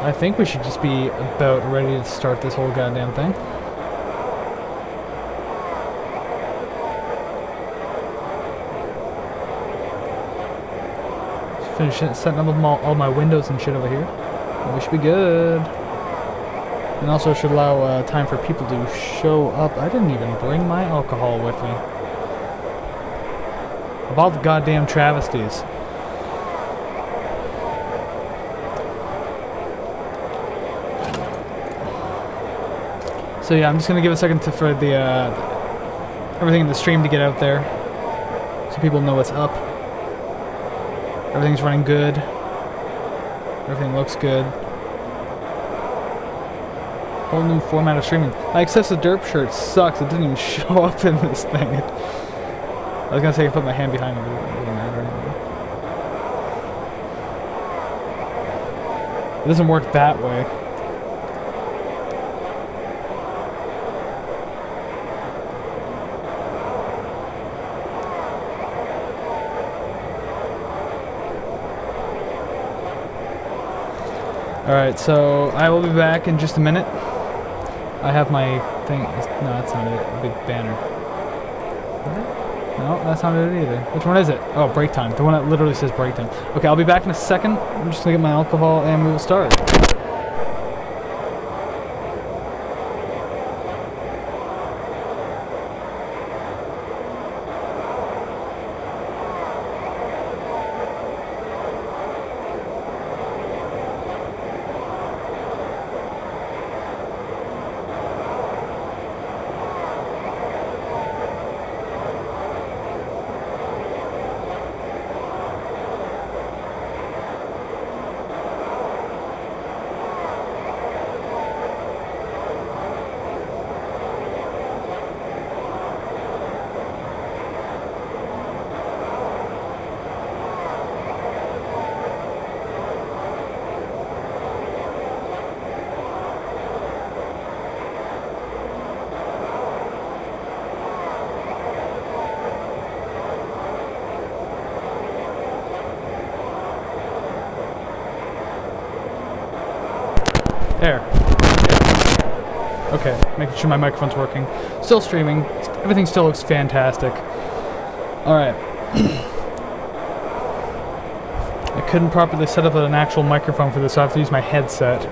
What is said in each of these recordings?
I think we should just be about ready to start this whole goddamn thing. Just finish it, setting up all my windows and shit over here. And we should be good. And also should allow time for people to show up. I didn't even bring my alcohol with me. Of all the goddamn travesties. So yeah, I'm just gonna give a second for the everything in the stream to get out there, so people know what's up. Everything's running good. Everything looks good. Whole new format of streaming. My excessive Derp shirt sucks. It didn't even show up in this thing. I was gonna say I put my hand behind it, but it doesn't matter anymore. It doesn't work that way. Alright, so I will be back in just a minute. I have my thing. No, that's not it. A big banner. No, that's not it either. Which one is it? Oh, break time. The one that literally says break time. Okay, I'll be back in a second. I'm just gonna get my alcohol and we will start. There. Yeah. Okay, making sure my microphone's working. Still streaming. Everything still looks fantastic. Alright. I couldn't properly set up an actual microphone for this, so I have to use my headset.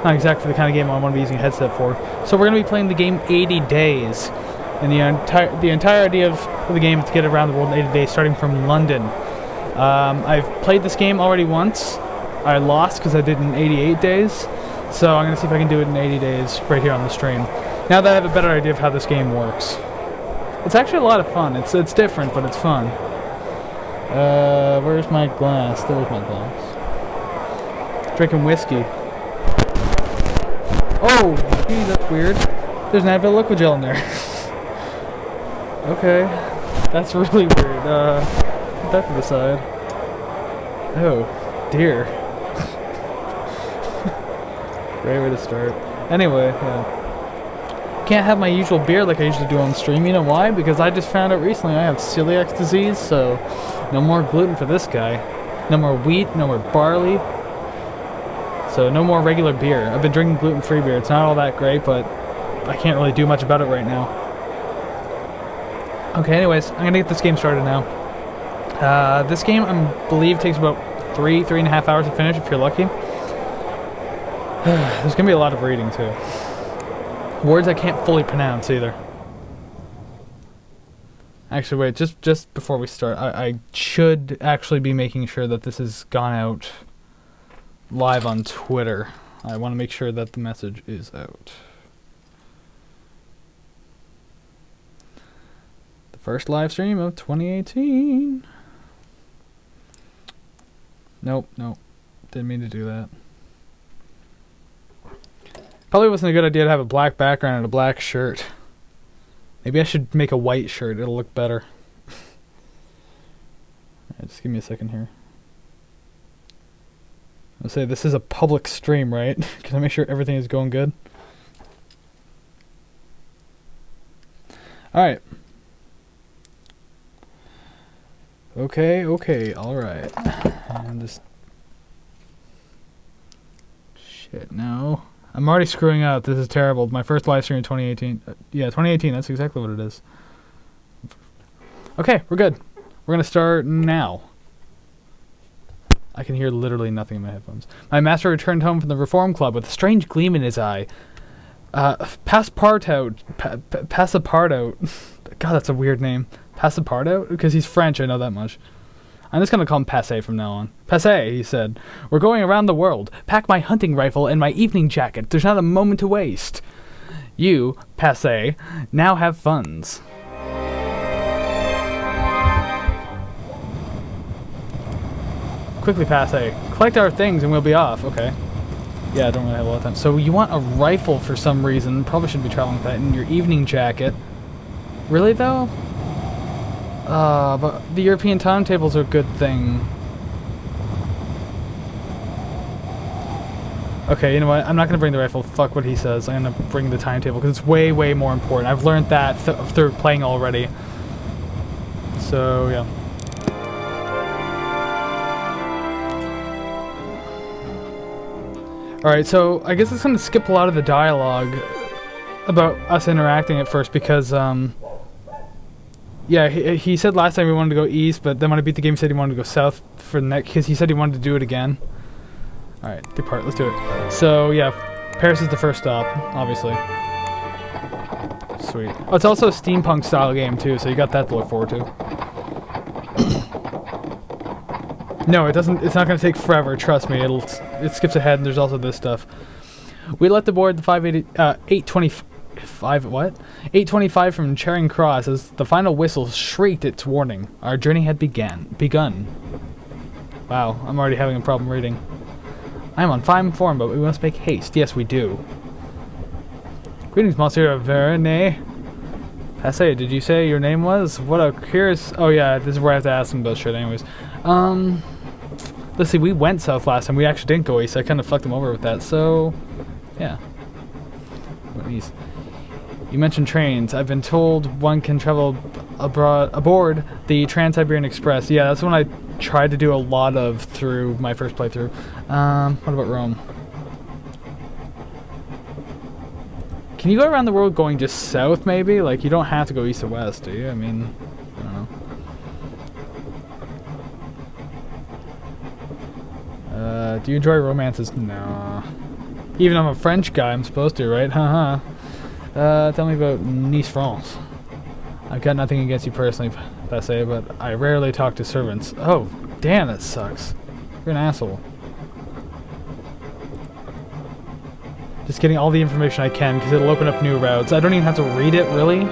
Not exactly the kind of game I want to be using a headset for. So we're going to be playing the game 80 Days. And the entire idea of the game is to get around the world in 80 days, starting from London. I've played this game already once. I lost because I did it in 88 days. So I'm going to see if I can do it in 80 days right here on the stream. Now that I have a better idea of how this game works. It's actually a lot of fun. It's different, but it's fun. Where's my glass? There's my glass. Drinking whiskey. Oh, gee, that's weird. There's an Advil liquid gel in there. Okay. That's really weird. Put that to the side. Oh, dear. Great way to start. Anyway, yeah. Can't have my usual beer like I usually do on stream. You know why? Because I just found out recently I have celiac disease, so no more gluten for this guy. No more wheat, no more barley. So no more regular beer. I've been drinking gluten-free beer. It's not all that great, but I can't really do much about it right now. Okay, anyways, I'm gonna get this game started now. This game, I believe, takes about 3.5 hours to finish if you're lucky. There's gonna be a lot of reading too. Words I can't fully pronounce either. Actually, wait, just before we start, I should actually be making sure that this has gone out live on Twitter. I want to make sure that the message is out. The first live stream of 2018. Nope, didn't mean to do that. Probably wasn't a good idea to have a black background and a black shirt. Maybe I should make a white shirt. It'll look better. Alright, just give me a second here. I'll say this is a public stream, right? Can I make sure everything is going good? Alright. Okay, alright. And just Shit, no. I'm already screwing up. This is terrible. My first live stream in 2018. Yeah, 2018. That's exactly what it is. Okay, we're good. We're going to start now. I can hear literally nothing in my headphones. My master returned home from the Reform Club with a strange gleam in his eye. Passepartout. God, that's a weird name. Passepartout? Because he's French, I know that much. I'm just going to call him Passe from now on. Passe, he said. We're going around the world. Pack my hunting rifle and my evening jacket. There's not a moment to waste. You, Passe, now have funds. Quickly, Passe. Collect our things and we'll be off. Okay. Yeah, I don't really have a lot of time. So you want a rifle for some reason. Probably shouldn't be traveling with that in your evening jacket. Really, though? But the European timetables are a good thing. Okay, you know what? I'm not going to bring the rifle. Fuck what he says. I'm going to bring the timetable because it's way, way more important. I've learned that through playing already. So, yeah. Alright, so I guess it's going to skip a lot of the dialogue about us interacting at first because, yeah, he said last time we wanted to go east, but then when I beat the game he said he wanted to go south for the next, because he said he wanted to do it again. Alright, depart, let's do it. So, yeah, Paris is the first stop, obviously. Sweet. Oh, it's also a steampunk style game too, so you got that to look forward to. No, it doesn't. It's not going to take forever. Trust me. It skips ahead, and there's also this stuff. We let the board the 825. What? 825 from Charing Cross as the final whistle shrieked its warning. Our journey had begun. Wow, I'm already having a problem reading. I am on fine form, but we must make haste. Yes, we do. Greetings, Monsieur Vernet. Passe, did you say your name was? What a curious... Oh yeah, this is where I have to ask him about shit anyways. Let's see, we went south last time. We actually didn't go east. I kind of fucked him over with that, so... Yeah. What east? You mentioned trains. I've been told one can travel aboard the Trans-Siberian Express. Yeah, that's one I tried to do a lot of through my first playthrough. What about Rome? Can you go around the world going just south, maybe? Like, you don't have to go east or west, do you? I mean, I don't know. Do you enjoy romances? No. Even though I'm a French guy, I'm supposed to, right? Haha. Tell me about Nice, France. I've got nothing against you personally, Passe, but I rarely talk to servants. Oh, damn, that sucks. You're an asshole. Just getting all the information I can, because it'll open up new routes. I don't even have to read it, really.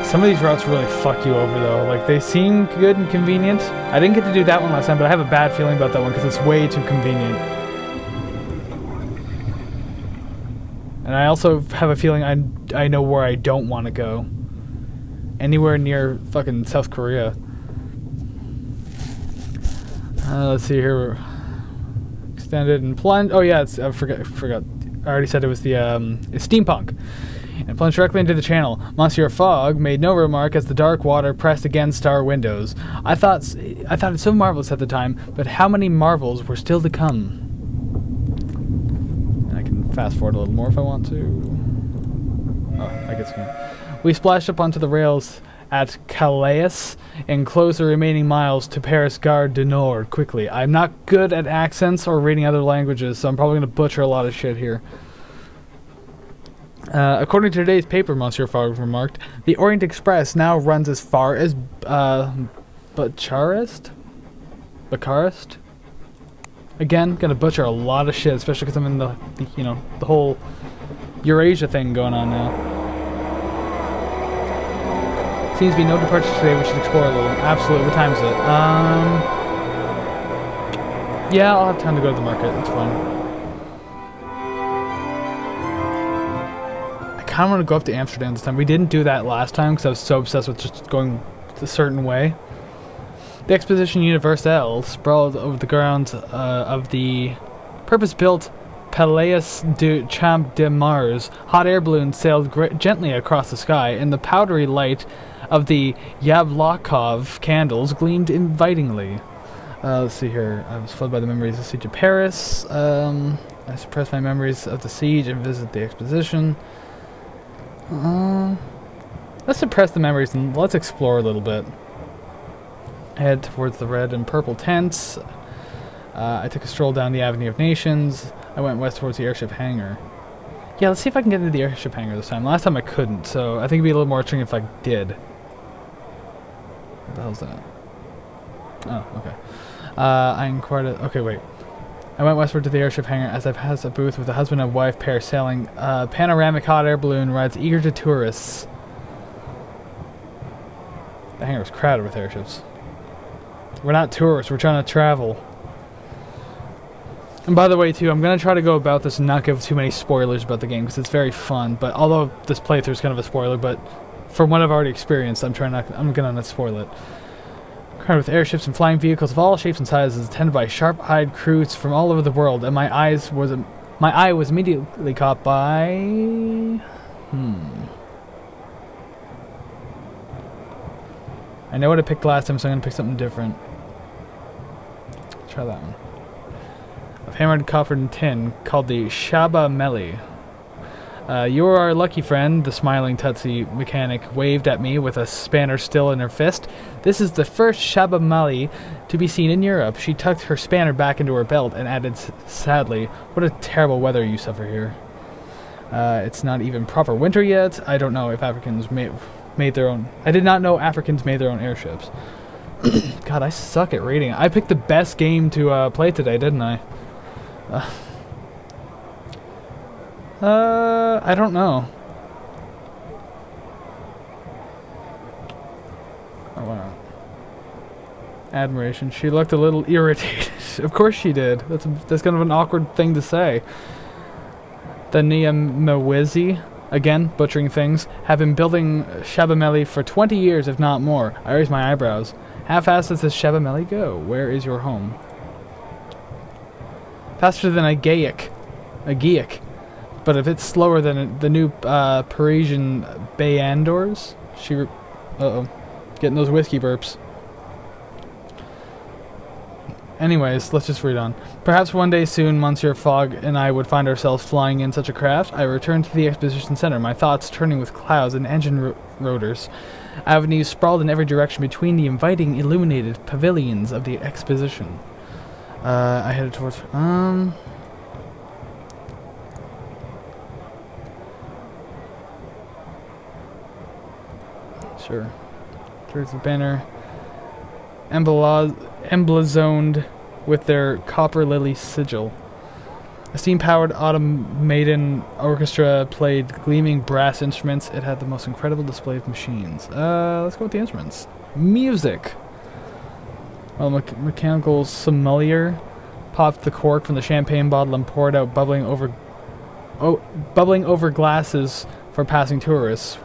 Some of these routes really fuck you over, though. Like, they seem good and convenient. I didn't get to do that one last time, but I have a bad feeling about that one, because it's way too convenient. And I also have a feeling I know where I don't want to go. Anywhere near fucking South Korea. Let's see here. Extended and plunge. Oh yeah, it's I forgot. I already said it was the it's steampunk. And plunged directly into the channel. Monsieur Fogg made no remark as the dark water pressed against our windows. I thought it so marvelous at the time, but how many marvels were still to come? And I can fast forward a little more if I want to. Oh, I guess I can. We splashed up onto the rails at Calais and closed the remaining miles to Paris Gare du Nord quickly. I'm not good at accents or reading other languages, so I'm probably going to butcher a lot of shit here. According to today's paper, Monsieur Fogg remarked, the Orient Express now runs as far as Bucharest? Again, gonna butcher a lot of shit, especially because I'm in the whole Eurasia thing going on now. Seems to be no departures today. We should explore a little. Absolutely. What time is it? Yeah, I'll have time to go to the market. That's fine. I kind of want to go up to Amsterdam this time. We didn't do that last time because I was so obsessed with just going a certain way. The Exposition Universelle sprawled over the grounds of the purpose-built Palais du Champ de Mars. Hot air balloons sailed gently across the sky, and the powdery light of the Yablokov candles gleamed invitingly. Let's see here. I was flooded by the memories of the siege of Paris. I suppressed my memories of the siege and visit the exposition. Let's suppress the memories and let's explore a little bit. Head towards the red and purple tents. I took a stroll down the Avenue of Nations. I went west towards the airship hangar. Yeah, let's see if I can get into the airship hangar this time. Last time I couldn't, so I think it'd be a little more interesting if I did. What the hell's that? Oh, okay. I inquired... Okay, wait. I went westward to the airship hangar as I passed a booth with a husband and wife pair sailing a panoramic hot air balloon rides eager to tourists. The hangar was crowded with airships. We're not tourists, we're trying to travel. And by the way, too, I'm going to try to go about this and not give too many spoilers about the game, because it's very fun. But although this playthrough is kind of a spoiler, but from what I've already experienced, I'm going to not spoil it. Crowded with airships and flying vehicles of all shapes and sizes, attended by sharp-eyed crews from all over the world, and my eye was immediately caught by... I know what I picked last time, so I'm going to pick something different. Let's try that one. Of hammered copper and tin, called the Shaba Meli. You are our lucky friend, the smiling Tutsi mechanic waved at me with a spanner still in her fist. This is the first Shaba Meli to be seen in Europe. She tucked her spanner back into her belt and added sadly, what a terrible weather you suffer here. It's not even proper winter yet. I don't know if Africans made their own... I did not know Africans made their own airships. God, I suck at reading. I picked the best game to play today, didn't I? I don't know. Oh, wow. Admiration. She looked a little irritated. Of course she did. That's kind of an awkward thing to say. The Niamawizi, again, butchering things, have been building Shabameli for 20 years, if not more. I raise my eyebrows. How fast does this Shabameli go? Where is your home? Faster than a Gaiac. But if it's slower than the new Parisian Bayandors, uh-oh, getting those whiskey burps. Anyways, let's just read on. Perhaps one day soon, Monsieur Fogg and I would find ourselves flying in such a craft. I returned to the exposition center, my thoughts turning with clouds and engine rotors. Avenues sprawled in every direction between the inviting, illuminated pavilions of the exposition. I headed towards... Sure. Towards the banner. Emblazoned with their copper lily sigil. A steam-powered automated orchestra played gleaming brass instruments. It had the most incredible display of machines. Let's go with the instruments. Music! Well, mechanical sommelier popped the cork from the champagne bottle and poured out bubbling over glasses for passing tourists.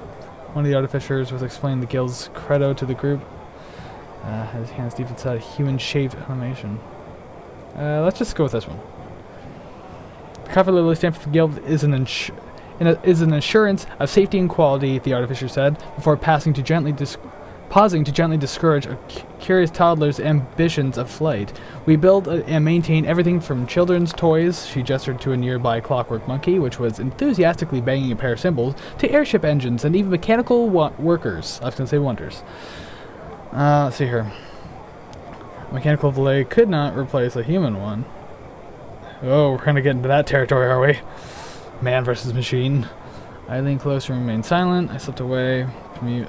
One of the artificers was explaining the guild's credo to the group. Had his hands deep inside a human-shaped animation. Let's just go with this one. The copper lily stamp for the guild is an assurance of safety and quality, the artificer said, before pausing to gently discourage a curious toddler's ambitions of flight. We build and maintain everything from children's toys, she gestured to a nearby clockwork monkey, which was enthusiastically banging a pair of cymbals, to airship engines and even mechanical workers. I was going to say wonders. Let's see here. Mechanical delay could not replace a human one. Oh, we're going to get into that territory, are we? Man versus machine. I leaned closer and remained silent. I slipped away from you.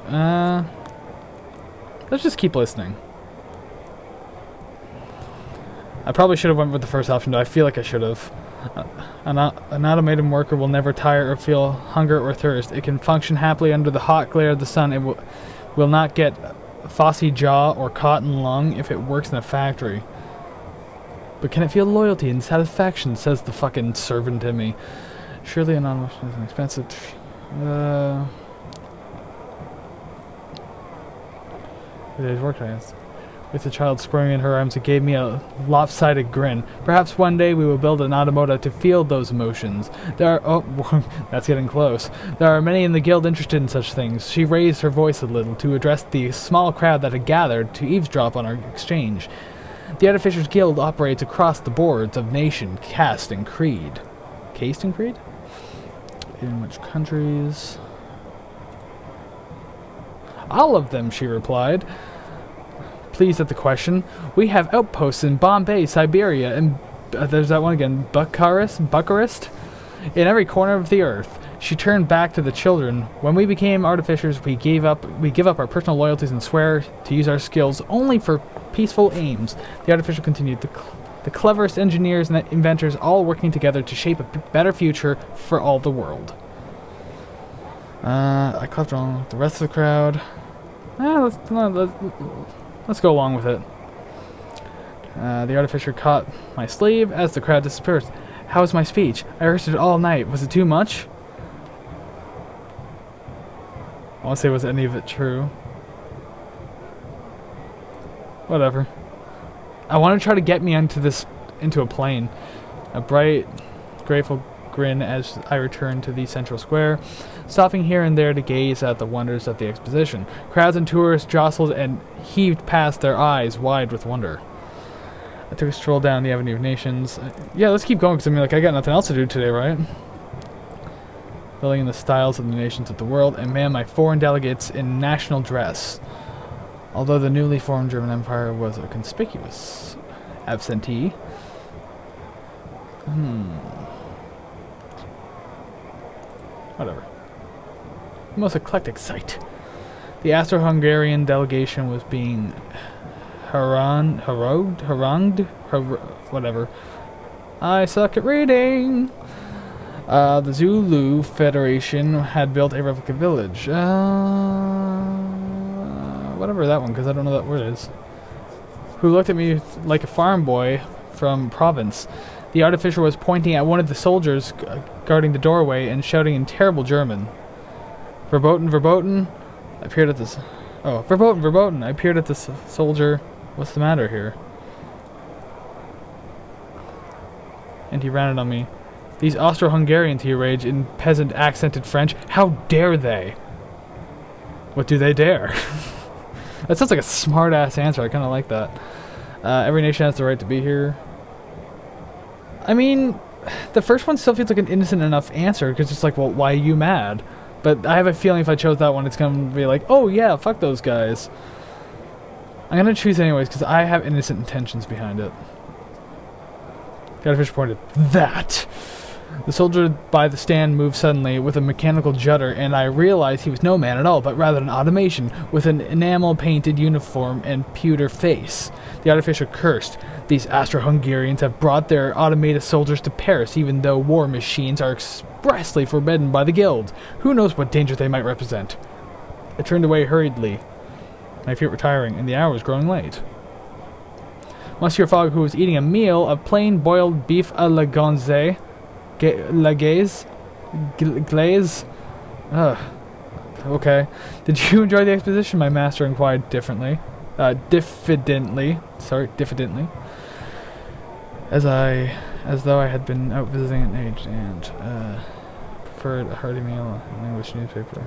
Let's just keep listening. I probably should have went with the first option, though. I feel like I should have. An automated worker will never tire or feel hunger or thirst. It can function happily under the hot glare of the sun. It will not get phossy jaw or cotton lung if it works in a factory. But can it feel loyalty and satisfaction, says the fucking servant to me. Surely anonymous is an expensive... Today's work, I asked. With the child squirming in her arms, it gave me a lopsided grin. Perhaps one day we will build an automata to feel those emotions. There are... Oh, that's getting close. There are many in the guild interested in such things. She raised her voice a little to address the small crowd that had gathered to eavesdrop on our exchange. The Artificers Guild operates across the boards of nation, caste, and creed. Caste and creed? In which countries? All of them, she replied. Pleased at the question. We have outposts in Bombay, Siberia, and there's that one again, Bucharest? In every corner of the earth. She turned back to the children. When we became artificers, we give up our personal loyalties and swear to use our skills only for peaceful aims. The artificial continued. The cleverest engineers and inventors all working together to shape a better future for all the world. I clapped along with the rest of the crowd. Let's go along with it. The artificer caught my sleeve as the crowd dispersed. How was my speech? I rehearsed it all night. Was it too much? I want to say, was any of it true? Whatever. I want to try to get me into a plane. A bright, grateful grin as I returned to the central square, stopping here and there to gaze at the wonders of the exposition. Crowds and tourists jostled and heaved past, their eyes wide with wonder. I took a stroll down the Avenue of Nations. Yeah, let's keep going, because I mean, like, I got nothing else to do today, right? Building in the styles of the nations of the world, and man, my foreign delegates in national dress. Although the newly formed German Empire was a conspicuous absentee. Whatever. The most eclectic sight. The Austro-Hungarian delegation was being harangued? Whatever. I suck at reading. The Zulu Federation had built a replica village. Whatever that one, because I don't know what that word is. Who looked at me like a farm boy from province. The artificer was pointing at one of the soldiers guarding the doorway and shouting in terrible German. Verboten. I peered at this. Oh, verboten. I peered at this soldier. What's the matter here? And he rounded on me. These Austro-Hungarians, he raged in peasant accented French. How dare they? What do they dare? That sounds like a smart-ass answer. I kind of like that. Every nation has the right to be here. I mean, the first one still feels like an innocent enough answer, because it's like, well, why are you mad? But I have a feeling if I chose that one, it's going to be like, oh yeah, fuck those guys. I'm going to choose anyways, because I have innocent intentions behind it. The artificer pointed. That! The soldier by the stand moved suddenly with a mechanical judder, and I realized he was no man at all, but rather an automation, with an enamel-painted uniform and pewter face. The artificer cursed. These Austro-Hungarians have brought their automated soldiers to Paris, even though war machines are expressly forbidden by the guild. Who knows what danger they might represent? I turned away hurriedly, my feet were tiring, and the hour was growing late. Monsieur Fogg, who was eating a meal of plain boiled beef à la glaze. Okay. Did you enjoy the exposition? My master inquired diffidently. As though I had been out visiting an age and preferred a hearty meal in an English newspaper.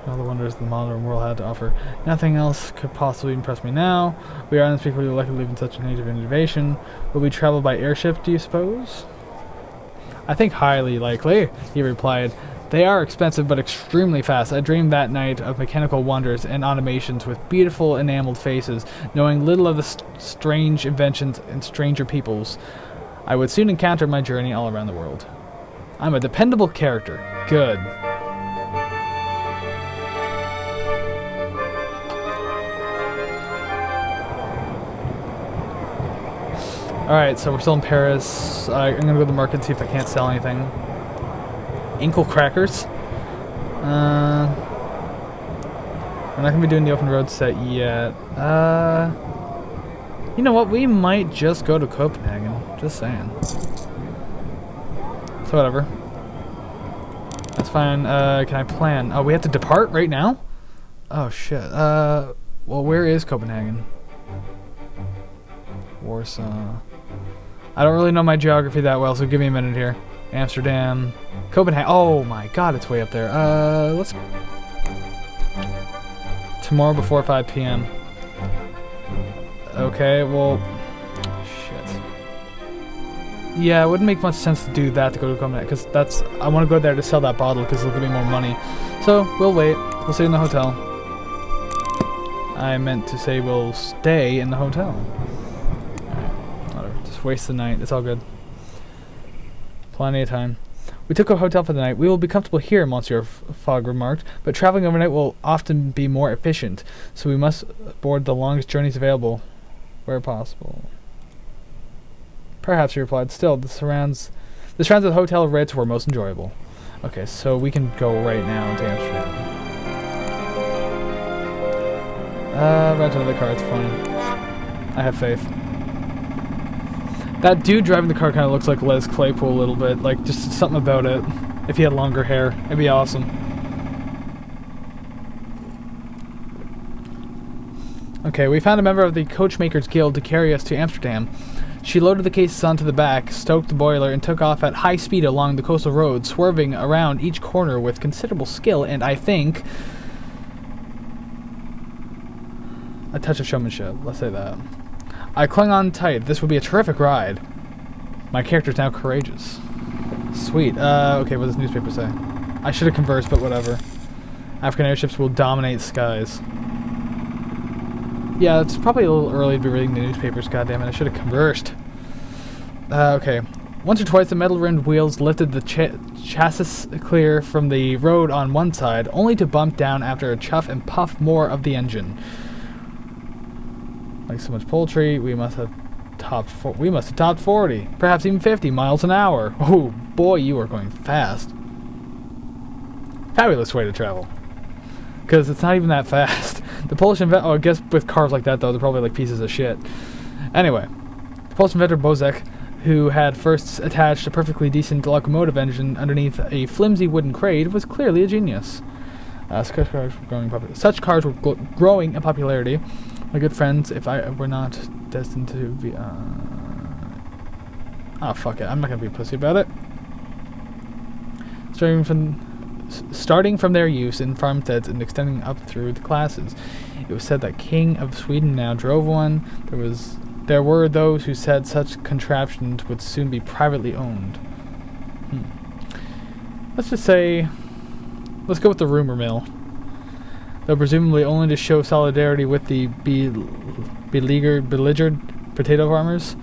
All the wonders the modern world had to offer. Nothing else could possibly impress me now. We are unspeakably lucky to live in such an age of innovation. Will we travel by airship, do you suppose? I think highly likely, he replied. They are expensive but extremely fast. I dreamed that night of mechanical wonders and automations with beautiful enameled faces, knowing little of the strange inventions and stranger peoples. I would soon encounter my journey all around the world. I'm a dependable character. Good. Alright, so we're still in Paris. I'm gonna go to the market and see if I can't sell anything. Inkle crackers. We're not gonna be doing the open road set yet. You know what? We might just go to Copenhagen. Just saying. So whatever. That's fine. Can I plan? Oh, we have to depart right now? Oh shit. Well, where is Copenhagen? Warsaw. I don't really know my geography that well, so give me a minute here. Amsterdam. Copenhagen. Oh my god, it's way up there. Let's Tomorrow before 5 p.m. Okay, well... Shit. Yeah, it wouldn't make much sense to do that to go to Comet, because that's... I want to go there to sell that bottle, because it'll give me more money. So, we'll wait. We'll stay in the hotel. I meant to say we'll stay in the hotel. Alright, whatever. Just waste the night. It's all good. Plenty of time. We took a hotel for the night. We will be comfortable here, Monsieur Fogg remarked, but traveling overnight will often be more efficient, so we must board the longest journeys available, where possible. Perhaps, he replied. Still, the surrounds of the hotel Ritz were most enjoyable. Okay, so we can go right now to Amsterdam. Rent another car, it's fine. I have faith. That dude driving the car kind of looks like Les Claypool a little bit. Like, just something about it. If he had longer hair, it'd be awesome. Okay, we found a member of the Coachmakers Guild to carry us to Amsterdam. She loaded the cases onto the back, stoked the boiler, and took off at high speed along the coastal road, swerving around each corner with considerable skill and, I think, a touch of showmanship. Let's say that. I clung on tight. This would be a terrific ride. My character's now courageous. Sweet. Okay, what does the newspaper say? I should have conversed, but whatever. African airships will dominate skies. Yeah, it's probably a little early to be reading the newspapers, goddammit. I should have conversed. Okay. Once or twice, the metal-rimmed wheels lifted the chassis clear from the road on one side, only to bump down after a chuff and puff more of the engine. Like so much poultry, we must have topped 40, perhaps even 50 miles an hour. Oh boy, you are going fast. Fabulous way to travel. Because it's not even that fast. The Polish inventor, oh, I guess with cars like that though, they're probably like pieces of shit. Anyway, the Polish inventor Bozek, who had first attached a perfectly decent locomotive engine underneath a flimsy wooden crate, was clearly a genius. Such cars were growing in popularity. My good friends, if I were not destined to be, oh, fuck it. I'm not gonna be a pussy about it. Starting from their use in farmsteads and extending up through the classes. It was said that King of Sweden now drove one. There were those who said such contraptions would soon be privately owned. Let's just say, let's go with the rumor mill. Though presumably only to show solidarity with the beleaguered potato farmers.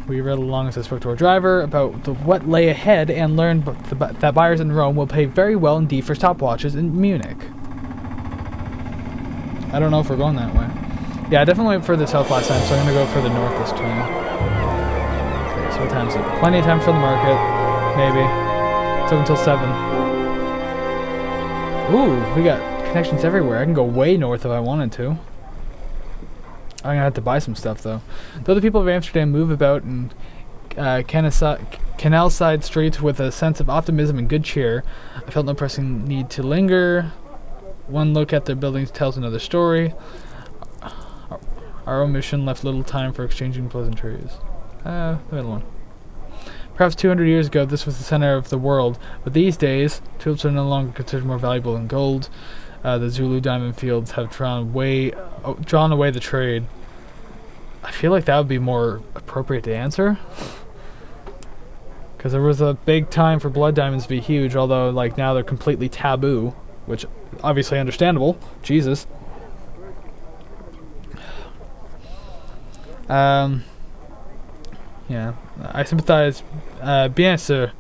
We read along as I spoke to our driver about what lay ahead and learned that buyers in Rome will pay very well indeed for stopwatches in Munich. I don't know if we're going that way. Yeah, I definitely went further south last time, so I'm going to go further north this time. Okay, so what time is it? Plenty of time for the market. Maybe. It's open until 7. Ooh, we got connections everywhere. I can go way north if I wanted to. I'm gonna have to buy some stuff though. Though the people of Amsterdam move about in canal-side streets with a sense of optimism and good cheer, I felt no pressing need to linger. One look at their buildings tells another story. Our omission left little time for exchanging pleasantries. The middle one. Perhaps 200 years ago, this was the center of the world, but these days, tulips are no longer considered more valuable than gold. The Zulu diamond fields have drawn away the trade. I feel like that would be more appropriate to answer. Because there was a big time for blood diamonds to be huge, although like now they're completely taboo, which obviously understandable. Jesus. Yeah, I sympathize. Bien sûr.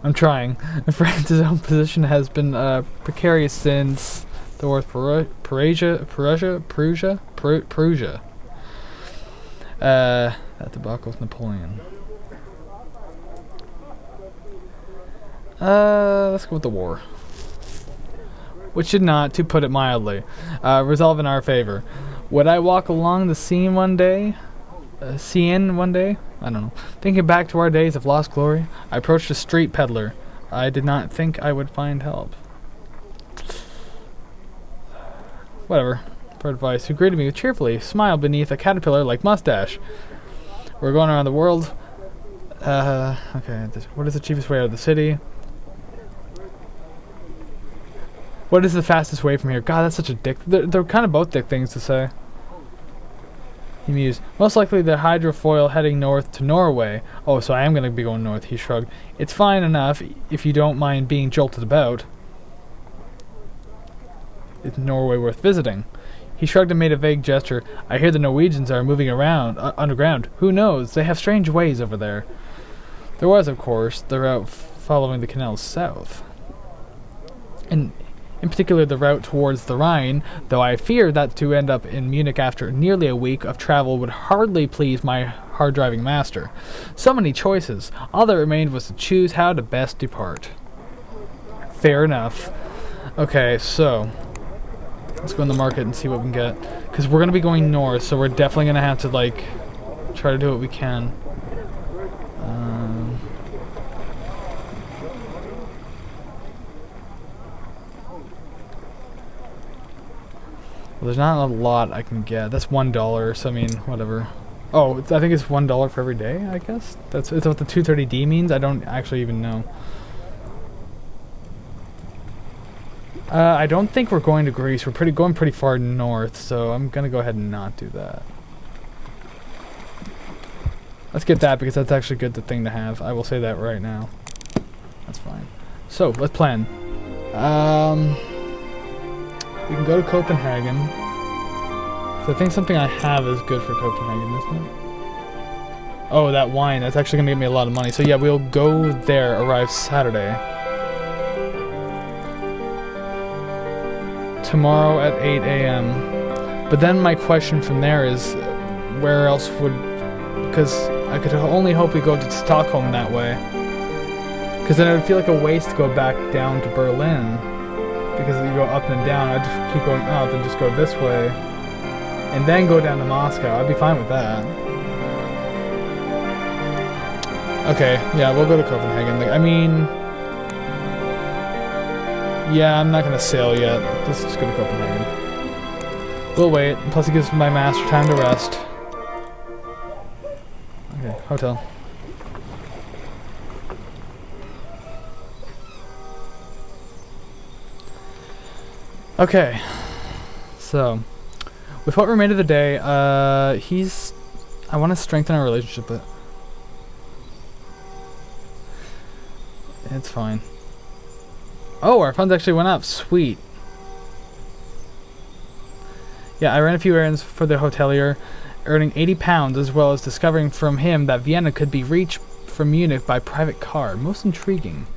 I'm trying. France's own position has been precarious since the War of Prussia. That debacle with Napoleon. Let's go with the war. Which did not, to put it mildly, resolve in our favor. Would I walk along the Seine one day? I don't know. Thinking back to our days of lost glory, I approached a street peddler. I did not think I would find help. Whatever. For advice, who greeted me cheerfully, smiled beneath a caterpillar-like mustache. We're going around the world. Okay. What is the cheapest way out of the city? What is the fastest way from here? God, that's such a dick. They're kind of both dick things to say. He mused. Most likely the hydrofoil heading north to Norway. Oh, so I am going to be going north, he shrugged. It's fine enough if you don't mind being jolted about. Is Norway worth visiting? He shrugged and made a vague gesture. I hear the Norwegians are moving around underground. Who knows? They have strange ways over there. There was, of course, the route following the canals south. And in particular the route towards the Rhine, though I fear that to end up in Munich after nearly a week of travel would hardly please my hard-driving master. So many choices. All that remained was to choose how to best depart. Fair enough. Okay, so let's go in the market and see what we can get. Because we're going to be going north, so we're definitely going to have to, like, try to do what we can. Well, there's not a lot I can get. That's $1, so I mean, whatever. Oh, I think it's $1 for every day, I guess? It's what the 230D means? I don't actually even know. I don't think we're going to Greece. We're going pretty far north, so I'm gonna go ahead and not do that. Let's get that because that's actually a good thing to have. I will say that right now. That's fine. So, let's plan. We can go to Copenhagen. So I think something I have is good for Copenhagen, isn't it? Oh, that wine. That's actually going to give me a lot of money. So yeah, we'll go there, arrive Saturday. Tomorrow at 8 a.m. But then my question from there is, where else would... Because I could only hope we go to Stockholm that way. Because then it would feel like a waste to go back down to Berlin. Because you go up and down, I'd just keep going up and just go this way. And then go down to Moscow. I'd be fine with that. Okay, yeah, we'll go to Copenhagen. Like, I mean... Yeah, I'm not gonna sail yet. Let's just go to Copenhagen. We'll wait. Plus it gives my master time to rest. Okay, hotel. Okay, so with what remained of the day, I want to strengthen our relationship, but it's fine. Oh, our funds actually went up. Sweet. Yeah, I ran a few errands for the hotelier, earning £80, as well as discovering from him that Vienna could be reached from Munich by private car. Most intriguing.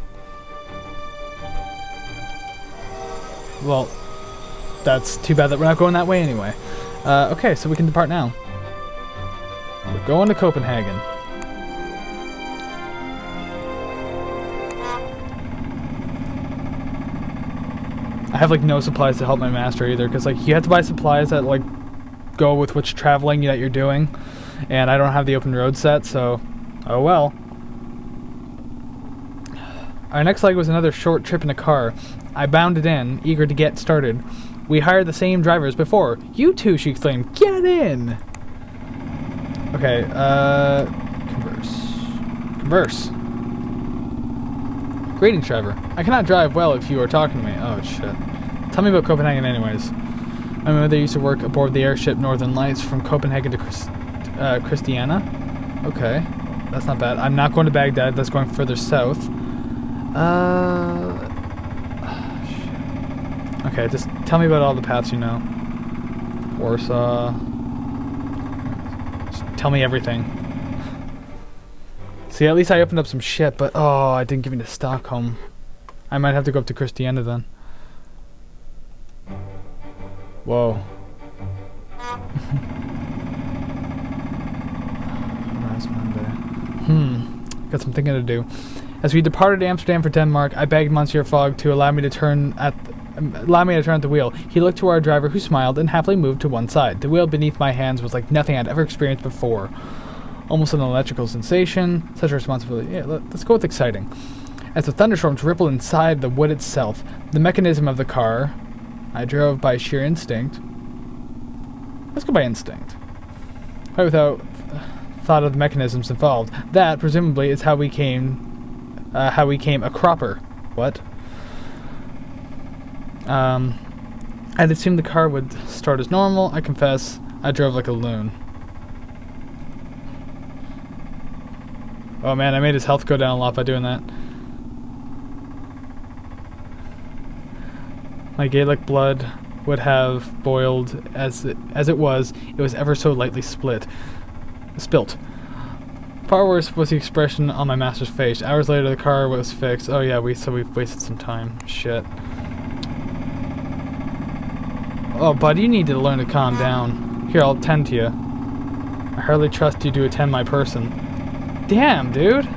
Well, that's too bad that we're not going that way anyway. Okay, so we can depart now. We're going to Copenhagen. I have like no supplies to help my master either, because like you have to buy supplies that like go with which traveling that you're doing, and I don't have the open road set, so oh well. Our next leg was another short trip in a car. I bounded in, eager to get started. We hired the same driver as before. You two, she exclaimed. Get in! Okay, converse. Greetings, driver. I cannot drive well if you are talking to me. Oh, shit. Tell me about Copenhagen anyways. My mother used to work aboard the airship Northern Lights from Copenhagen to Christiania. Okay, that's not bad. I'm not going to Baghdad. That's going further south. Shit. Okay, just tell me about all the paths you know. Warsaw. Just tell me everything. See, at least I opened up some shit, but oh, I didn't give me to Stockholm. I might have to go up to Christiania then. Whoa. Last Monday. Got some thinking to do. As we departed Amsterdam for Denmark, I begged Monsieur Fogg to allow me to turn at the wheel. He looked to our driver, who smiled and happily moved to one side. The wheel beneath my hands was like nothing I'd ever experienced before. Almost an electrical sensation. Such a responsibility. Yeah, let's go with exciting. As the thunderstorms rippled inside the wood itself, the mechanism of the car, I drove by sheer instinct. Let's go by instinct. Right, without thought of the mechanisms involved. That, presumably, is how we came a cropper. What? I'd assumed the car would start as normal. I confess, I drove like a loon. Oh man, I made his health go down a lot by doing that. My Gaelic blood would have boiled as it was ever so lightly spilt. Far worse was the expression on my master's face. Hours later, the car was fixed. Oh yeah, we've wasted some time. Shit. Oh, bud, you need to learn to calm down. Here, I'll attend to you. I hardly trust you to attend my person. Damn, dude.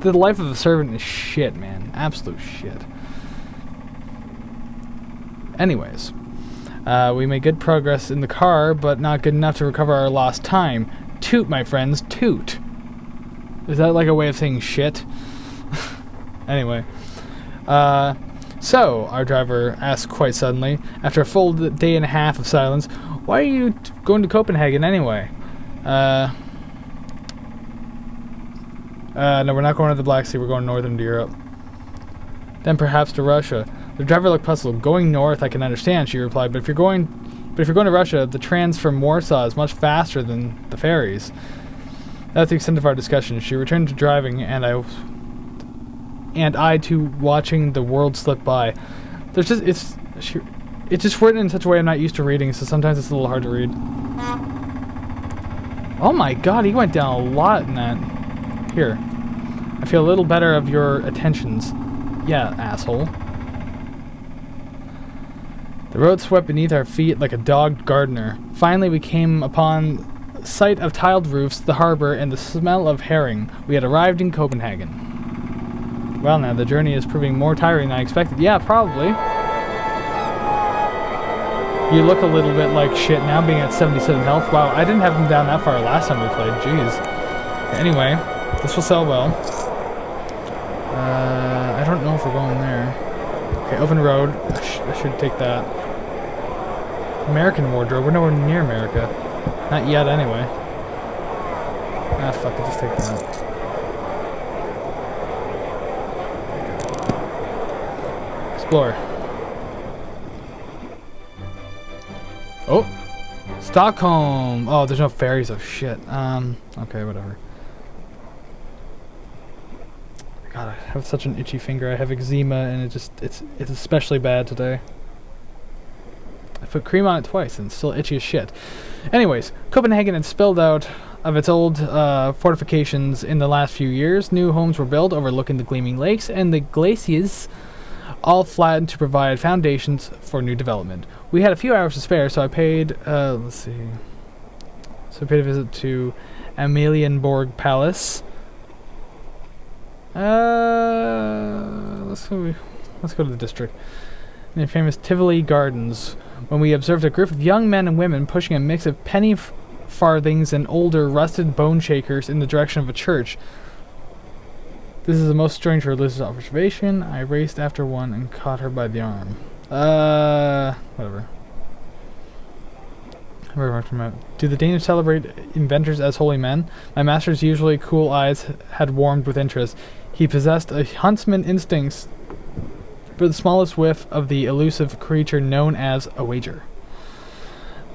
The life of a servant is shit, man. Absolute shit. Anyways, we made good progress in the car, but not good enough to recover our lost time. Toot, my friends, toot. Is that like a way of saying shit? Anyway. So, our driver asked quite suddenly, after a full day and a half of silence, why are you going to Copenhagen anyway? No, we're not going to the Black Sea, we're going northern to Europe. Then perhaps to Russia. The driver looked puzzled. Going north, I can understand, she replied, but if you're going to Russia, the trans from Warsaw is much faster than the ferries. That's the extent of our discussion. She returned to driving, and I to watching the world slip by. It's just written in such a way I'm not used to reading, so sometimes it's a little hard to read. Oh my god, he went down a lot in that. Here. I feel a little better of your attentions. Yeah, asshole. The road swept beneath our feet like a dogged gardener. Finally, we came upon sight of tiled roofs, the harbor, and the smell of herring. We had arrived in Copenhagen. Well now, the journey is proving more tiring than I expected. Yeah, probably. You look a little bit like shit now, being at 77 health. Wow, I didn't have him down that far last time we played. Jeez. Anyway, this will sell well. I don't know if we're going there. Okay, open road. I should take that. American wardrobe. We're nowhere near America. Not yet, anyway. Ah, fuck it. Just take that. Explore. Oh! Stockholm! Oh, there's no ferries. Oh, shit. Okay, whatever. God, I have such an itchy finger. I have eczema, and it's especially bad today. I put cream on it twice, and it's still itchy as shit. Anyways, Copenhagen had spilled out of its old fortifications in the last few years. New homes were built overlooking the gleaming lakes, and the glaciers all flattened to provide foundations for new development. We had a few hours to spare, so I paid, let's see. So I paid a visit to Amalienborg Palace. Let's go to the district. In the famous Tivoli Gardens, when we observed a group of young men and women pushing a mix of penny farthings and older rusted bone shakers in the direction of a church. This is a most strange religious observation. I raced after one and caught her by the arm. Whatever. Do the Danish celebrate inventors as holy men? My master's usually cool eyes had warmed with interest. He possessed a huntsman instincts for the smallest whiff of the elusive creature known as a wager.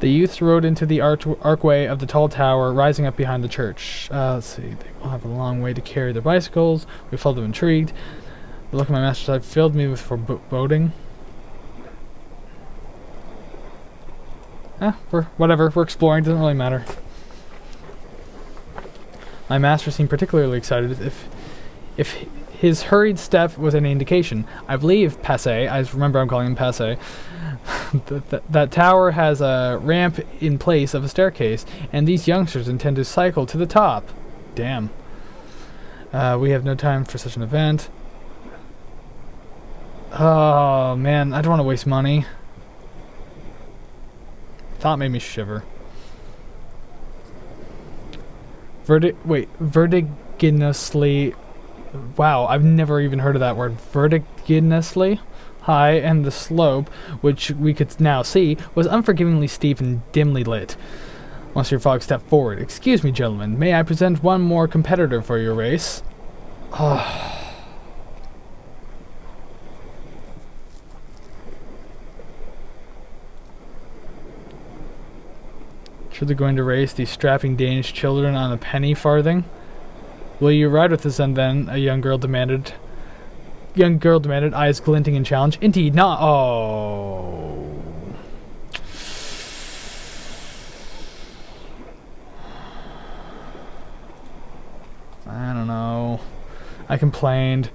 The youths rode into the archway of the tall tower rising up behind the church. Let's see, they will have a long way to carry their bicycles. We followed them intrigued. The look of my master's eye filled me with foreboding. Whatever, we're exploring, doesn't really matter. My master seemed particularly excited. If his hurried step was any indication, I believe Passé, I remember I'm calling him Passé, that tower has a ramp in place of a staircase, and these youngsters intend to cycle to the top. Damn. We have no time for such an event. Oh man, I don't want to waste money. Thought made me shiver. Vertiginously. Wow, I've never even heard of that word. Vertiginously high, and the slope, which we could now see, was unforgivingly steep and dimly lit. Monsieur Fogg stepped forward. Excuse me, gentlemen. May I present one more competitor for your race? Oh. Sure they're going to race these strapping Danish children on a penny farthing? Will you ride with us then? A young girl demanded. Eyes glinting in challenge. Indeed not. Oh. I don't know. I complained.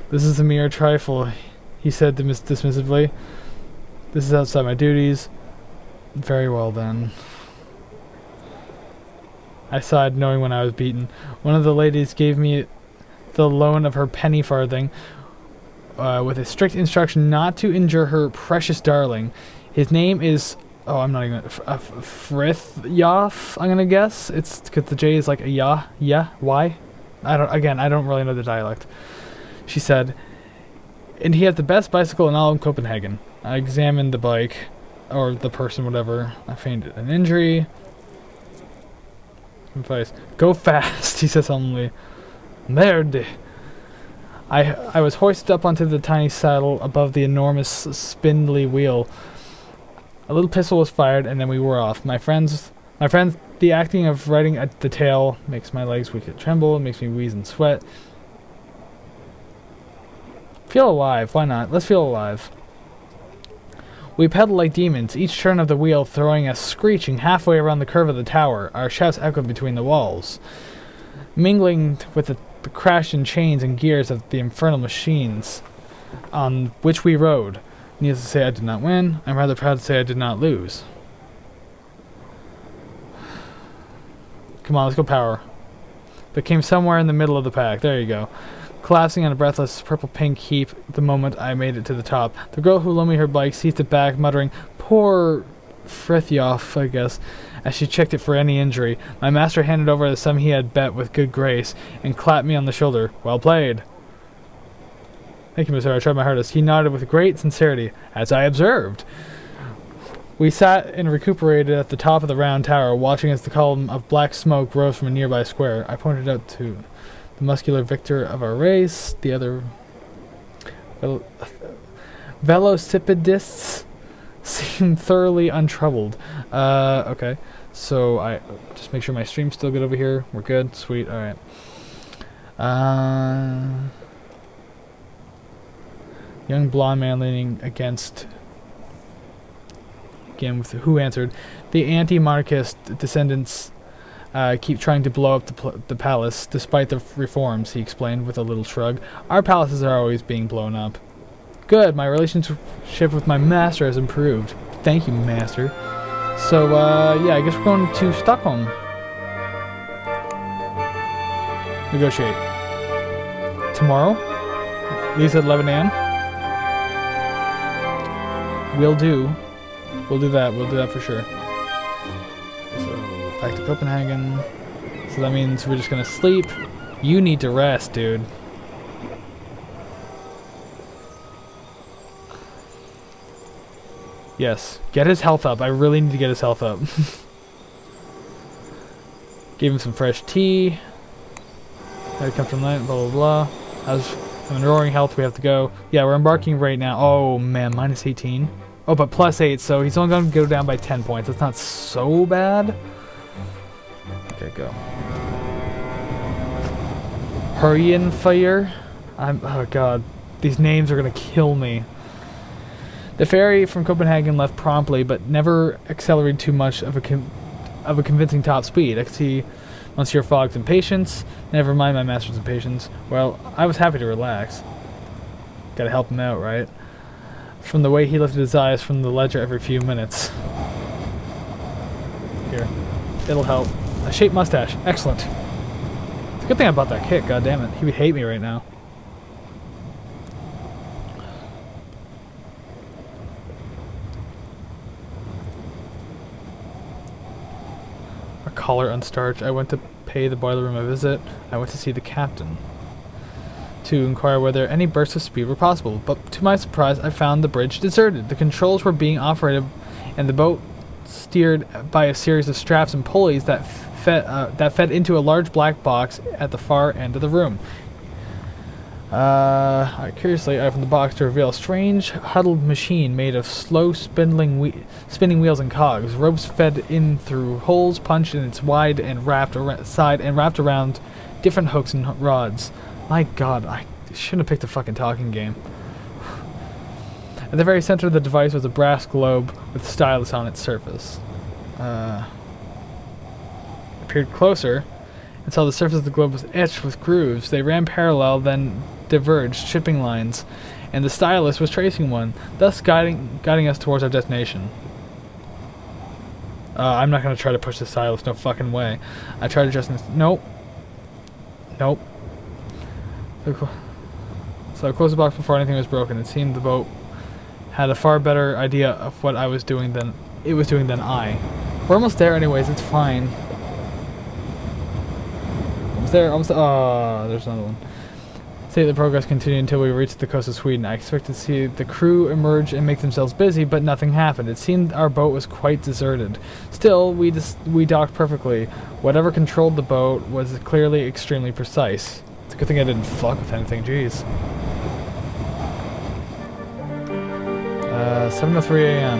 This is a mere trifle, he said dismissively. This is outside my duties. Very well then. I sighed, knowing when I was beaten. One of the ladies gave me the loan of her penny farthing, with a strict instruction not to injure her precious darling. His name is... Oh, I'm not even... Frithjof, I'm gonna guess? It's because the J is like a ya, Y? I don't really know the dialect. She said, and he has the best bicycle in all of Copenhagen. I examined the bike, or the person, whatever. I feigned an injury. Advice. Go fast, he says solemnly. Merde. I was hoisted up onto the tiny saddle above the enormous spindly wheel. A little pistol was fired, and then we were off. My friends, the acting of riding at the tail makes my legs weak and tremble, makes me wheeze and sweat. Feel alive, why not? Let's feel alive. We pedaled like demons, each turn of the wheel throwing us screeching halfway around the curve of the tower. Our shouts echoed between the walls, mingling with the crash and chains and gears of the infernal machines on which we rode. Needless to say, I did not win. I'm rather proud to say I did not lose. Come on, let's go power. But came somewhere in the middle of the pack. There you go. Collapsing on a breathless purple-pink heap the moment I made it to the top. The girl who loaned me her bike seized it back, muttering, "Poor Frithjof," I guess, as she checked it for any injury. My master handed over the sum he had bet with good grace, and clapped me on the shoulder. Well played. Thank you, Monsieur. I tried my hardest. He nodded with great sincerity, as I observed. We sat and recuperated at the top of the round tower, watching as the column of black smoke rose from a nearby square. I pointed out to the muscular victor of our race, the other velocipidists seemed thoroughly untroubled. Okay. So I just make sure my stream's still good over here. We're good. Sweet. Alright. Young blonde man leaning against... Again, with who answered. The anti-monarchist descendants keep trying to blow up the palace, despite the reforms, he explained with a little shrug. Our palaces are always being blown up. Good, my relationship with my master has improved. Thank you, master. So, yeah, I guess we're going to Stockholm. Negotiate. Tomorrow? Leaves at 11 a.m.? We'll do. We'll do that. We'll do that for sure. So, back to Copenhagen. So that means we're just gonna sleep. You need to rest, dude. Yes. Get his health up. I really need to get his health up. Gave him some fresh tea. Had a comfortable night, blah, blah, blah. I'm in roaring health. We have to go. Yeah, we're embarking right now. Oh, man. Minus 18. Oh, but plus 8, so he's only going to go down by 10 points. That's not so bad. Okay, go. Hurrien fire. Oh god, these names are gonna kill me. The ferry from Copenhagen left promptly, but never accelerated too much of a convincing top speed. I could see Monsieur Fogg's impatience. Never mind my master's impatience. Well, I was happy to relax. Gotta help him out, right? From the way he lifted his eyes from the ledger every few minutes. Here, it'll help. A shaped mustache. Excellent. It's a good thing I bought that kit, goddammit. He would hate me right now. A collar unstarched. I went to pay the boiler room a visit. I went to see the captain to inquire whether any bursts of speed were possible, but to my surprise I found the bridge deserted. The controls were being operated and the boat steered by a series of straps and pulleys that fed into a large black box at the far end of the room. Curiously, I opened the box to reveal a strange, huddled machine made of slow spinning wheels and cogs. Ropes fed in through holes punched in its wide and wrapped around different hooks and rods. My god, I shouldn't have picked a fucking talking game. At the very center of the device was a brass globe with a stylus on its surface. Peered closer and saw the surface of the globe was etched with grooves. They ran parallel, then diverged shipping lines, and the stylus was tracing one, thus guiding us towards our destination. I'm not going to try to push the stylus, no fucking way. I tried adjusting this. Nope. Nope. So I closed the box before anything was broken. It seemed the boat had a far better idea of what I was doing than it was doing than I. We're almost there anyways, it's fine. Almost there, almost. Oh, there's another one. The progress continued until we reached the coast of Sweden. I expected to see the crew emerge and make themselves busy, but nothing happened. It seemed our boat was quite deserted. Still, we docked perfectly. Whatever controlled the boat was clearly extremely precise. It's a good thing I didn't fuck with anything, jeez. 7:03 a.m.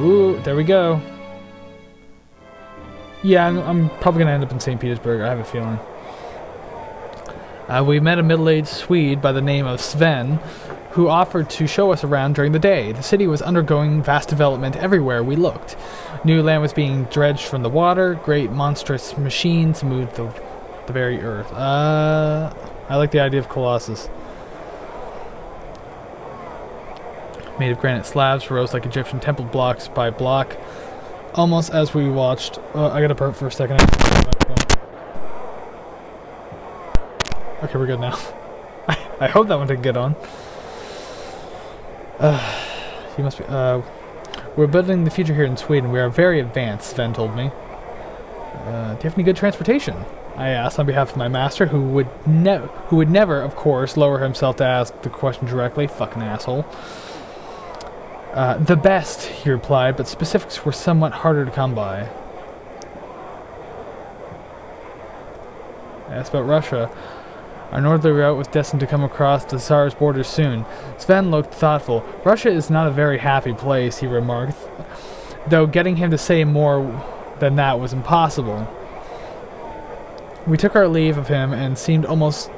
Ooh, there we go. Yeah, I'm probably going to end up in St. Petersburg, I have a feeling. We met a middle-aged Swede by the name of Sven, who offered to show us around during the day. The city was undergoing vast development everywhere we looked. New land was being dredged from the water, great monstrous machines moved the very earth. I like the idea of Colossus. Made of granite slabs, rose like Egyptian temple blocks by block. Almost as we watched. I gotta burp for a second. Okay, we're good now. I hope that one didn't get on. You must be. We're building the future here in Sweden. We are very advanced, Sven told me. Do you have any good transportation? I asked on behalf of my master, who would never, of course, lower himself to ask the question directly. Fucking asshole. The best, he replied, but specifics were somewhat harder to come by. I asked about Russia. Our northerly route was destined to come across the Tsar's borders soon. Sven looked thoughtful. Russia is not a very happy place, he remarked, though getting him to say more than that was impossible. We took our leave of him and seemed almost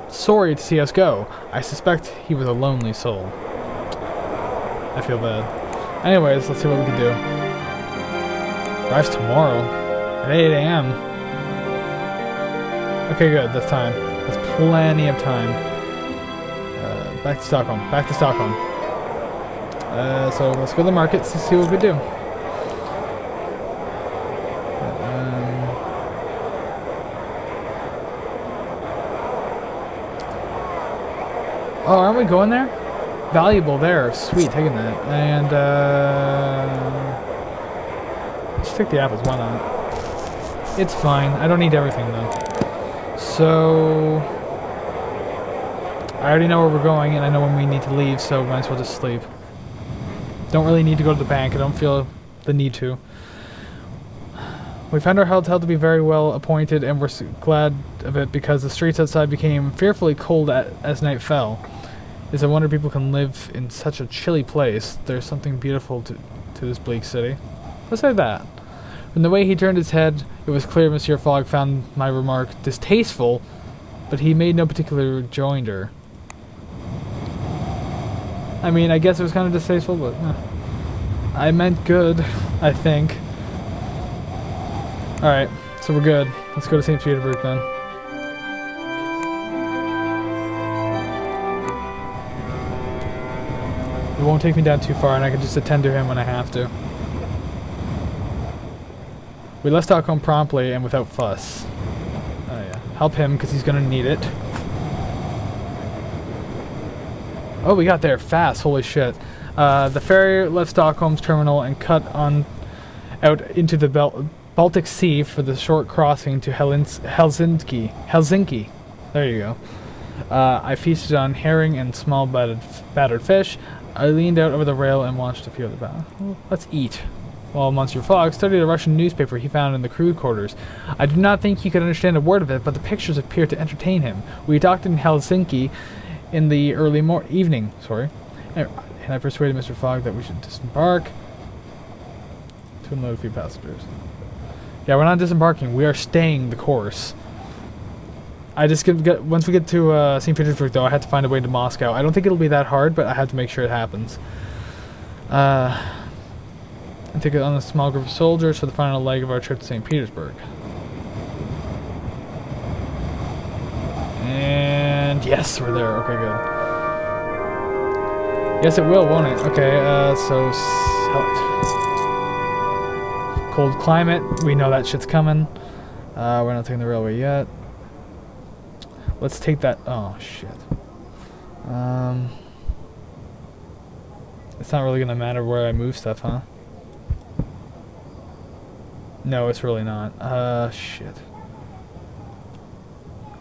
sorry to see us go. I suspect he was a lonely soul. I feel bad. Anyways, let's see what we can do. Arrives tomorrow at 8 a.m. Okay, good. That's time. That's plenty of time. Back to Stockholm. Back to Stockholm. So let's go to the markets and see what we do. Oh, aren't we going there? Valuable there. Sweet, taking that. And, let's take the apples, why not? It's fine. I don't need everything, though. So, I already know where we're going, and I know when we need to leave, so might as well just sleep. Don't really need to go to the bank. I don't feel the need to. We found our hotel to be very well appointed, and we're glad of it because the streets outside became fearfully cold as night fell. It's a wonder people can live in such a chilly place. There's something beautiful to this bleak city. Let's say that. From the way he turned his head, it was clear Monsieur Fogg found my remark distasteful, but he made no particular rejoinder. I mean, I guess it was kind of distasteful, but I meant good, I think. Alright, so we're good. Let's go to St. Petersburg then. It won't take me down too far, and I can just attend to him when I have to. We left Stockholm promptly and without fuss. Oh yeah. Help him, because he's gonna need it. Oh, we got there fast, holy shit. The ferry left Stockholm's terminal and cut on out into the Baltic Sea for the short crossing to Helsinki. There you go. I feasted on herring and small battered fish. I leaned out over the rail and watched a few other battles. Let's eat. while Monsieur Fogg studied a Russian newspaper he found in the crew quarters. I do not think he could understand a word of it, but the pictures appeared to entertain him. We docked in Helsinki in the early evening, and I persuaded Mr. Fogg that we should disembark to unload a few passengers. Yeah, we're not disembarking. We are staying the course. I just once we get to St. Petersburg, though, I have to find a way to Moscow. I don't think it'll be that hard, but I have to make sure it happens. And take it on a small group of soldiers for the final leg of our trip to St. Petersburg. And yes, we're there. Okay, good. Yes, it will, won't it? Okay, so cold climate. We know that shit's coming. We're not taking the railway yet. Let's take that. Oh shit. It's not really gonna matter where I move stuff, huh? No, it's really not. Shit.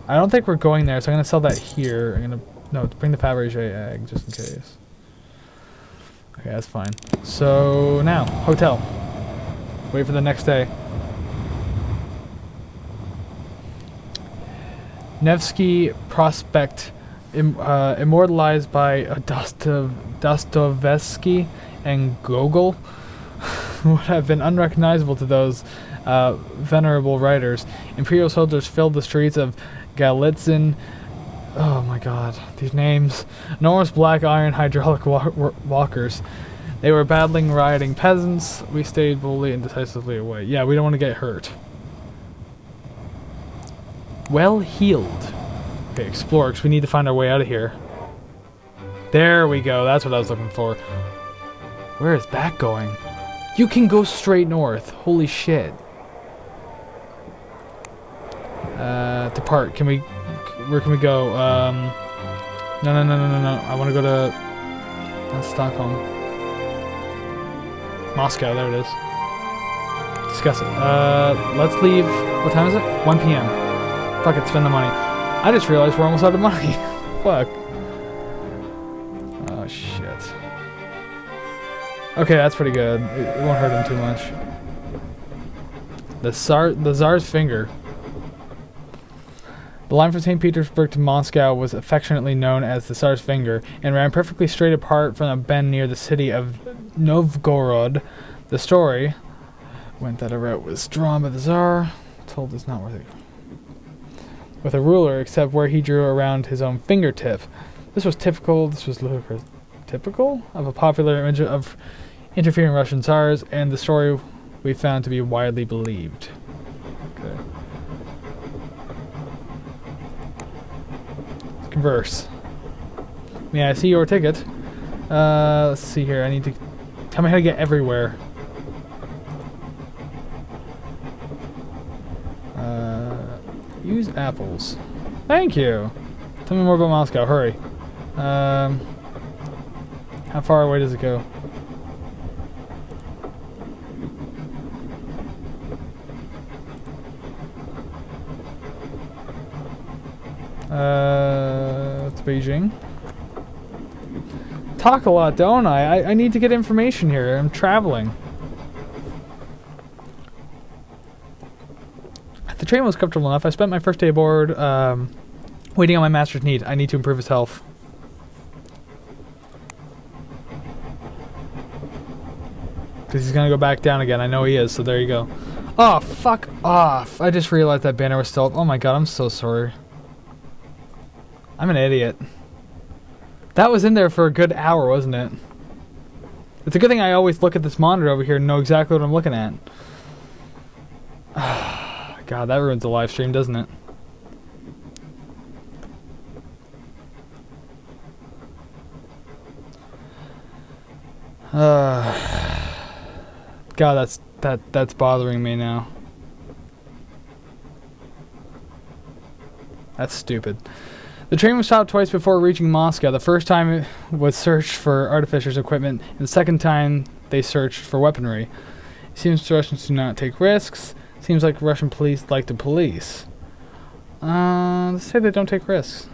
I don't think we're going there, so I'm gonna sell that here. No, bring the Fabergé egg just in case. Okay, that's fine. So now, hotel. Wait for the next day. Nevsky Prospect, immortalized by Dostoevsky and Gogol, would have been unrecognizable to those venerable writers. Imperial soldiers filled the streets of Galitzin. Oh my god, these names. Enormous black iron hydraulic walkers. They were battling rioting peasants. We stayed boldly and decisively away. Yeah, we don't want to get hurt. Well healed. Okay, explore, because we need to find our way out of here. There we go, that's what I was looking for. Where is that going? You can go straight north. Holy shit. Depart. Where can we go? No. I want to go to... That's Stockholm. Moscow, there it is. Discuss it. Let's leave... What time is it? 1 p.m. Fuck it, spend the money. I just realized we're almost out of money. Fuck. Oh, shit. Okay, that's pretty good. It won't hurt him too much. The Tsar's finger. The line from St. Petersburg to Moscow was affectionately known as the Tsar's finger and ran perfectly straight apart from a bend near the city of Novgorod. The story went that a route was drawn by the Tsar, told it's not worth it, with a ruler except where he drew around his own fingertip. This was ludicrous. Typical of a popular image of interfering Russian Tsars, and the story we found to be widely believed. Okay. Converse. Yeah, I see your ticket. Let's see here. I need to... Tell me how to get everywhere. Use apples. Thank you! Tell me more about Moscow. Hurry. How far away does it go? It's Beijing. Talk a lot, don't I? I need to get information here. I'm traveling. The train was comfortable enough. I spent my first day aboard waiting on my master's need. I need to improve his health. Because he's going to go back down again. I know he is, so there you go. Oh, fuck off. I just realized that banner was still up. Oh my god, I'm so sorry. I'm an idiot. That was in there for a good hour, wasn't it? It's a good thing I always look at this monitor over here and know exactly what I'm looking at. God, that ruins the live stream, doesn't it? God, that's bothering me now. That's stupid. The train was stopped twice before reaching Moscow. The first time it was searched for artificers' equipment, and the second time they searched for weaponry. It seems Russians do not take risks. Seems like Russian police like to police. Let's say they don't take risks.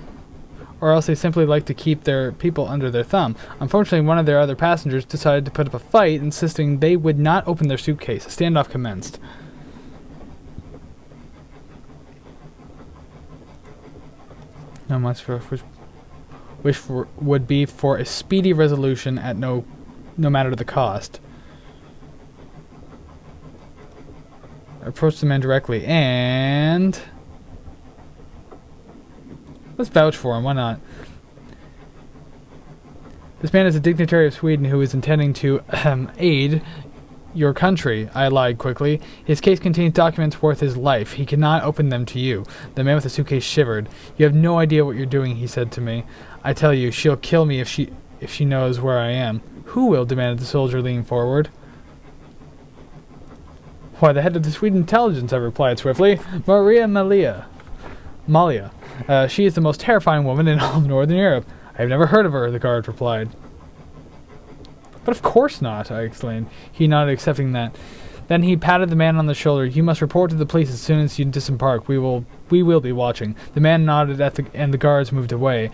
or else they simply like to keep their people under their thumb. Unfortunately, one of their other passengers decided to put up a fight, insisting they would not open their suitcase. A standoff commenced. No much for would be for a speedy resolution at no matter the cost. Approach the man directly and let's vouch for him. Why not? This man is a dignitary of Sweden who is intending to aid your country. I lied quickly. His case contains documents worth his life. He cannot open them to you. The man with the suitcase shivered. You have no idea what you're doing, he said to me. I tell you, she'll kill me if she knows where I am. Who will? Demanded the soldier, leaning forward. Why, the head of the Sweden intelligence, I replied swiftly. Malia. She is the most terrifying woman in all of Northern Europe. I have never heard of her, the guard replied. But of course not, I exclaimed. He nodded, accepting that. Then he patted the man on the shoulder. You must report to the police as soon as you disembark. We will be watching. The man nodded and the guards moved away.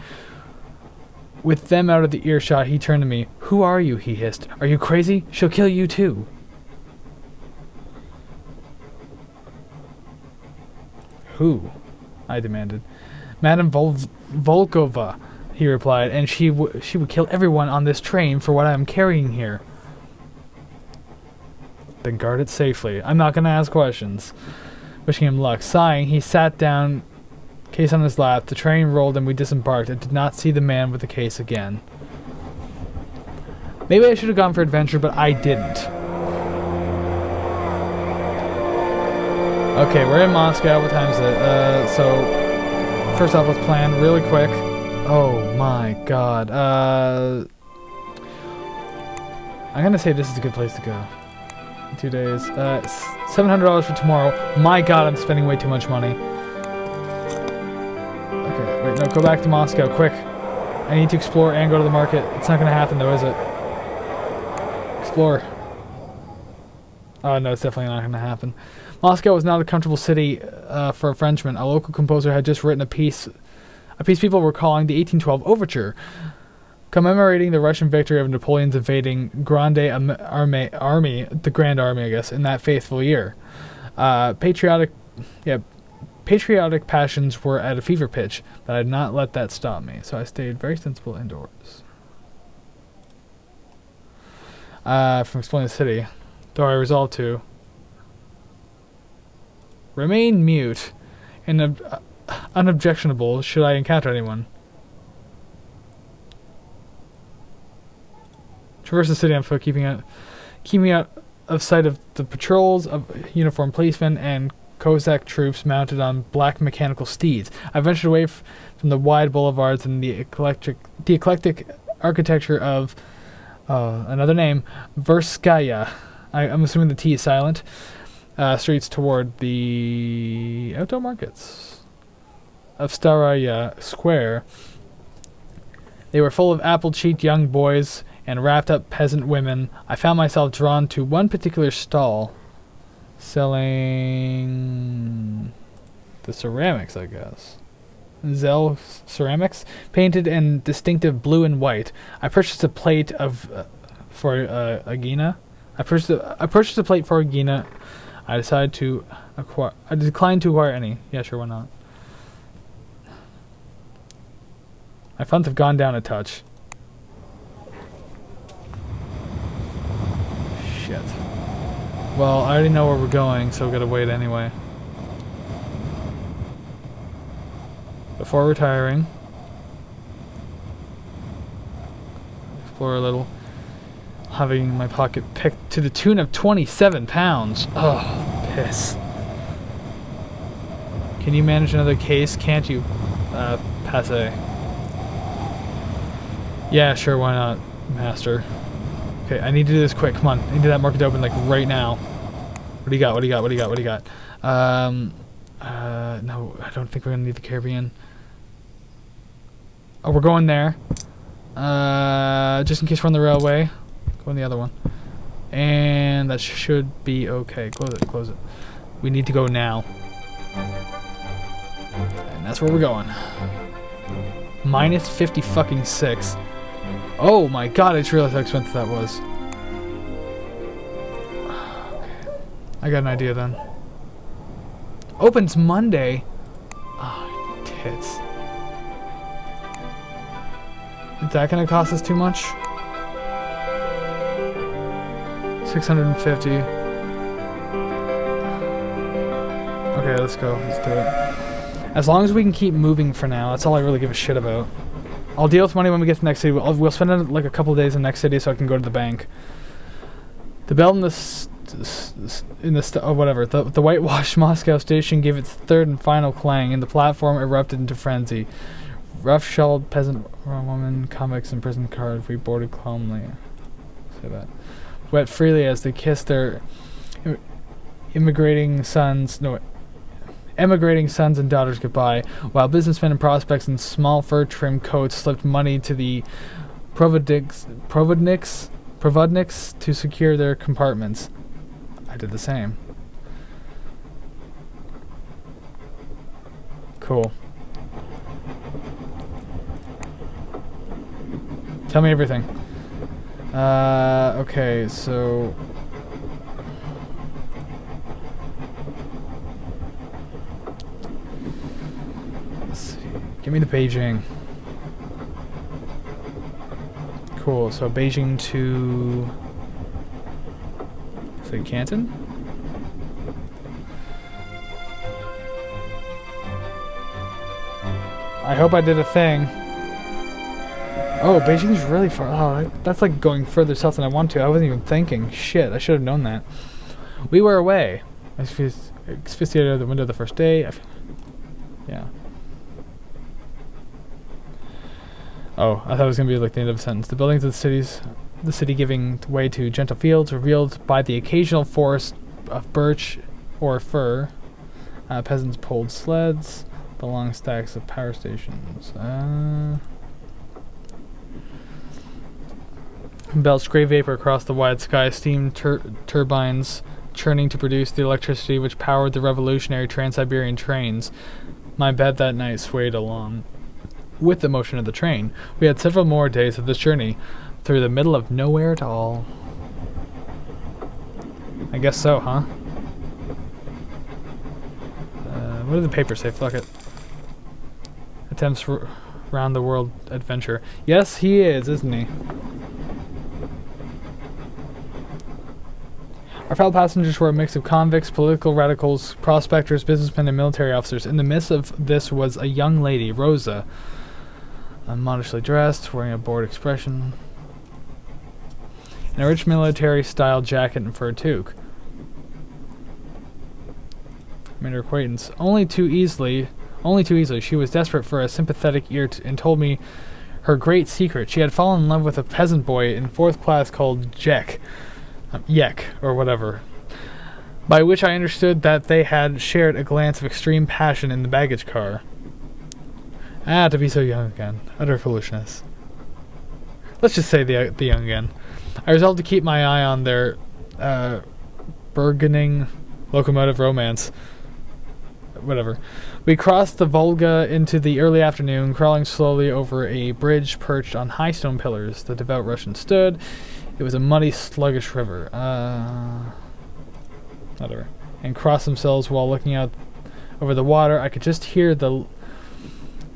With them out of the earshot, he turned to me. Who are you? He hissed. Are you crazy? She'll kill you too. Who? I demanded. Madame Volkova, he replied, and she would kill everyone on this train for what I am carrying here. Then guard it safely. I'm not going to ask questions. Wishing him luck. Sighing, he sat down, case on his lap. The train rolled and we disembarked. I did not see the man with the case again. Maybe I should have gone for adventure, but I didn't. Okay, we're in Moscow. What time is it? So, first off, let's plan really quick. Oh my god. I'm gonna say this is a good place to go. 2 days. $700 for tomorrow. My god, I'm spending way too much money. Okay, wait, no, go back to Moscow, quick. I need to explore and go to the market. It's not gonna happen though, is it? Explore. Oh no, it's definitely not gonna happen. Moscow was not a comfortable city for a Frenchman. A local composer had just written a piece people were calling the 1812 Overture, commemorating the Russian victory of Napoleon's invading Grande Army, the Grand Army, I guess, in that faithful year. Patriotic passions were at a fever pitch, but I did not let that stop me, so I stayed very sensible indoors. From exploring the city, though I resolved to remain mute and unobjectionable should I encounter anyone. Traverse the city on foot, keeping out of sight of the patrols of uniformed policemen and Cossack troops mounted on black mechanical steeds. I ventured away from the wide boulevards and the eclectic architecture of another name, Verskaya. I'm assuming the T is silent. Streets toward the outdoor markets of Staraya Square. They were full of apple-cheeked young boys and wrapped-up peasant women. I found myself drawn to one particular stall selling the ceramics, I guess. Zell ceramics, painted in distinctive blue and white. I purchased a plate of for Agina. I purchased a plate for Agina. I declined to acquire any. Yeah, sure, why not? My funds have gone down a touch. Shit. Well, I already know where we're going, so we gotta wait anyway. Before retiring, explore a little. Having my pocket picked to the tune of 27 pounds. Oh, piss. Can you manage another case? Can't you, passe? Yeah, sure, why not, master? Okay, I need to do this quick. Come on, I need that market to open, like, right now. What do you got? What do you got? What do you got? What do you got? No, I don't think we're gonna need the Caribbean. Oh, we're going there. Just in case we're on the railway. Go on the other one. And that should be okay. Close it, close it. We need to go now. And that's where we're going. Minus 50 fucking 6. Oh my god, I just realized how expensive that was. Okay. I got an idea then. Opens Monday. Oh, tits. Is that gonna cost us too much? 650. Okay, let's go. Let's do it. As long as we can keep moving for now, that's all I really give a shit about. I'll deal with money when we get to the next city. We'll spend like a couple of days in the next city so I can go to the bank. The bell in the whitewashed Moscow station gave its third and final clang, and the platform erupted into frenzy. Rough-shelled peasant woman, convicts and prison guards, we boarded calmly. Say that. Wept freely as they kissed their emigrating sons and daughters goodbye, while businessmen and prospects in small fur-trimmed coats slipped money to the provodniks to secure their compartments. I did the same. Cool. Tell me everything. Okay, so... let's see. Give me the Beijing. Cool, so Beijing to... say Canton? I hope I did a thing. Oh, Beijing's really far. Oh, that's like going further south than I want to. I wasn't even thinking. Shit, I should have known that. We were away. I asphyxiated out the window the first day. Yeah. Oh, I thought it was going to be like the end of a sentence. The buildings of the city giving way to gentle fields, revealed by the occasional forest of birch or fir. Peasants pulled sleds. The long stacks of power stations. Belched gray vapor across the wide sky, steam turbines churning to produce the electricity which powered the revolutionary Trans-Siberian trains. My bed that night swayed along with the motion of the train. We had several more days of this journey through the middle of nowhere at all. I guess so, huh? What did the paper say? Fuck it. Attempts round the world adventure. Yes, he is, isn't he? Our fellow passengers were a mix of convicts, political radicals, prospectors, businessmen, and military officers. In the midst of this was a young lady, Rosa, modestly dressed, wearing a bored expression, in a rich military-style jacket and fur toque. I made her acquaintance only too easily. She was desperate for a sympathetic ear and told me her great secret. She had fallen in love with a peasant boy in 4th class called Yek, or whatever, by which I understood that they had shared a glance of extreme passion in the baggage car. Ah, to be so young again. Utter foolishness. Let's just say the young again. I resolved to keep my eye on their burgeoning locomotive romance. Whatever. We crossed the Volga into the early afternoon, crawling slowly over a bridge perched on high stone pillars. The devout Russian stood. It was a muddy, sluggish river. Whatever. And crossed themselves while looking out over the water. I could just hear the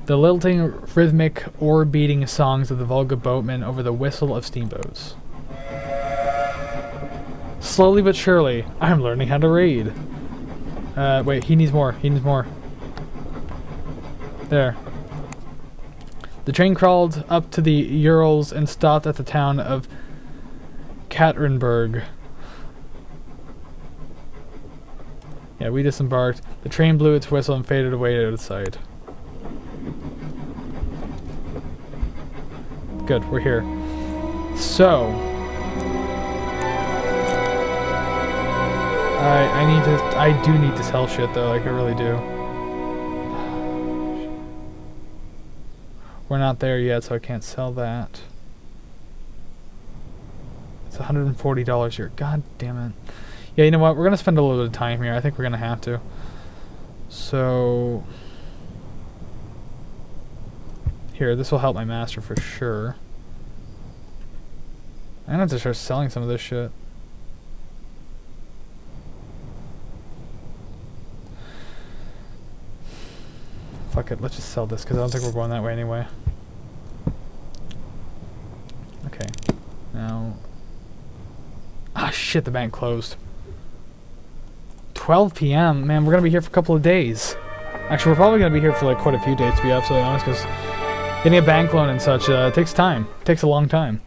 lilting, rhythmic, oar-beating songs of the Volga boatmen over the whistle of steamboats. Slowly but surely, I'm learning how to read. Wait, he needs more. He needs more. There. The train crawled up to the Urals and stopped at the town of Katerinburg. Yeah, we disembarked. The train blew its whistle and faded away out of sight. Good, we're here. So, I do need to sell shit though, like I really do. We're not there yet, so I can't sell that. It's $140 here. God damn it. Yeah, you know what? We're gonna spend a little bit of time here. I think we're gonna have to. So Here, this will help my master for sure. I'm gonna have to start selling some of this shit. Fuck it, let's just sell this, because I don't think we're going that way anyway. Okay. Now... Ah, shit, the bank closed. 12 p.m.? Man, we're gonna be here for a couple of days. Actually, we're probably gonna be here for like quite a few days, to be absolutely honest, because getting a bank loan and such takes time. It takes a long time.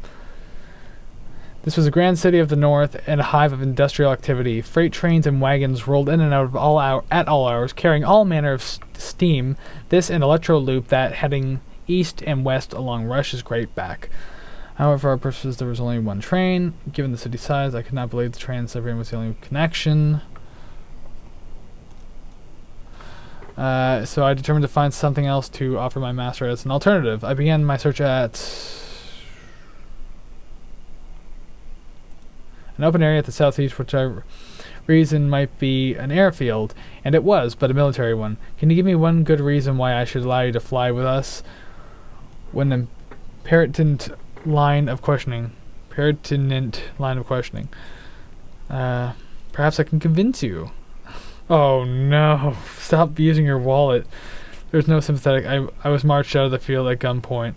This was a grand city of the north and a hive of industrial activity. Freight trains and wagons rolled in and out of at all hours, carrying all manner of steam. This and electro loop that heading east and west along Russia's Great Back. However, for our purposes, there was only one train. Given the city's size, I could not believe the train Siberian was the only connection. So I determined to find something else to offer my master as an alternative. I began my search at an open area at the southeast, which I reasoned might be an airfield, and it was, but a military one. Can you give me one good reason why I should allow you to fly with us? When the pertinent line of questioning. Perhaps I can convince you. Oh no, stop using your wallet. There's no sympathetic. I was marched out of the field at gunpoint.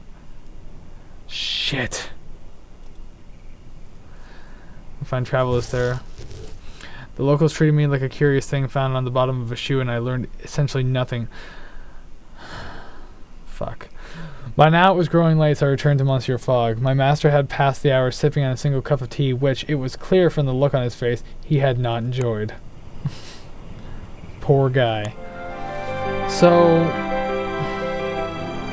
Shit. Find travelers there. The locals treated me like a curious thing found on the bottom of a shoe, and I learned essentially nothing. Fuck. By now it was growing late, so I returned to Monsieur Fogg. My master had passed the hour sipping on a single cup of tea, which, it was clear from the look on his face, he had not enjoyed. Poor guy. So,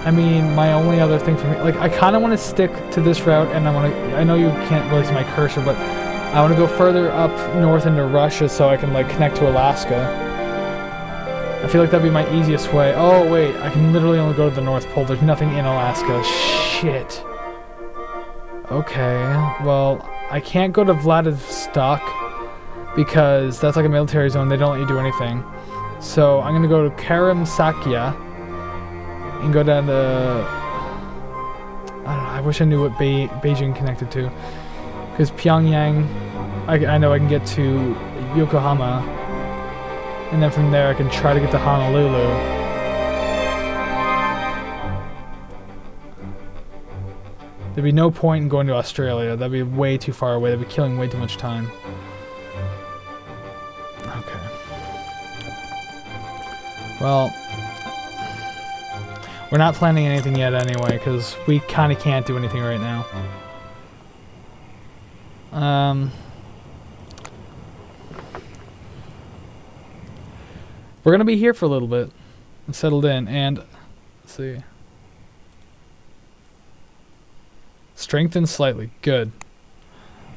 I mean, my only other thing for me, like, I kind of want to stick to this route, and I know you can't really see my cursor, but I want to go further up north into Russia so I can, like, connect to Alaska. I feel like that'd be my easiest way. Oh, wait, I can literally only go to the North Pole. There's nothing in Alaska. Shit. Okay, well, I can't go to Vladivostok because that's like a military zone. They don't let you do anything. So I'm going to go to Karamsakya and go down to... I don't know, I wish I knew what Beijing connected to. Because Pyongyang, I know I can get to Yokohama. And then from there I can try to get to Honolulu. There'd be no point in going to Australia. That'd be way too far away. That'd be killing way too much time. Okay. Well, we're not planning anything yet anyway, because we kind of can't do anything right now. We're gonna be here for a little bit and settled in, and let's see. Strengthen slightly. Good.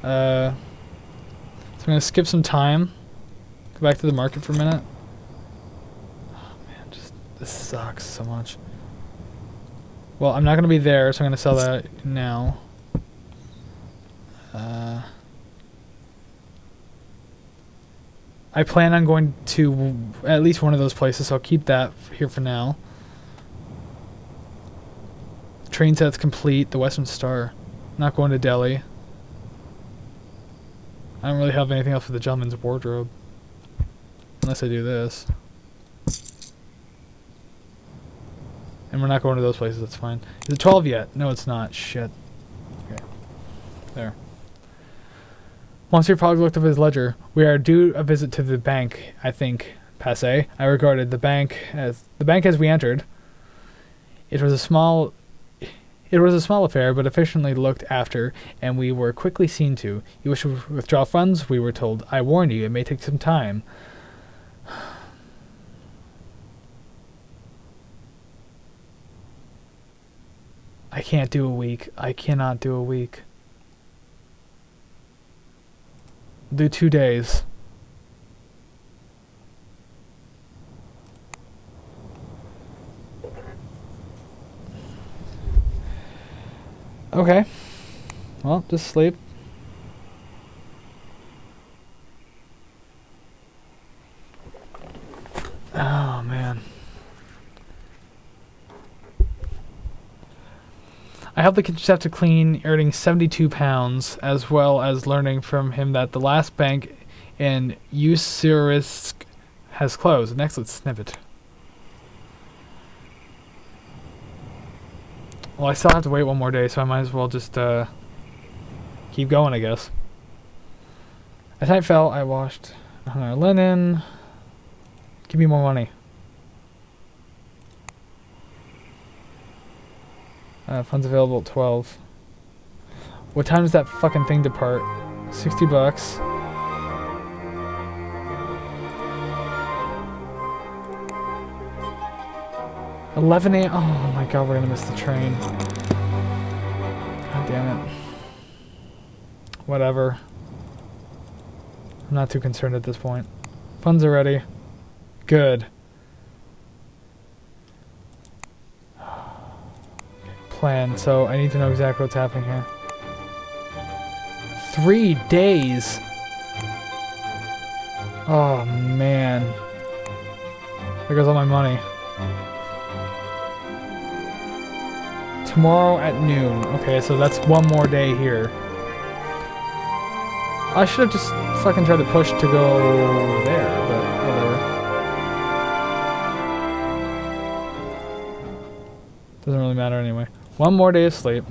So I'm gonna skip some time. Go back to the market for a minute. Oh man, this sucks so much. Well, I'm not gonna be there, so I'm gonna sell that now. I plan on going to at least one of those places, so I'll keep that here for now. Train set's complete. The Western Star. Not going to Delhi. I don't really have anything else for the gentleman's wardrobe. Unless I do this. And we're not going to those places, that's fine. Is it 12 yet? No, it's not. Shit. Okay. There. Monsieur Fogg looked up his ledger. We are due a visit to the bank, I think. Passé. I regarded the bank as we entered. It was a small affair, but efficiently looked after, and we were quickly seen to. You wish to withdraw funds? We were told. I warn you, it may take some time. I can't do a week. I cannot do a week. Do 2 days. Okay. Well, just sleep. Oh, man. I helped the kitchen staff to clean, earning £72, as well as learning from him that the last bank in Usurisk has closed. Next, let's snippet. Well, I still have to wait one more day, so I might as well just keep going, I guess. As night fell, I washed hung our linen. Give me more money. Funds available at 12. What time does that fucking thing depart? $60. 11 a.m. Oh my god, we're gonna miss the train. God damn it. Whatever. I'm not too concerned at this point. Funds are ready. Good. Plan. So I need to know exactly what's happening here. 3 days. Oh man. There goes all my money. Tomorrow at noon. Okay, so that's one more day here. I should have just fucking tried to push to go there, but whatever. Doesn't really matter anyway. One more day of sleep.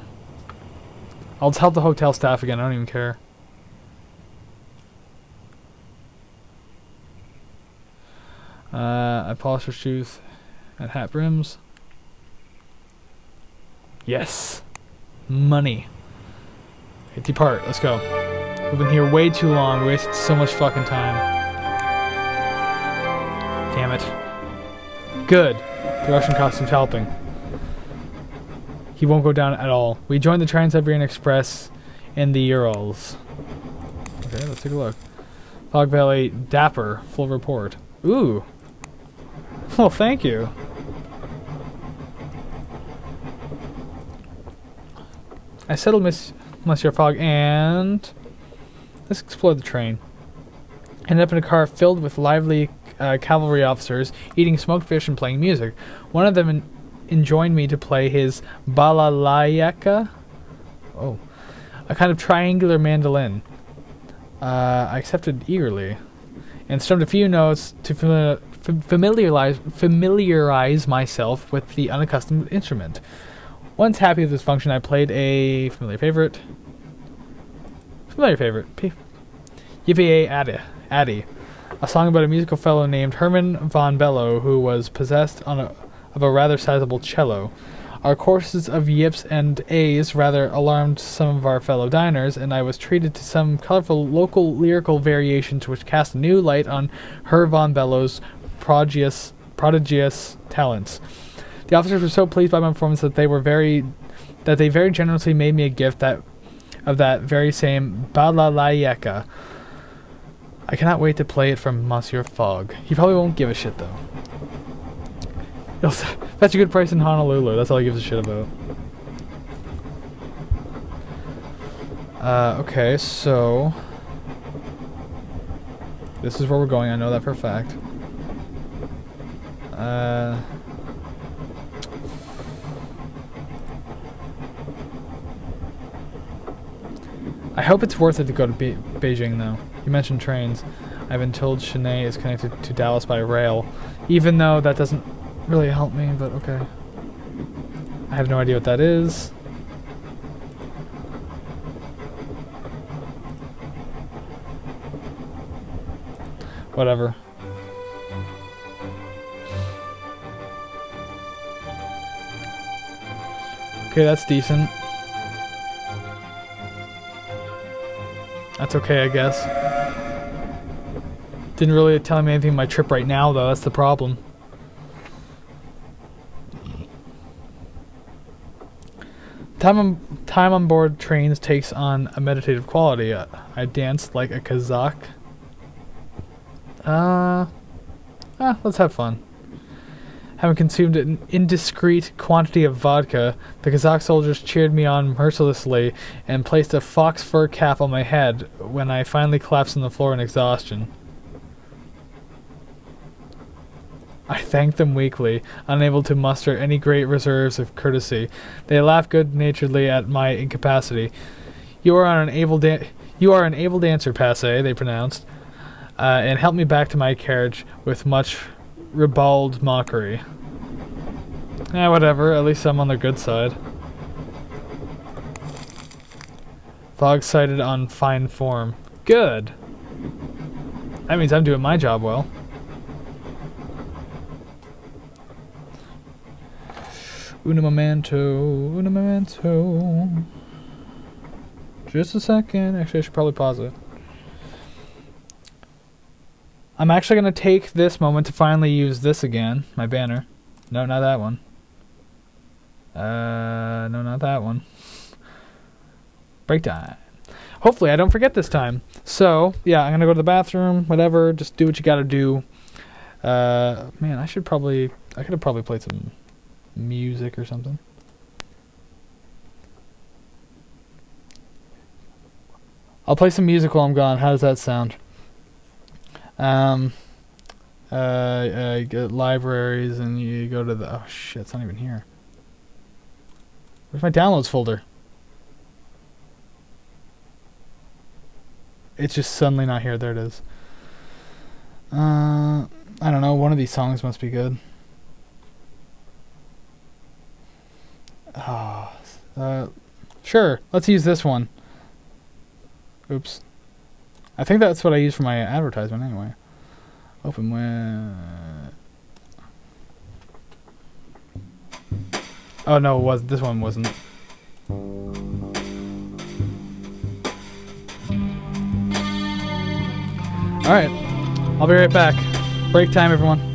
I'll tell the hotel staff again, I don't even care. I polish her shoes at hat brims. Yes. Money. Okay, depart. Let's go. We've been here way too long. We wasted so much fucking time. Damn it. Good. The Russian costume's helping. He won't go down at all. We joined the Trans-Siberian Express in the Urals. Okay, let's take a look. Fog Valley, Dapper, full report. Ooh. Well, thank you. I settled Monsieur Fogg and let's explore the train. Ended up in a car filled with lively cavalry officers eating smoked fish and playing music. One of them enjoined me to play his balalayaka, a kind of triangular mandolin. I accepted eagerly and strummed a few notes to familiarize myself with the unaccustomed instrument. Once happy with this function, I played a familiar favorite. Yippee Addy, a song about a musical fellow named Herman von Bello who was possessed of a rather sizable cello. Our courses of yips and a's rather alarmed some of our fellow diners, and I was treated to some colorful local lyrical variations which cast a new light on Herr von Bello's prodigious talents. The officers were so pleased by my performance that they very generously made me a gift of that very same balalayeka. I cannot wait to play it from Monsieur Fogg. He probably won't give a shit though. That's a good price in Honolulu. That's all he gives a shit about. Okay, so this is where we're going. I know that for a fact. I hope it's worth it to go to Beijing, though. You mentioned trains. I've been told Chennai is connected to Dallas by rail, even though that doesn't really help me, but okay. I have no idea what that is. Whatever. Okay, that's decent. That's okay, I guess. Didn't really tell me anything about my trip right now, though. That's the problem. Time on board trains takes on a meditative quality. I danced like a Kazakh. Let's have fun. Having consumed an indiscreet quantity of vodka, the Kazakh soldiers cheered me on mercilessly and placed a fox fur cap on my head when I finally collapsed on the floor in exhaustion. I thanked them weakly, unable to muster any great reserves of courtesy. They laughed good-naturedly at my incapacity. You are an able dancer, Passe, they pronounced, and helped me back to my carriage with much ribald mockery. Whatever, at least I'm on the good side. Fog sighted on fine form. Good! That means I'm doing my job well. Una momento. Just a second. Actually, I should probably pause it. I'm actually going to take this moment to finally use this again. My banner. No, not that one. No, not that one. Break time. Hopefully, I don't forget this time. So, yeah, I'm going to go to the bathroom, whatever. Just do what you got to do. Man, I could have probably played some music or something. I'll play some music while I'm gone. How does that sound? You get libraries and you go to the... Oh shit, it's not even here. Where's my downloads folder? It's just suddenly not here. There it is. I don't know. One of these songs must be good. Sure, let's use this one. Oops. I think that's what I use for my advertisement anyway. Open when... Oh no, it wasn't. This one wasn't. Alright, I'll be right back. Break time, everyone.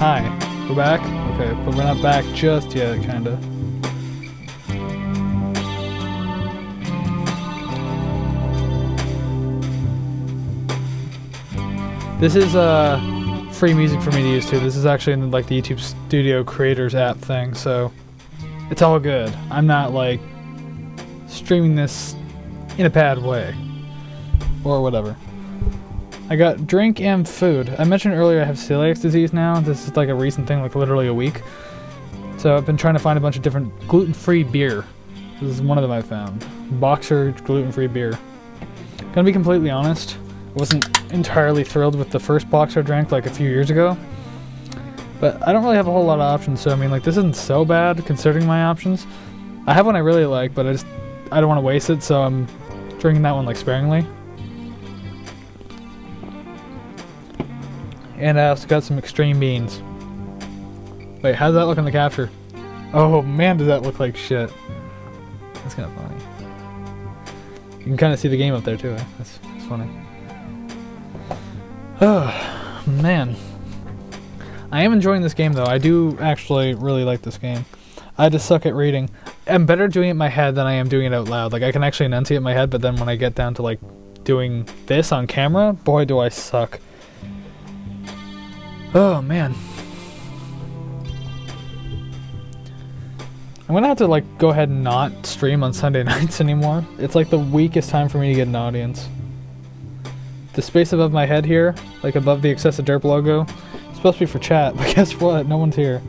Hi. We're back? Okay, but we're not back just yet, kinda. This is free music for me to use too. This is actually in like the YouTube Studio Creators app thing, so it's all good. I'm not like streaming this in a bad way or whatever. I got drink and food. I mentioned earlier I have celiac disease now. This is like a recent thing, like literally a week. So I've been trying to find a bunch of different gluten-free beer. This is one of them I found. Boxer gluten-free beer. Gonna be completely honest, I wasn't entirely thrilled with the first box I drank like a few years ago. But I don't really have a whole lot of options, so I mean, like, this isn't so bad considering my options. I have one I really like, but I don't want to waste it, so I'm drinking that one like sparingly. And I also got some extreme beans. Wait, how does that look in the capture? Oh man, does that look like shit. That's kind of funny. You can kind of see the game up there too, eh? That's funny. Oh, man. I am enjoying this game though. I do actually really like this game. I just suck at reading. I'm better doing it in my head than I am doing it out loud. Like, I can actually enunciate in my head, but then when I get down to like doing this on camera, boy do I suck. Oh man. I'm gonna have to like go ahead and not stream on Sunday nights anymore. It's like the weakest time for me to get an audience. The space above my head here, like above the Excessive Derp logo, it's supposed to be for chat, but guess what? No one's here.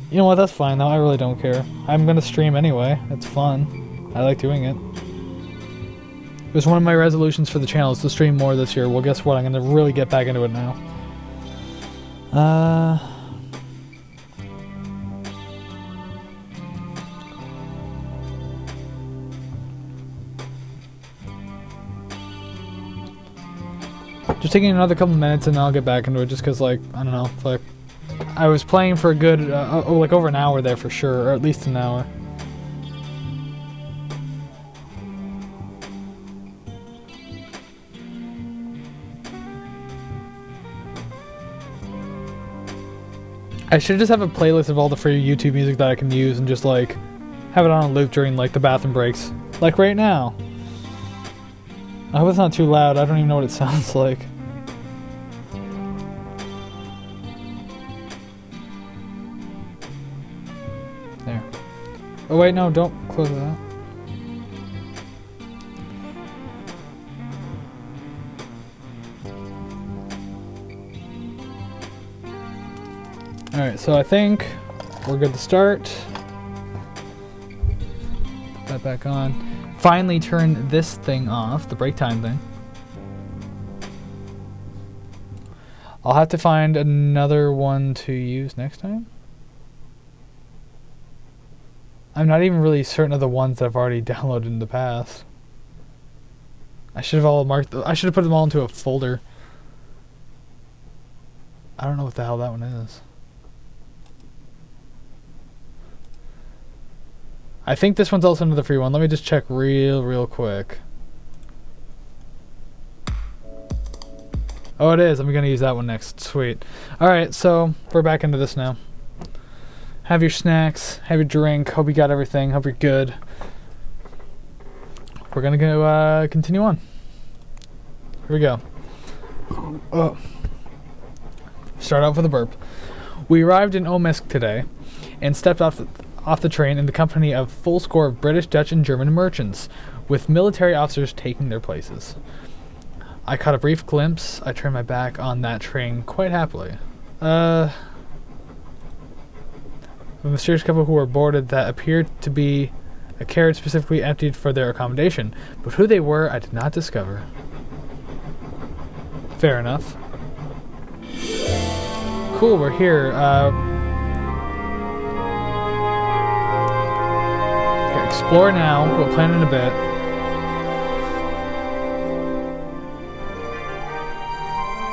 You know what? That's fine though. I really don't care. I'm gonna stream anyway. It's fun. I like doing it. It was one of my resolutions for the channel is to stream more this year. Well, guess what? I'm gonna really get back into it now. Just taking another couple minutes and then I'll get back into it just because, like, I don't know, like, I was playing for a good, like over an hour there for sure, or at least an hour. I should just have a playlist of all the free YouTube music that I can use and just, like, have it on a loop during, like, the bathroom breaks. Like right now. I hope it's not too loud. I don't even know what it sounds like. There. Oh wait, no, don't close that. Alright, so I think we're good to start. Put that back on. Finally turn this thing off, the break time thing. I'll have to find another one to use next time. I'm not even really certain of the ones that I've already downloaded in the past. I should have all marked. I should have put them all into a folder. I don't know what the hell that one is. I think this one's also another free one. Let me just check real quick. Oh, it is. I'm gonna use that one next. Sweet. Alright, so we're back into this now. Have your snacks, have your drink. Hope you got everything. Hope you're good. We're gonna go continue on. Here we go. Oh. Start off with a burp. We arrived in Omsk today and stepped off the train in the company of full score of British, Dutch, and German merchants, with military officers taking their places. I caught a brief glimpse. I turned my back on that train quite happily. A mysterious couple who were boarded that appeared to be a carriage specifically emptied for their accommodation, but who they were I did not discover. Fair enough. Cool, we're here. Explore now. We'll plan in a bit.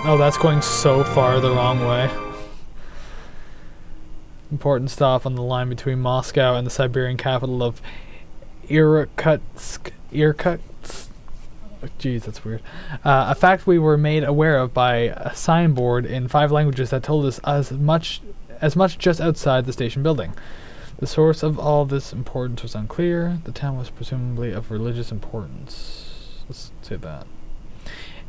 Oh, that's going so far the wrong way. Important stop on the line between Moscow and the Siberian capital of Irkutsk. Irkutsk? Oh, geez, that's weird. A fact we were made aware of by a signboard in 5 languages that told us as much just outside the station building. The source of all this importance was unclear. The town was presumably of religious importance. Let's say that.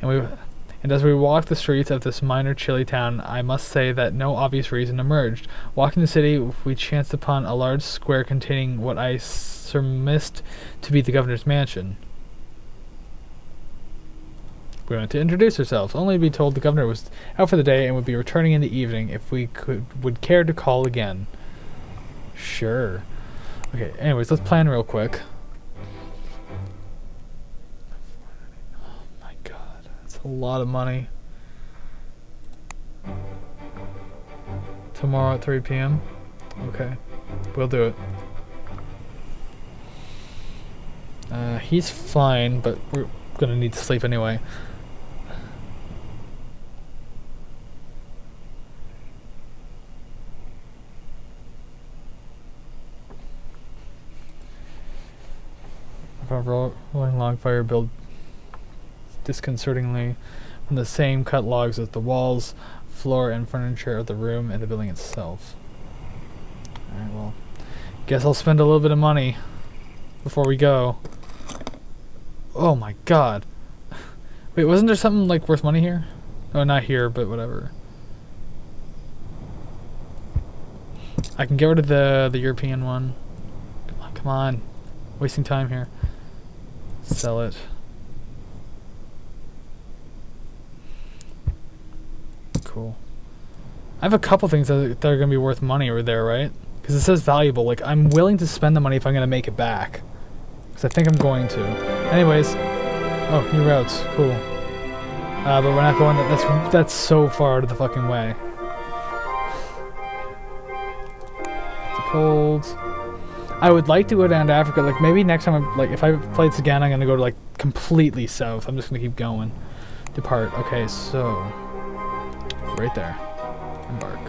And as we walked the streets of this minor Chile town, I must say that no obvious reason emerged. Walking the city, we chanced upon a large square containing what I surmised to be the governor's mansion. We went to introduce ourselves, only to be told the governor was out for the day and would be returning in the evening if we would care to call again. Sure. Okay, anyways, let's plan real quick. a lot of money. Tomorrow at 3 p.m. Okay, we'll do it. He's fine, but we're gonna need to sleep anyway. Rolling log fire build disconcertingly from the same cut logs as the walls, floor, and furniture of the room and the building itself. Alright, well, guess I'll spend a little bit of money before we go. Oh my god. Wait, wasn't there something like worth money here? Oh, not here, but whatever. I can get rid of the European one. Come on. Wasting time here. Sell it. Cool. I have a couple things that are going to be worth money over there, right? Because it says valuable. Like, I'm willing to spend the money if I'm going to make it back. Because I think I'm going to. Anyways. Oh, new routes. Cool. But we're not going... That's so far out of the fucking way. It's cold. I would like to go down to Africa. Like, maybe next time, if I play this again, I'm going to go to, like, completely south. I'm just going to keep going. Depart. Okay, so... right there. Embark.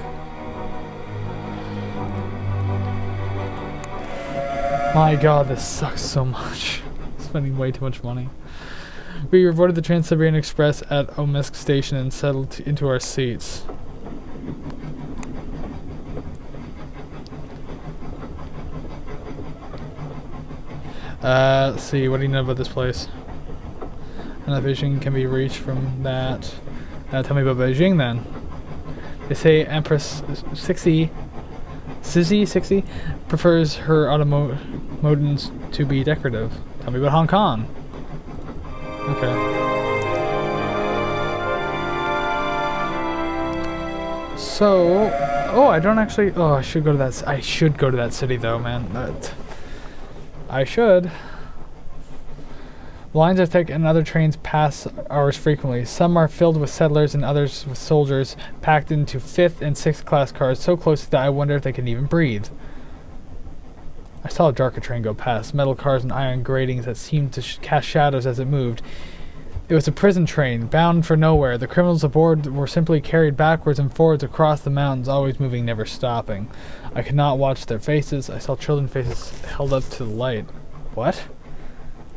My god, this sucks so much. Spending way too much money. We boarded the Trans-Siberian Express at Omsk Station and settled into our seats. Let's see, what do you know about this place? And Beijing can be reached from that. Tell me about Beijing then. They say Empress Sixi prefers her automobiles to be decorative. Tell me about Hong Kong. Okay. So, oh, I don't actually. Oh, I should go to that. I should go to that city though, man. I should. Lines are thick and other trains pass ours frequently. Some are filled with settlers and others with soldiers packed into 5th and 6th class cars so close that I wonder if they can even breathe. I saw a darker train go past, metal cars and iron gratings that seemed to cast shadows as it moved. It was a prison train, bound for nowhere. The criminals aboard were simply carried backwards and forwards across the mountains, always moving, never stopping. I could not watch their faces. I saw children's faces held up to the light. What?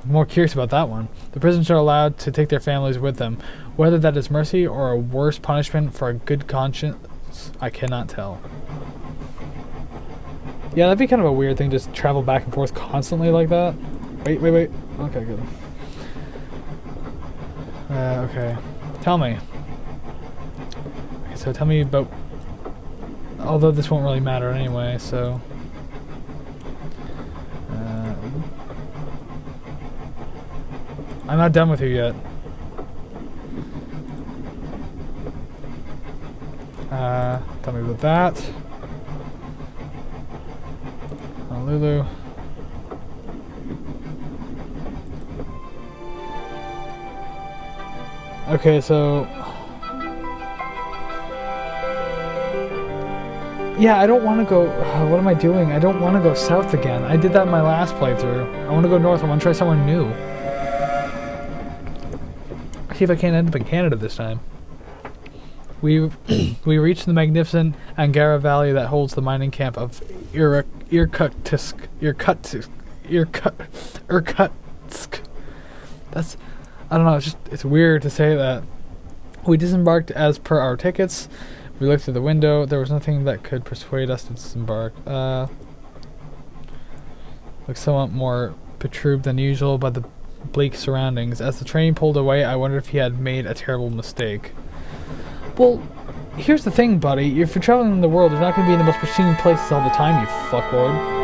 I'm more curious about that one. The prisoners are allowed to take their families with them. Whether that is mercy or a worse punishment for a good conscience, I cannot tell. Yeah, that'd be kind of a weird thing, just travel back and forth constantly like that. Wait. Okay, good. Okay. Tell me. Okay, so tell me about... Although this won't really matter anyway, so... I'm not done with you yet. Tell me about that. Honolulu. Okay, so... Yeah, I don't want to go... what am I doing? I don't want to go south again. I did that in my last playthrough. I want to go north. I want to try somewhere new. See if I can't end up in Canada this time. We reached the magnificent Angara Valley that holds the mining camp of Irkutsk. That's... I don't know, it's weird to say that. We disembarked as per our tickets. We looked through the window. There was nothing that could persuade us to disembark. Looks somewhat more perturbed than usual by the bleak surroundings. As the train pulled away, I wondered if he had made a terrible mistake. Well, here's the thing, buddy. If you're traveling in the world, you're not going to be in the most pristine places all the time, you fucklord.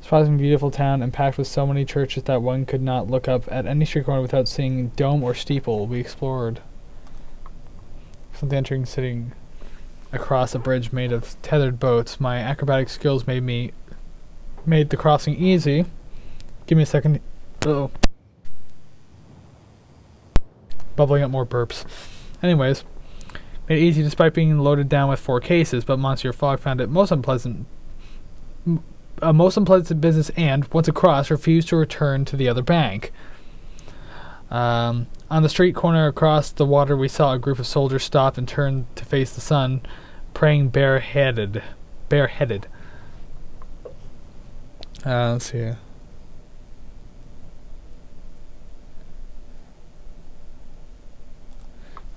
Surprisingly beautiful town and packed with so many churches that one could not look up at any street corner without seeing dome or steeple. We explored. Something entering sitting. across a bridge made of tethered boats. My acrobatic skills made the crossing easy. Give me a second. Uh-oh. Bubbling up more burps. Anyways, made it easy despite being loaded down with 4 cases, but Monsieur Fogg found it most unpleasant business and, once across, refused to return to the other bank. On the street corner across the water, we saw a group of soldiers stop and turn to face the sun, praying bareheaded. Let's see.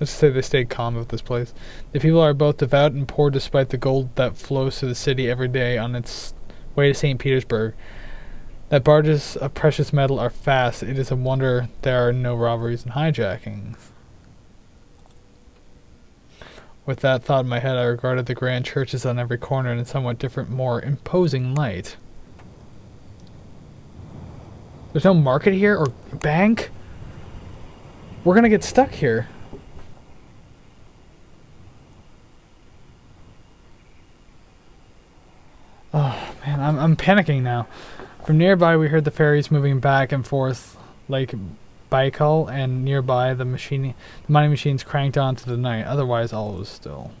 Let's say they stayed calm with this place. The people are both devout and poor despite the gold that flows to the city every day on its way to St. Petersburg. That barges of precious metal are fast. It is a wonder there are no robberies and hijackings. With that thought in my head, I regarded the grand churches on every corner in a somewhat different, more imposing light. There's no market here or bank? We're gonna get stuck here. Oh man, I'm panicking now. From nearby we heard the ferries moving back and forth like Baikal, and nearby the mining machines cranked on to the night. Otherwise all was still.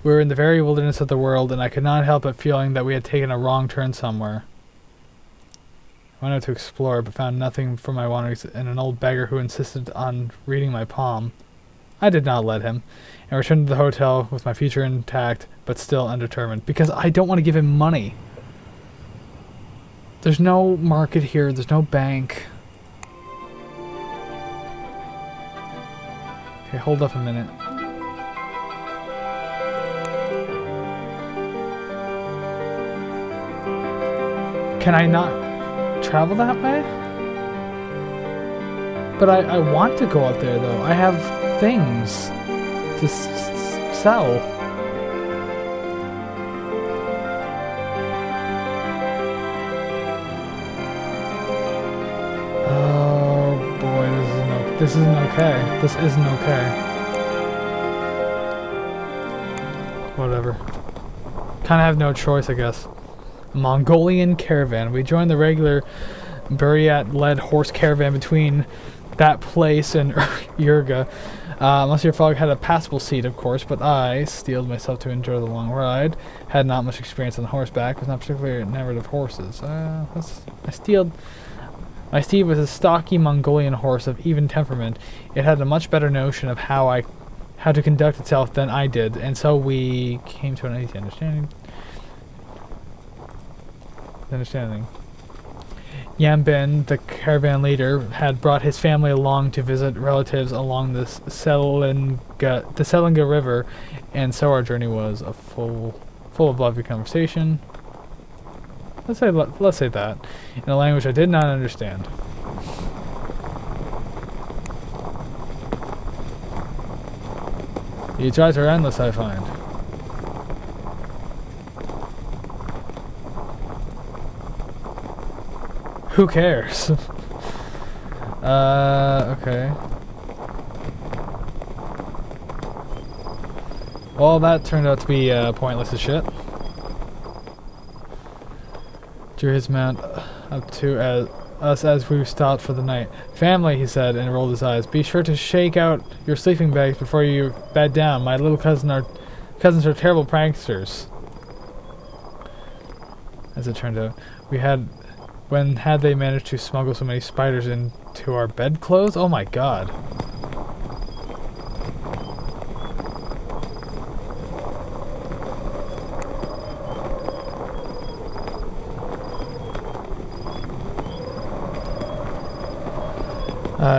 We were in the very wilderness of the world, and I could not help but feeling that we had taken a wrong turn somewhere. I went out to explore, but found nothing for my wanderings, and an old beggar who insisted on reading my palm. I did not let him, and returned to the hotel with my future intact, but still undetermined, because I don't want to give him money. There's no market here, there's no bank. Okay, hold up a minute. Can I not travel that way? But I want to go out there though. I have things to sell. Oh boy, this isn't okay. This isn't okay. Whatever. Kind of have no choice, I guess. Mongolian caravan. We joined the regular Buryat-led horse caravan between that place and Urga. Monsieur Fogg had a passable seat, of course, but I steeled myself to enjoy the long ride. Had not much experience on horseback, was not particularly enamored of horses. My steed was a stocky Mongolian horse of even temperament. It had a much better notion of how to conduct itself than I did, and so we came to an easy understanding. Yambin, the caravan leader, had brought his family along to visit relatives along the Selenga River, and so our journey was full of lively conversation. Let's say that in a language I did not understand. These rides are endless, I find. Who cares? Okay. Well, that turned out to be pointless as shit. Drew his mount up to us as we stopped for the night. Family, he said, and rolled his eyes. Be sure to shake out your sleeping bags before you bed down. My little cousins are terrible pranksters. As it turned out, when had they managed to smuggle so many spiders into our bedclothes? Oh my god.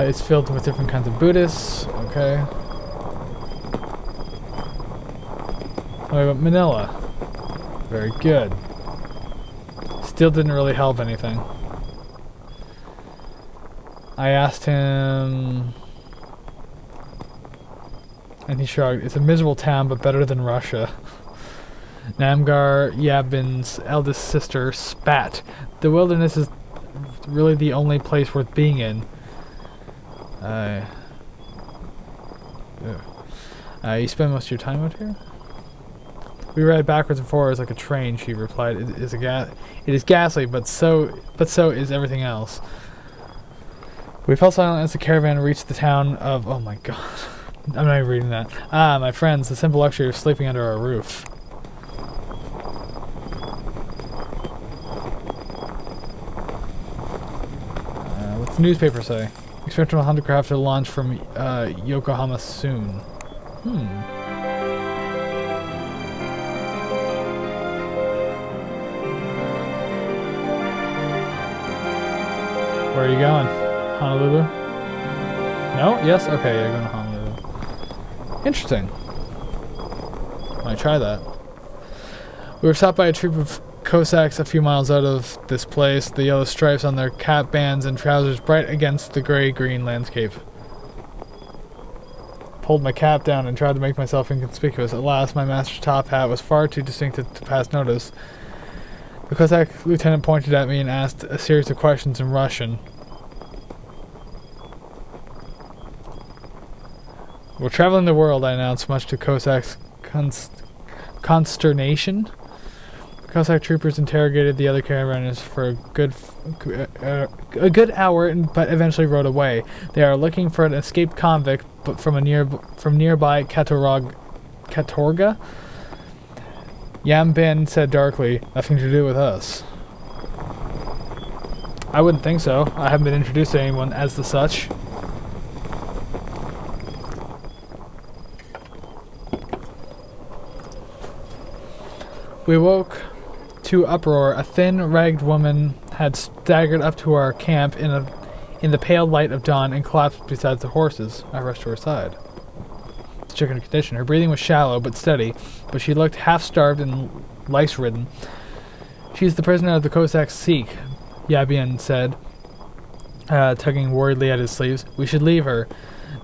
It's filled with different kinds of Buddhists. Okay. What about Manila? Very good. Still didn't really help anything. I asked him, and he shrugged. It's a miserable town, but better than Russia. Namgar Yabin's eldest sister spat. The wilderness is really the only place worth being in. You spend most of your time out here? We ride backwards and forwards like a train, she replied. It is ghastly, but so is everything else. We fell silent as the caravan reached the town of... Oh my god. I'm not even reading that. Ah, my friends, the simple luxury of sleeping under our roof. What's the newspaper say? Expect a Huntercraft to launch from Yokohama soon. Where are you going? Honolulu? No? Yes? Okay, you're going to Honolulu. Interesting. Might try that. We were stopped by a troop of Cossacks a few miles out of this place, the yellow stripes on their cap bands and trousers bright against the grey-green landscape. Pulled my cap down and tried to make myself inconspicuous. At last, my master's top hat was far too distinctive to pass notice. The Cossack lieutenant pointed at me and asked a series of questions in Russian. We're traveling the world, I announced, much to Cossacks' consternation. Cossack troopers interrogated the other caravanners for a good hour, but eventually rode away. They are looking for an escaped convict, but from nearby Katorga. Yambin said darkly, "Nothing to do with us." I wouldn't think so. I haven't been introduced to anyone as the such. We woke to uproar. A thin, ragged woman had staggered up to our camp in the pale light of dawn and collapsed beside the horses. I rushed to her side. Stricken condition. Her breathing was shallow but steady, but she looked half-starved and lice-ridden. She's the prisoner of the Cossack Sikh, Yabian said, tugging worriedly at his sleeves. We should leave her.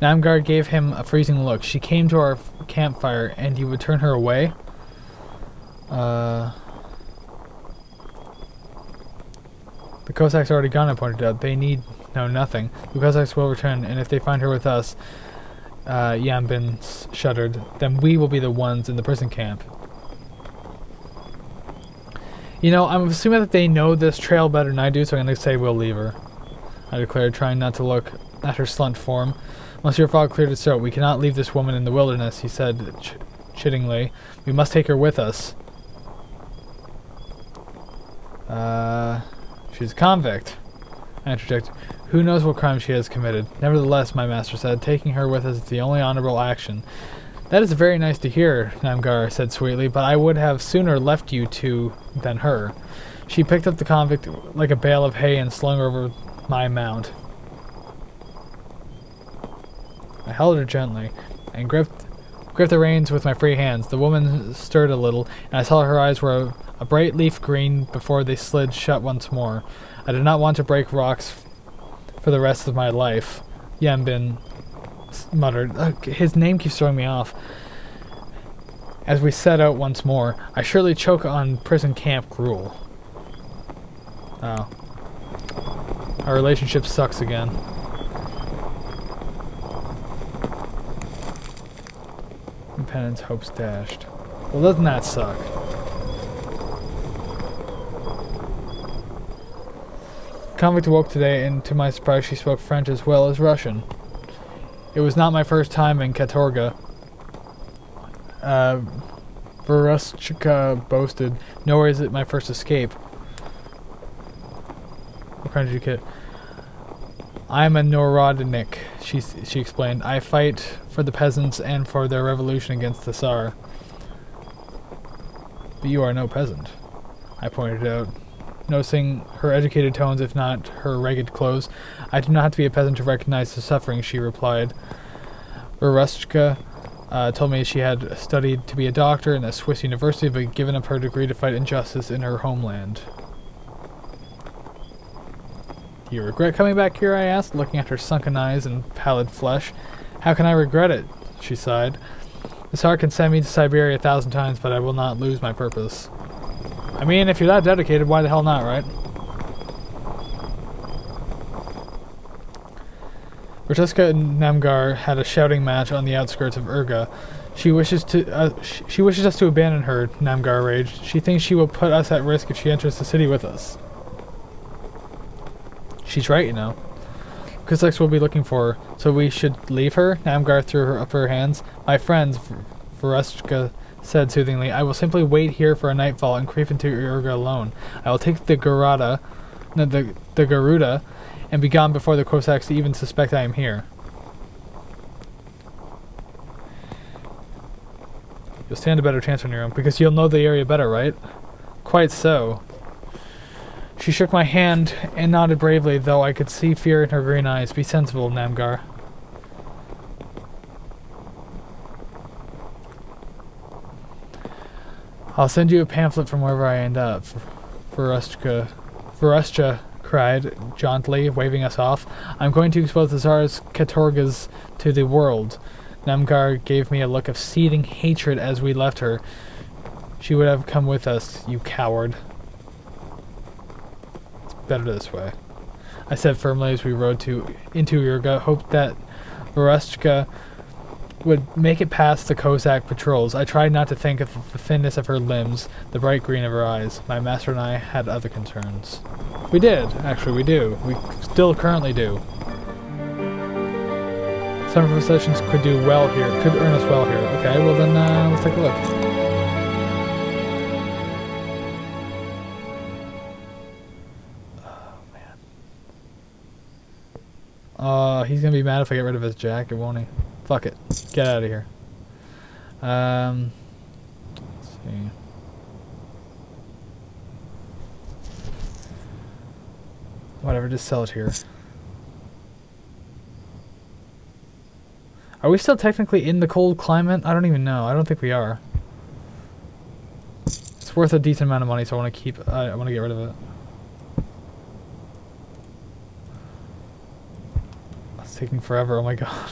Namgar gave him a freezing look. She came to our campfire, and you would turn her away? The Cossacks are already gone, I pointed out. They need know nothing. The Cossacks will return, and if they find her with us, Yambin shuddered, then we will be the ones in the prison camp. You know, I'm assuming that they know this trail better than I do, so I'm going to say we'll leave her. I declared, trying not to look at her slunt form. Monsieur Fogg cleared his throat. We cannot leave this woman in the wilderness, he said chittingly. We must take her with us. She's a convict, I interjected. Who knows what crime she has committed? Nevertheless, my master said, taking her with us is the only honorable action. That is very nice to hear, Namgar said sweetly, but I would have sooner left you two than her. She picked up the convict like a bale of hay and slung her over my mount. I held her gently and gripped the reins with my free hands. The woman stirred a little, and I saw her eyes were a bright leaf green before they slid shut once more. I did not want to break rocks for the rest of my life, Yambin muttered. His name keeps throwing me off. As we set out once more, I surely choke on prison camp gruel. Oh. Our relationship sucks again. Penance hopes dashed. Well, doesn't that suck? Convict awoke today, and to my surprise she spoke French as well as Russian. It was not my first time in Katorga. Verushka boasted, nor is it my first escape. What kind did you get? I'm a Norodnik, she explained. I fight for the peasants and for their revolution against the Tsar. But you are no peasant, I pointed out, noticing her educated tones if not her ragged clothes. I do not have to be a peasant to recognize the suffering, she replied. Verushka told me she had studied to be a doctor in a Swiss university but given up her degree to fight injustice in her homeland. You regret coming back here, I asked, looking at her sunken eyes and pallid flesh. How can I regret it? She sighed. The Tsar can send me to Siberia 1,000 times, but I will not lose my purpose. I mean, if you're that dedicated, why the hell not, right? Vertuska and Namgar had a shouting match on the outskirts of Urga. She wishes us to abandon her, Namgar raged. She thinks she will put us at risk if she enters the city with us. She's right, you know. Kusaks will be looking for her, so we should leave her? Namgar threw up her hands. My friends, Verushka said soothingly, I will simply wait here for a nightfall and creep into Urga alone. I will take the Garuda, and be gone before the Cossacks even suspect I am here. You'll stand a better chance on your own, because you'll know the area better, right? Quite so. She shook my hand and nodded bravely, though I could see fear in her green eyes. Be sensible, Namgar. I'll send you a pamphlet from wherever I end up. Verushka cried jauntily, waving us off. I'm going to expose the Tsar's Katorgas to the world. Namgar gave me a look of seething hatred as we left her. She would have come with us, you coward. It's better this way, I said firmly as we rode into Urga, hoped that Verushka would make it past the Cossack patrols. I tried not to think of the thinness of her limbs, the bright green of her eyes. My master and I had other concerns. We did, actually, we do. We still currently do. Some of our sessions could do well here, could earn us well here. Okay, well then, let's take a look. Oh, man. He's gonna be mad if I get rid of his jacket, won't he? Fuck it. Get out of here. Let's see. Whatever, just sell it here. Are we still technically in the cold climate? I don't even know. I don't think we are. It's worth a decent amount of money, so I want to keep. I want to get rid of it. It's taking forever. Oh my god.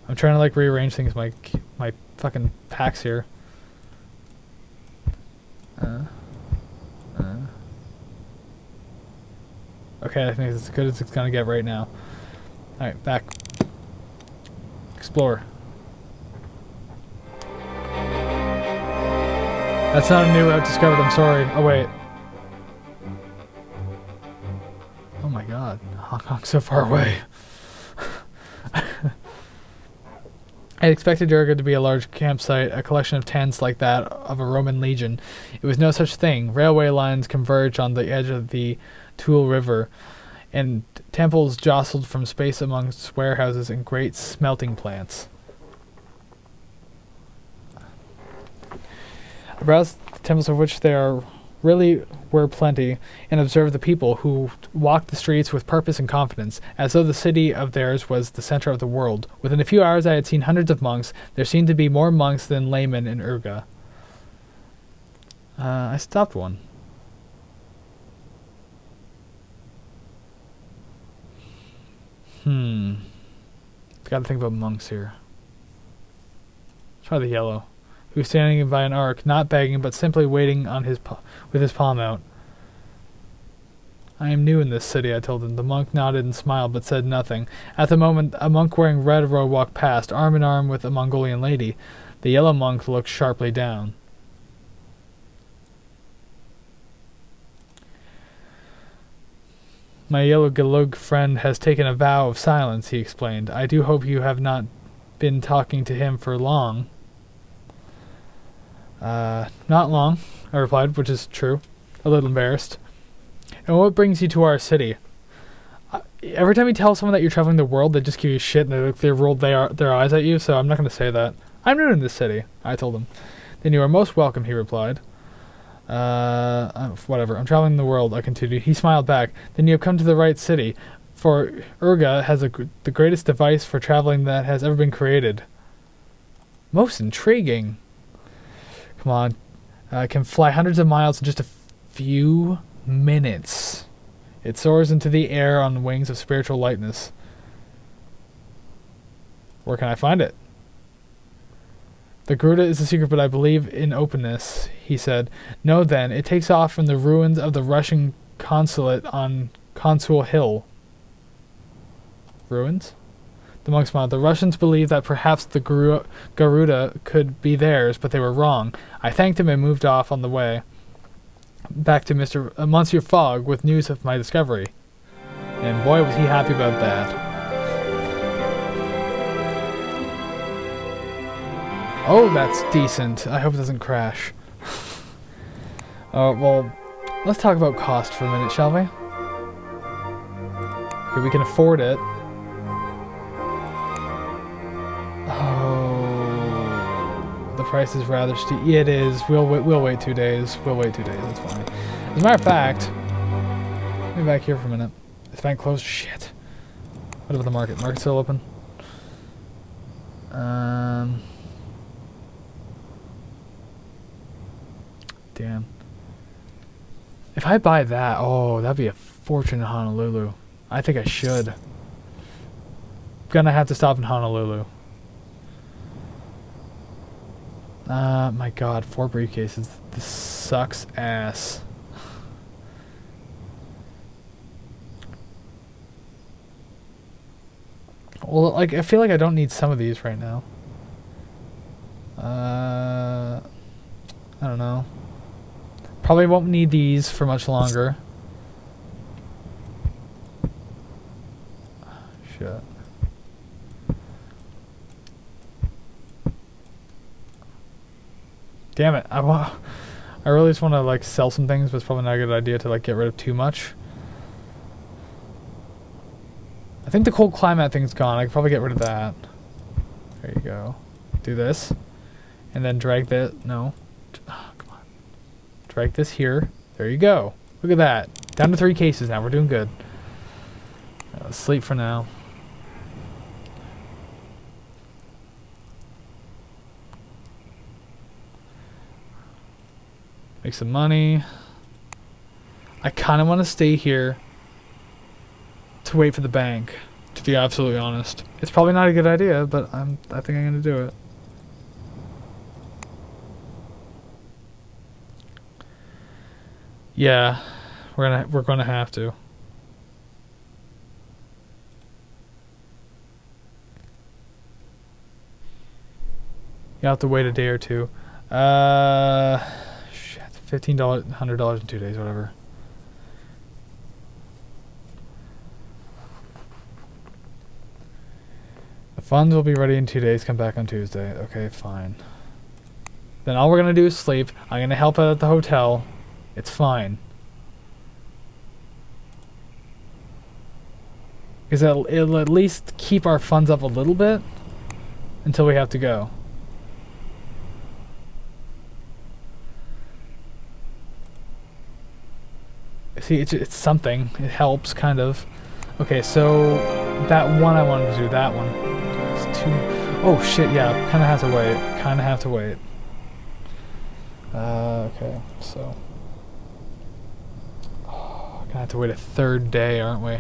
I'm trying to like rearrange things. My fucking packs here. Okay, I think it's as good as it's gonna get right now. All right, back. Explore. That's not a new route discovered, I'm sorry. Oh, wait. Oh my god. Hong Kong's so far away. I expected Urga to be a large campsite, a collection of tents like that of a Roman legion. It was no such thing. Railway lines converged on the edge of the Toul River, and temples jostled from space amongst warehouses and great smelting plants. I browsed the temples, of which there really were plenty, and observed the people who walked the streets with purpose and confidence, as though the city of theirs was the center of the world. Within a few hours I had seen hundreds of monks. There seemed to be more monks than laymen in Urga. I stopped one. Gotta think about monks here. Try the yellow. Who's standing by an ark, not begging, but simply waiting on with his palm out. I am new in this city, I told him. The monk nodded and smiled, but said nothing. At the moment, a monk wearing red robe walked past, arm in arm with a Mongolian lady. The yellow monk looked sharply down. My yellow Galug friend has taken a vow of silence, he explained. I do hope you have not been talking to him for long. Not long, I replied, which is true. A little embarrassed. And what brings you to our city? Every time you tell someone that you're traveling the world, they just give you shit and they roll their eyes at you, so I'm not going to say that. I'm new in this city, I told him. Then you are most welcome, he replied. Whatever. I'm traveling the world, I continued. He smiled back. Then you have come to the right city, for Urga has the greatest device for traveling that has ever been created. Most intriguing. Come on. Can fly hundreds of miles in just a few minutes. It soars into the air on wings of spiritual lightness. Where can I find it? The Garuda is a secret, but I believe in openness, he said. No, then. It takes off from the ruins of the Russian consulate on Consul Hill. Ruins? The monk smiled. The Russians believed that perhaps the Garuda could be theirs, but they were wrong. I thanked him and moved off on the way back to Monsieur Fogg with news of my discovery. And boy, was he happy about that. Oh, that's decent. I hope it doesn't crash. Well, let's talk about cost for a minute, shall we? Okay, we can afford it. Oh, the price is rather steep. Yeah, it is. We'll wait 2 days. We'll wait 2 days. That's fine. As a matter of fact, let me back here for a minute. Is the bank closed? Shit. What about the market? Market's still open? Damn. If I buy that, oh, that'd be a fortune in Honolulu. I think I should. Gonna have to stop in Honolulu. My god, 4 briefcases. This sucks ass. Well, like, I feel like I don't need some of these right now. I don't know. Probably won't need these for much longer. Shit. Damn it. I really just want to, like, sell some things, but it's probably not a good idea to, like, get rid of too much. I think the cold climate thing's gone. I could probably get rid of that. There you go. Do this. And then drag that. No. Oh, come on. Drag this here. There you go. Look at that. Down to 3 cases now. We're doing good. Let's sleep for now. Make some money. I kind of want to stay here to wait for the bank, to be absolutely honest. It's probably not a good idea, but I think I'm gonna do it. Yeah, we're gonna have to. You have to wait a day or two. Shit, $15, $100 in 2 days, whatever. The funds will be ready in 2 days. Come back on Tuesday. Okay, fine. Then all we're gonna do is sleep. I'm gonna help out at the hotel. It's fine. Because it'll at least keep our funds up a little bit until we have to go. See, it's something. It helps, kind of. Okay, so that one I wanted to do, that one. It's too... Oh, shit, yeah. Kind of have to wait. Kind of have to wait. Okay, so... Oh, gonna have to wait a 3rd day, aren't we?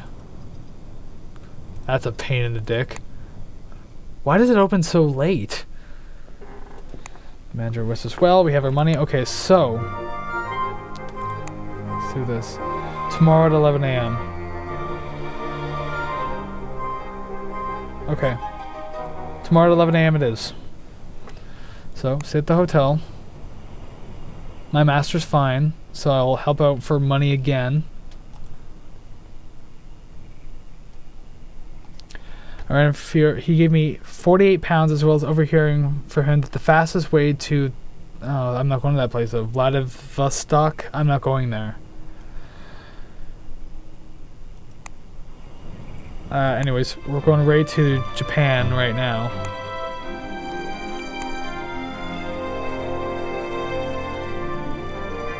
That's a pain in the dick. Why does it open so late? Manager wishes well. We have our money. Okay, so... Let's do this. Tomorrow at 11 a.m. Okay. Tomorrow at 11 a.m. it is. So, stay at the hotel. My master's fine, so I'll help out for money again. Alright, he gave me 48 pounds as well as overhearing for him that the fastest way to... Oh, I'm not going to that place though. Vladivostok? I'm not going there. Anyways, we're going right to Japan right now.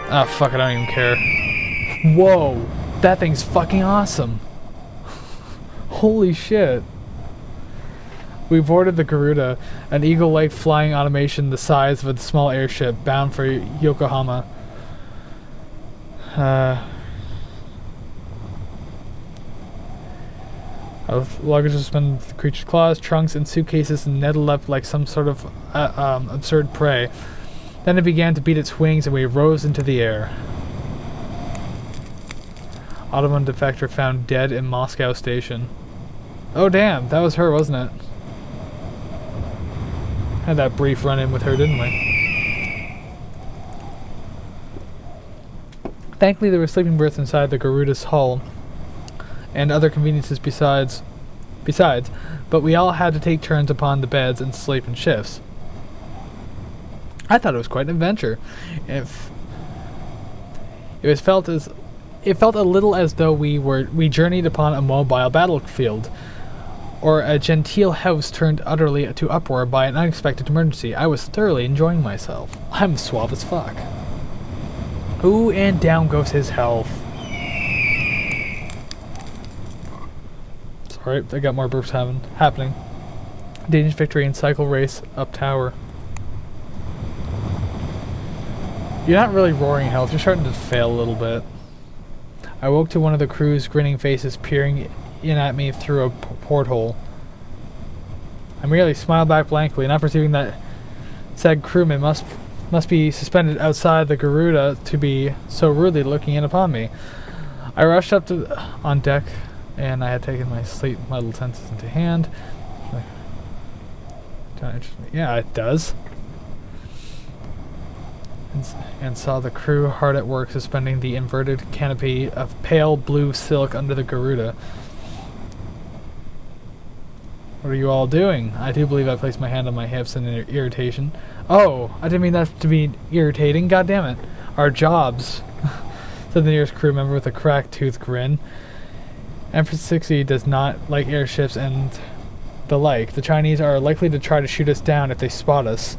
Ah, fuck, I don't even care. Whoa! That thing's fucking awesome! Holy shit! We boarded the Garuda, an eagle-like flying automation the size of a small airship, bound for Yokohama. Luggage has been the creature's claws, trunks, and suitcases netted up like some sort of absurd prey. Then it began to beat its wings and we rose into the air. Ottoman defector found dead in Moscow station. Oh damn, that was her, wasn't it? Had that brief run-in with her, didn't we? Thankfully there were sleeping berths inside the Garuda's hull, and other conveniences besides, but we all had to take turns upon the beds and sleep in shifts. I thought it was quite an adventure. It felt a little as though we journeyed upon a mobile battlefield, or a genteel house turned utterly to uproar by an unexpected emergency. I was thoroughly enjoying myself. I'm suave as fuck. Ooh, and down goes his health. Sorry, I got more burps happening. Danish victory and cycle race up tower. You're not really roaring health, you're starting to fail a little bit. I woke to one of the crew's grinning faces peering in at me through a porthole. I merely smiled back blankly, not perceiving that said crewman must be suspended outside the Garuda to be so rudely looking in upon me. I rushed up on deck, and I had taken my sleep-muddled senses into hand. Yeah, it does. And saw the crew hard at work suspending the inverted canopy of pale blue silk under the Garuda. What are you all doing? I do believe I placed my hand on my hips in irritation. Oh, I didn't mean that to be irritating. God damn it. Our jobs, said the nearest crew member with a crack-toothed grin. Empress 60 does not like airships and the like. The Chinese are likely to try to shoot us down if they spot us.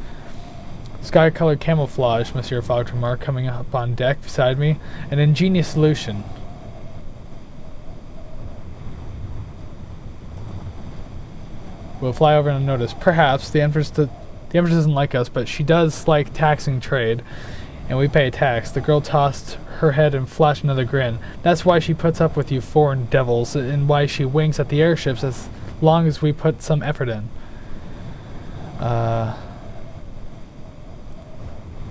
Sky-colored camouflage, Monsieur Fogg remarked, coming up on deck beside me. An ingenious solution. We'll fly over unnoticed. Perhaps. The Empress doesn't like us, but she does like taxing trade, and we pay tax. The girl tossed her head and flashed another grin. That's why she puts up with you foreign devils, and why she winks at the airships as long as we put some effort in.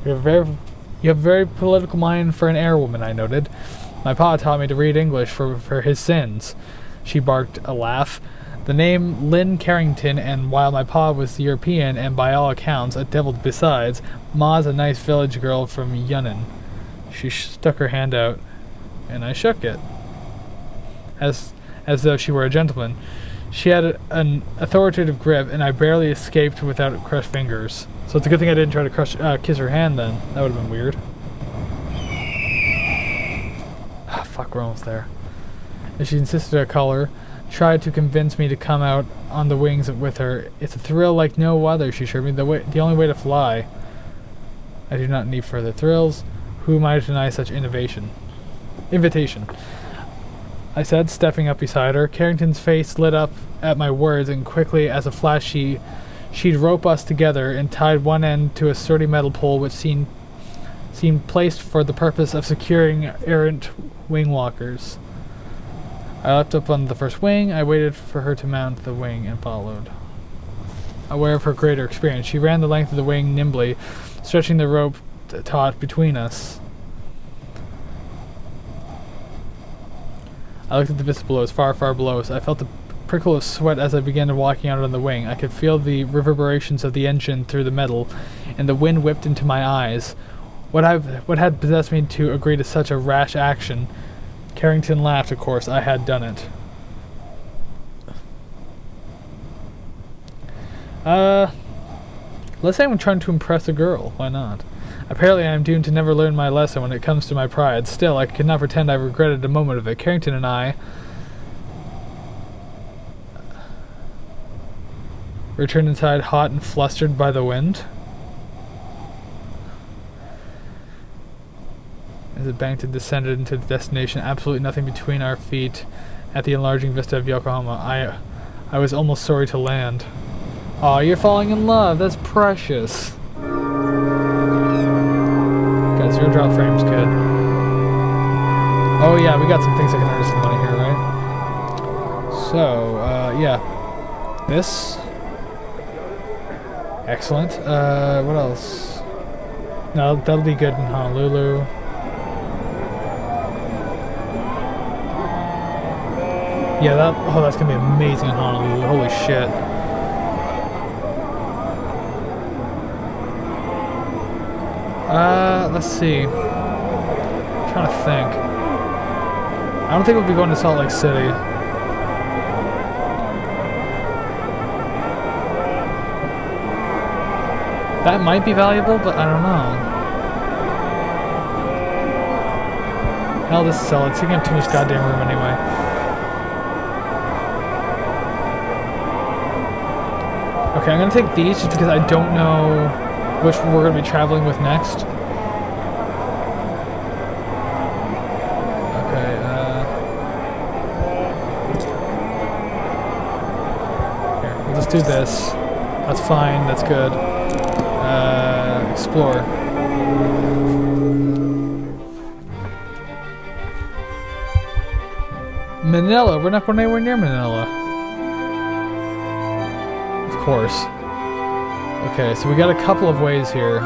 You have a very political mind for an airwoman, I noted. My pa taught me to read English for his sins. She barked a laugh. The name Lynn Carrington, and while my pa was European and by all accounts a devil besides, Ma's a nice village girl from Yunnan. She stuck her hand out, and I shook it, as though she were a gentleman. She had an authoritative grip, and I barely escaped without crushed fingers. So it's a good thing I didn't try to kiss her hand then. That would have been weird. Ah, fuck, we're almost there. And she insisted I call her, tried to convince me to come out on the wings with her. It's a thrill like no other, she assured me. The only way to fly. I do not need further thrills. Who might deny such invitation? I said, stepping up beside her. Carrington's face lit up at my words, and quickly as a flash she'd rope us together and tied one end to a sturdy metal pole which seemed placed for the purpose of securing errant wing walkers. I leapt up on the first wing. I waited for her to mount the wing and followed. Aware of her greater experience, she ran the length of the wing nimbly, stretching the rope taut between us. I looked at the vista below us, far, far below us. I felt the prickle of sweat as I began walking out on the wing. I could feel the reverberations of the engine through the metal, and the wind whipped into my eyes. What had possessed me to agree to such a rash action? Carrington laughed, of course. I had done it. Let's say I'm trying to impress a girl. Why not? Apparently I am doomed to never learn my lesson when it comes to my pride. Still, I could not pretend I regretted a moment of it. Carrington and I returned inside hot and flustered by the wind. As it banked and descended into the destination, absolutely nothing between our feet at the enlarging vista of Yokohama. I was almost sorry to land. Aw, you're falling in love. That's precious. Got 0 drop frames, kid. Oh yeah, we got some things that can earn us some money here, right? So, yeah. This. Excellent. What else? No, that'll be good in Honolulu. Yeah, that's gonna be amazing in Honolulu. Holy shit. Let's see. I'm trying to think. I don't think we'll be going to Salt Lake City. That might be valuable, but I don't know. Hell, just sell it. It's taking up too much goddamn room anyway. Okay, I'm gonna take these just because I don't know which we're gonna be traveling with next. Okay, here, we'll just do this. That's fine, that's good. Explore. Manila, we're not going anywhere near Manila. Of course. Okay, so we got a couple of ways here.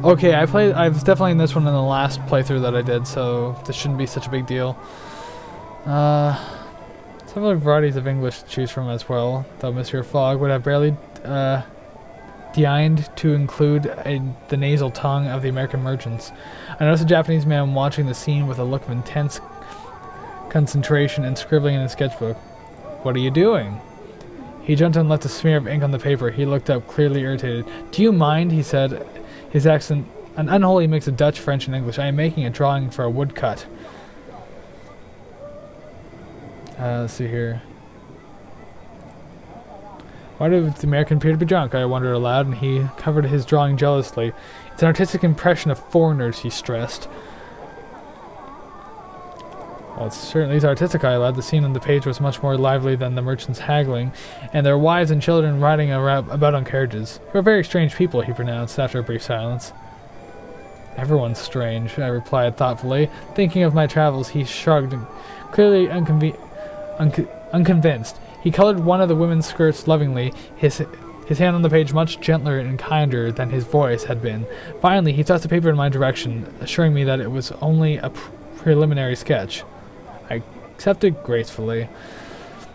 Okay, I was definitely in this one in the last playthrough that I did, so this shouldn't be such a big deal. Several varieties of English to choose from as well, though Monsieur Fogg would have barely deigned to include the nasal tongue of the American merchants. I noticed a Japanese man watching the scene with a look of intense concentration and scribbling in his sketchbook. "What are you doing?" He jumped and left a smear of ink on the paper. He looked up, clearly irritated. "Do you mind?" he said, his accent an unholy mix of Dutch, French, and English. "I am making a drawing for a woodcut." Let's see here. Why did the American appear to be drunk? I wondered aloud, and he covered his drawing jealously. "It's an artistic impression of foreigners," he stressed. "Well, it certainly is artistic," I allowed. The scene on the page was much more lively than the merchants haggling, and their wives and children riding about on carriages. "You're very strange people," he pronounced after a brief silence. "Everyone's strange," I replied thoughtfully. Thinking of my travels, he shrugged, clearly unconvinced. He colored one of the women's skirts lovingly, his hand on the page much gentler and kinder than his voice had been. Finally, he thrust the paper in my direction, assuring me that it was only a preliminary sketch. I accepted gracefully,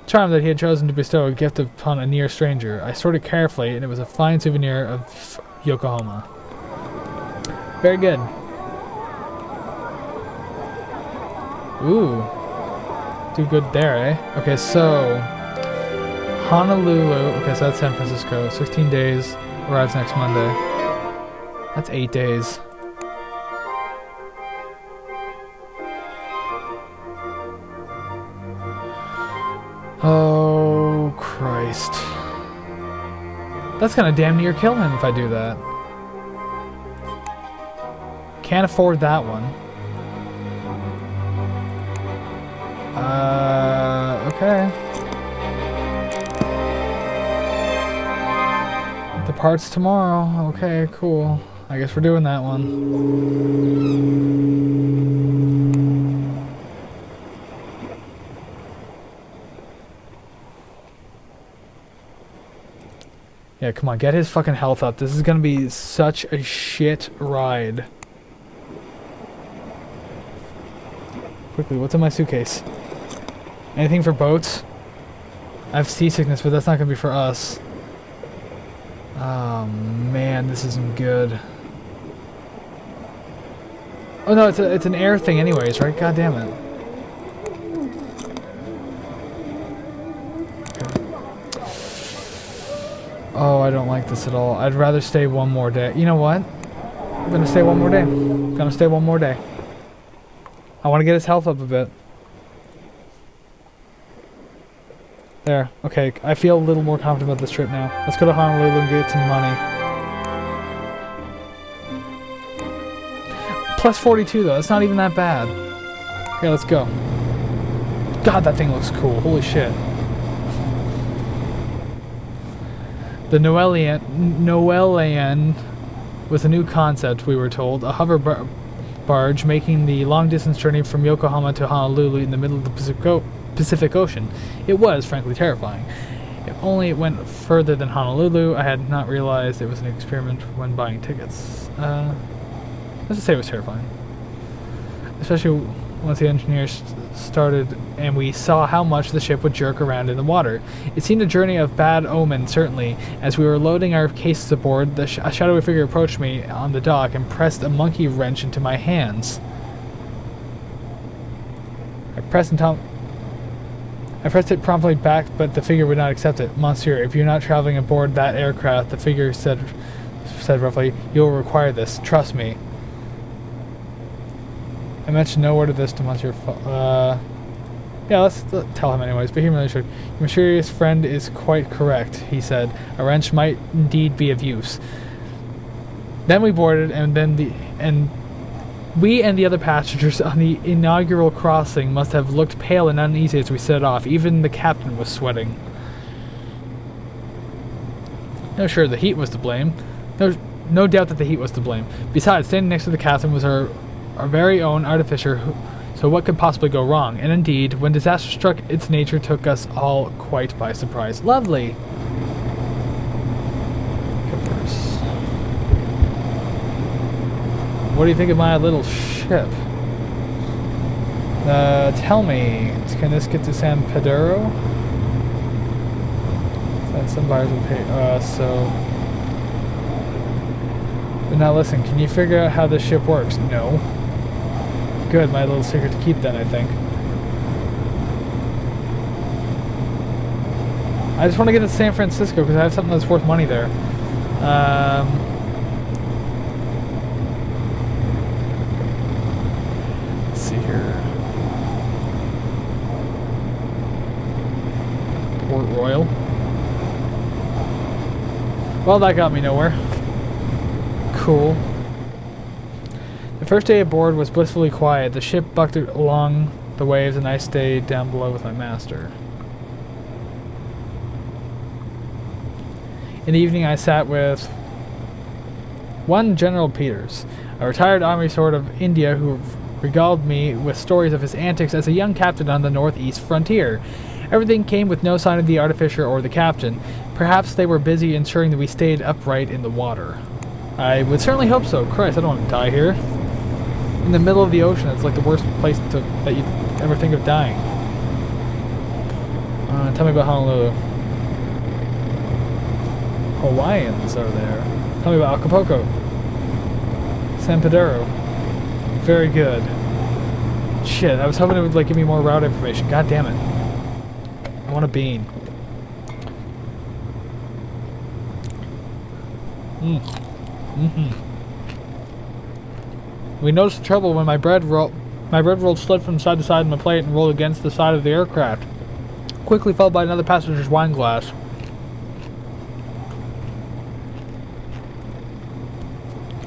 charmed that he had chosen to bestow a gift upon a near stranger. I sorted carefully, and it was a fine souvenir of Yokohama. Very good. Ooh. Do good there, eh? Okay, so Honolulu. Okay, so that's San Francisco. 16 days. Arrives next Monday. That's 8 days. Oh, Christ. That's gonna damn near kill him if I do that. Can't afford that one. Okay. The parts tomorrow. Okay, cool. I guess we're doing that one. Yeah, come on, get his fucking health up. This is gonna be such a shit ride. Quickly, what's in my suitcase? Anything for boats? I have seasickness, but that's not gonna be for us. Oh man, this isn't good. Oh no, it's an air thing anyways, right? God damn it. Oh, I don't like this at all. I'd rather stay one more day. You know what? I'm gonna stay one more day. I'm gonna stay one more day. I want to get his health up a bit. There. Okay, I feel a little more confident about this trip now. Let's go to Honolulu and get some money. Plus 42 though, it's not even that bad. Okay, let's go. God, that thing looks cool. Holy shit. The Noelian was a new concept, we were told. A hover barge making the long-distance journey from Yokohama to Honolulu in the middle of the Pacific Ocean. It was, frankly, terrifying. If only it went further than Honolulu. I had not realized it was an experiment when buying tickets. Let's just say it was terrifying. Especially once the engineers started and we saw how much the ship would jerk around in the water. It seemed a journey of bad omen, certainly. As we were loading our cases aboard, a shadowy figure approached me on the dock and pressed a monkey wrench into my hands. I pressed it promptly back, but the figure would not accept it. Monsieur, if you're not traveling aboard that aircraft, the figure said roughly, you will require this. Trust me. I mentioned no word of this to Monsieur. Yeah, let's tell him anyways, but he really should. Your mysterious friend is quite correct, he said. A wrench might indeed be of use. Then we boarded, and we and the other passengers on the inaugural crossing must have looked pale and uneasy as we set off. Even the captain was sweating. No, sure, the heat was to blame. There's no doubt that the heat was to blame. Besides, standing next to the captain was our very own artificer, so what could possibly go wrong? And indeed, when disaster struck, its nature took us all quite by surprise. Lovely! What do you think of my little ship? Tell me, can this get to San Pedro? Some buyers will pay, But now listen, can you figure out how this ship works? No. Good, my little secret to keep then, I think. I just want to get to San Francisco because I have something that's worth money there. Let's see here. Port Royal. Well, that got me nowhere. Cool. The first day aboard was blissfully quiet. The ship bucked along the waves and I stayed down below with my master. In the evening I sat with one General Peters, a retired army sword of India who regaled me with stories of his antics as a young captain on the northeast frontier. Everything came with no sign of the artificer or the captain. Perhaps they were busy ensuring that we stayed upright in the water. I would certainly hope so. Christ, I don't want to die here. In the middle of the ocean, it's like the worst place that you'd ever think of dying. Tell me about Honolulu. Hawaiians are there. Tell me about Acapulco. San Pedro. Very good. Shit, I was hoping it would like give me more route information. God damn it. I want a bean. We noticed the trouble when my bread rolled slid from side to side in my plate and rolled against the side of the aircraft, quickly followed by another passenger's wine glass.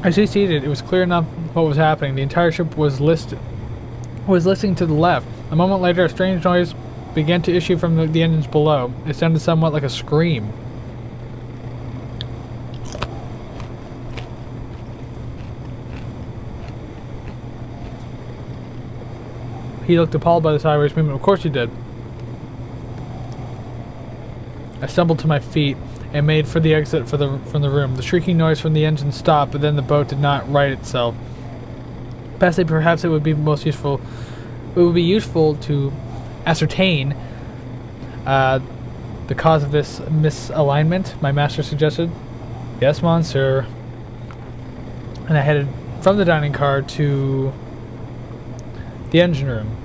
As he seated, it was clear enough what was happening. The entire ship was listening to the left. A moment later, a strange noise began to issue from the engines below. It sounded somewhat like a scream. He looked appalled by the sideways movement. Of course he did. I stumbled to my feet and made for the exit from the room. The shrieking noise from the engine stopped, but then the boat did not right itself. Perhaps it would be most useful. It would be useful to ascertain the cause of this misalignment, my master suggested. Yes, monsieur. And I headed from the dining car to the engine room.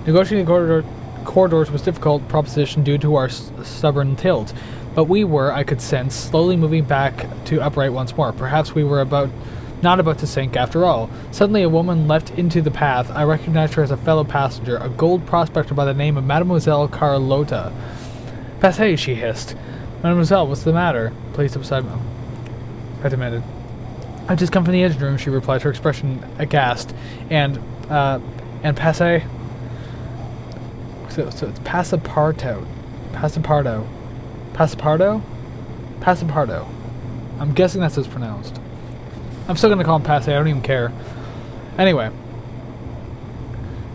Negotiating corridors was a difficult proposition due to our stubborn tilt, but we were, I could sense, slowly moving back to upright once more. Perhaps we were not about to sink after all. Suddenly a woman leapt into the path. I recognized her as a fellow passenger, a gold prospector by the name of Mademoiselle Carlotta. "Passez," she hissed. "Mademoiselle, what's the matter?" "Please step aside," I demanded. "I've just come from the engine room," she replied, her expression aghast. And passez? So it's Passapardo. I'm guessing that's how it's pronounced. I'm still going to call him Passe, I don't even care. Anyway.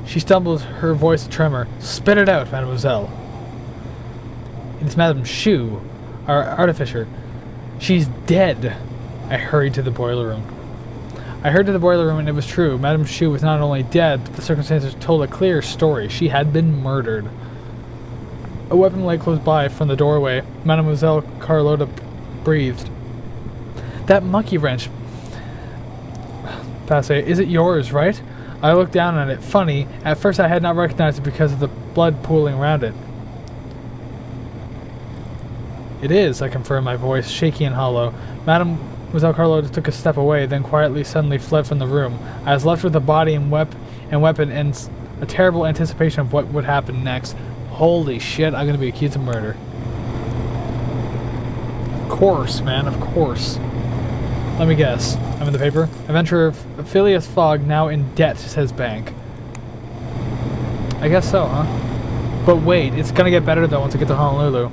She stumbled, her voice a tremor. "Spit it out, mademoiselle." It's Madame Shu, our artificer. She's dead. I hurried to the boiler room. I hurried to the boiler room and it was true. Madame Shu was not only dead, but the circumstances told a clear story. She had been murdered. A weapon lay close by from the doorway. Mademoiselle Carlotta breathed. That monkey wrench, Passe, is it yours, right? I looked down on it. Funny, at first I had not recognized it because of the blood pooling around it. It is, I confirmed, my voice shaky and hollow. Mademoiselle Carlotta took a step away, then quietly suddenly fled from the room. I was left with the body and weapon and a terrible anticipation of what would happen next. Holy shit, I'm gonna be accused of murder. Of course, man, of course. Let me guess. I'm in the paper. Adventurer Phileas Fogg now in debt, says bank. I guess so, huh? But wait, it's gonna get better though once I get to Honolulu.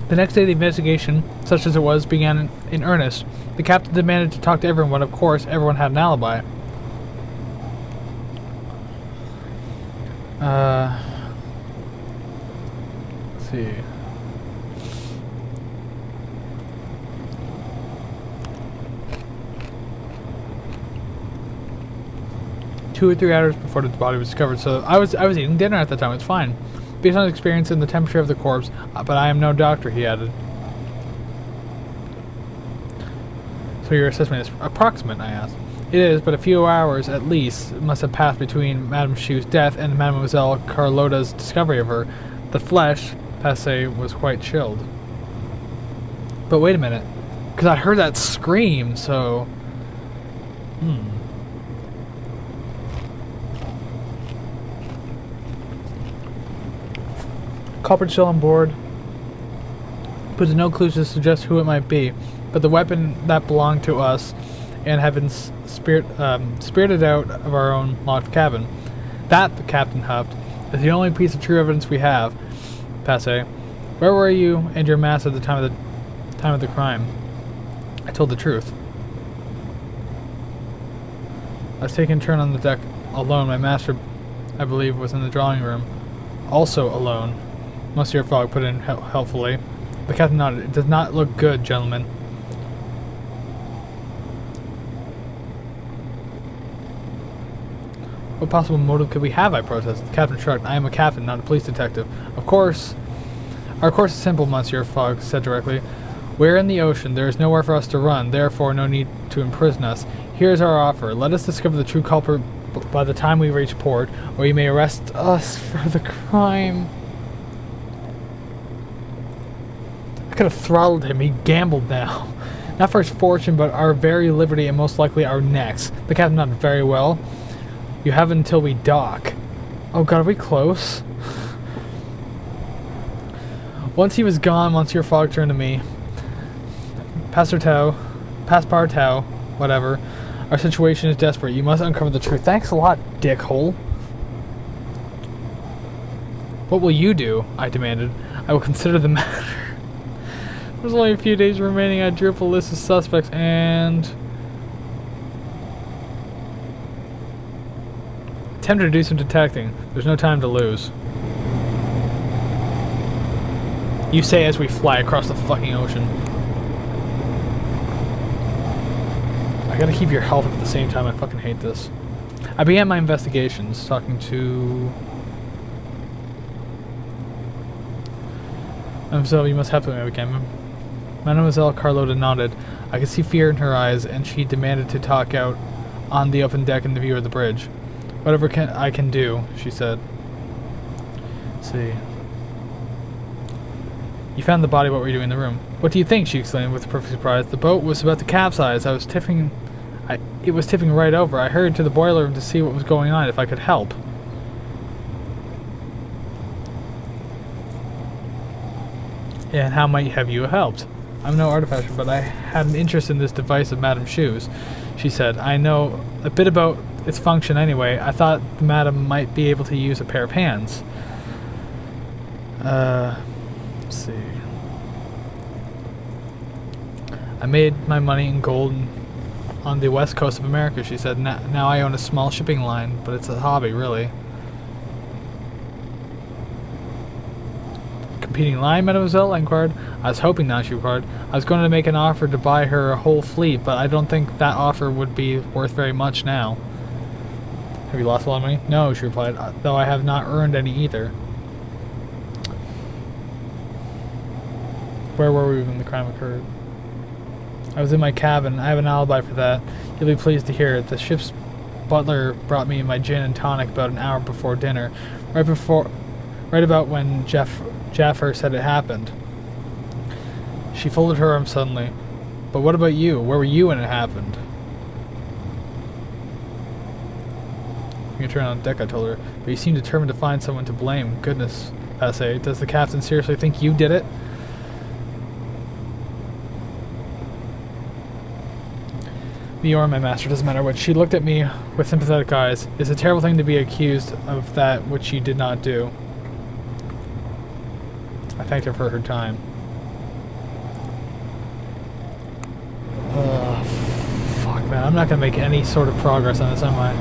The next day the investigation, such as it was, began in earnest. The captain demanded to talk to everyone, of course, everyone had an alibi. Let's see. Two or 3 hours before the body was discovered, so I was eating dinner at the time. It's fine, based on his experience and the temperature of the corpse. But I am no doctor, he added. So your assessment is approximate, I asked. It is, but a few hours at least must have passed between Madame Shu's death and Mademoiselle Carlotta's discovery of her. The flesh, Passe, was quite chilled. But wait a minute, because I heard that scream, so... Culprit still on board, but there's no clues to suggest who it might be. But the weapon that belonged to us and had been spirited out of our own locked cabin. That, the captain huffed, is the only piece of true evidence we have. Passe, where were you and your mask at the time of the crime? I told the truth. I was taking a turn on the deck alone. My master, I believe, was in the drawing room. Also alone. Monsieur Fogg put in helpfully. The captain nodded. It does not look good, gentlemen. What possible motive could we have, I protested. The captain shrugged. I am a captain, not a police detective. Of course. Our course is simple, Monsieur Fogg said directly. We're in the ocean. There is nowhere for us to run, therefore no need to imprison us. Here is our offer. Let us discover the true culprit by the time we reach port, or you may arrest us for the crime. I could have throttled him. He gambled now. Not for his fortune, but our very liberty and most likely our necks. The captain nodded. Very well. You have until we dock. Oh god, are we close? Once he was gone, Monsieur Fogg turned to me. Passepartout, whatever. Our situation is desperate. You must uncover the truth. Thanks a lot, dickhole. What will you do? I demanded. I will consider the matter. There's only a few days remaining. I drew up a list of suspects and... attempted to do some detecting. There's no time to lose. You say as we fly across the fucking ocean. I gotta keep your health up at the same time. I fucking hate this. I began my investigations, talking to... So you must help me again. Mademoiselle Carlotta nodded. I could see fear in her eyes, and she demanded to talk out on the open deck in the view of the bridge. Whatever I can do, she said. Let's see. You found the body. What were you doing in the room? What do you think? She exclaimed with perfect surprise. The boat was about to capsize. It was tipping right over. I hurried to the boiler room to see what was going on, if I could help. And how might have you helped? I'm no artificer, but I had an interest in this device of Madame Shu's, she said. I know a bit about its function anyway. I thought the madam might be able to use a pair of hands. Let's see. I made my money in gold and on the west coast of America, she said. Now I own a small shipping line, but it's a hobby, really. Competing line, mademoiselle? I inquired. I was hoping not, she replied. I was going to make an offer to buy her a whole fleet, but I don't think that offer would be worth very much now. Have you lost a lot of money? No, she replied, though I have not earned any either. Where were we when the crime occurred? I was in my cabin. I have an alibi for that. You'll be pleased to hear it. The ship's butler brought me my gin and tonic about an hour before dinner. Right about when Jaffer said it happened. She folded her arms suddenly. But what about you? Where were you when it happened? You can turn on deck, I told her. But you seem determined to find someone to blame. Goodness, Passe. Does the captain seriously think you did it? Me or my master, doesn't matter what. She looked at me with sympathetic eyes. It's a terrible thing to be accused of that which you did not do. I thanked her for her time. Fuck, man. I'm not going to make any sort of progress on this, am I?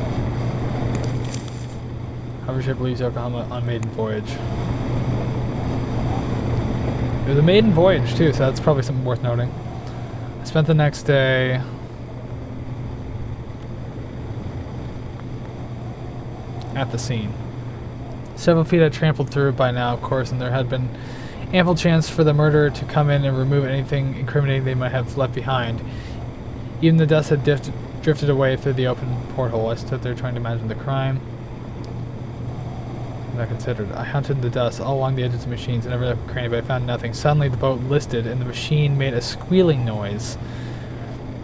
Hover ship leaves Yokohama on maiden voyage. It was a maiden voyage, too, so that's probably something worth noting. I spent the next day at the scene. Several feet had trampled through it by now, of course, and there had been ample chance for the murderer to come in and remove anything incriminating they might have left behind. Even the dust had drifted away through the open porthole. I stood there trying to imagine the crime. And I considered. I hunted the dust all along the edges of the machines and every left cranny, but I found nothing. Suddenly the boat listed and the machine made a squealing noise.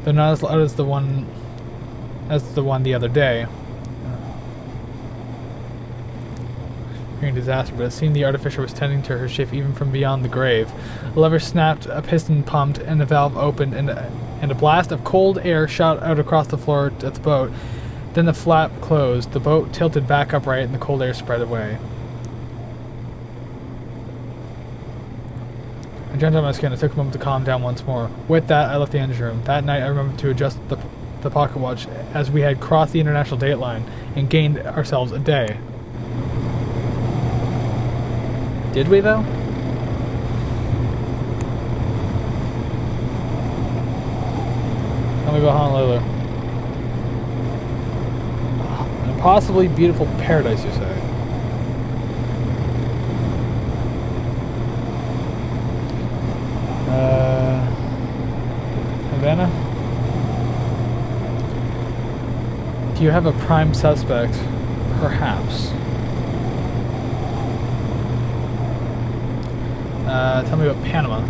Though not as loud as the one the other day. Disaster, but it seemed the artificer was tending to her ship even from beyond the grave. A lever snapped, a piston pumped, and the valve opened, and a blast of cold air shot out across the floor of the boat. Then the flap closed, the boat tilted back upright, and the cold air spread away. I jumped on my skin. It took a moment to calm down once more. With that, I left the engine room. That night, I remembered to adjust the pocket watch as we had crossed the international date line and gained ourselves a day. Did we, though? Tell me about Honolulu. An impossibly beautiful paradise, you say? Havana? Do you have a prime suspect? Perhaps. Tell me about Panama.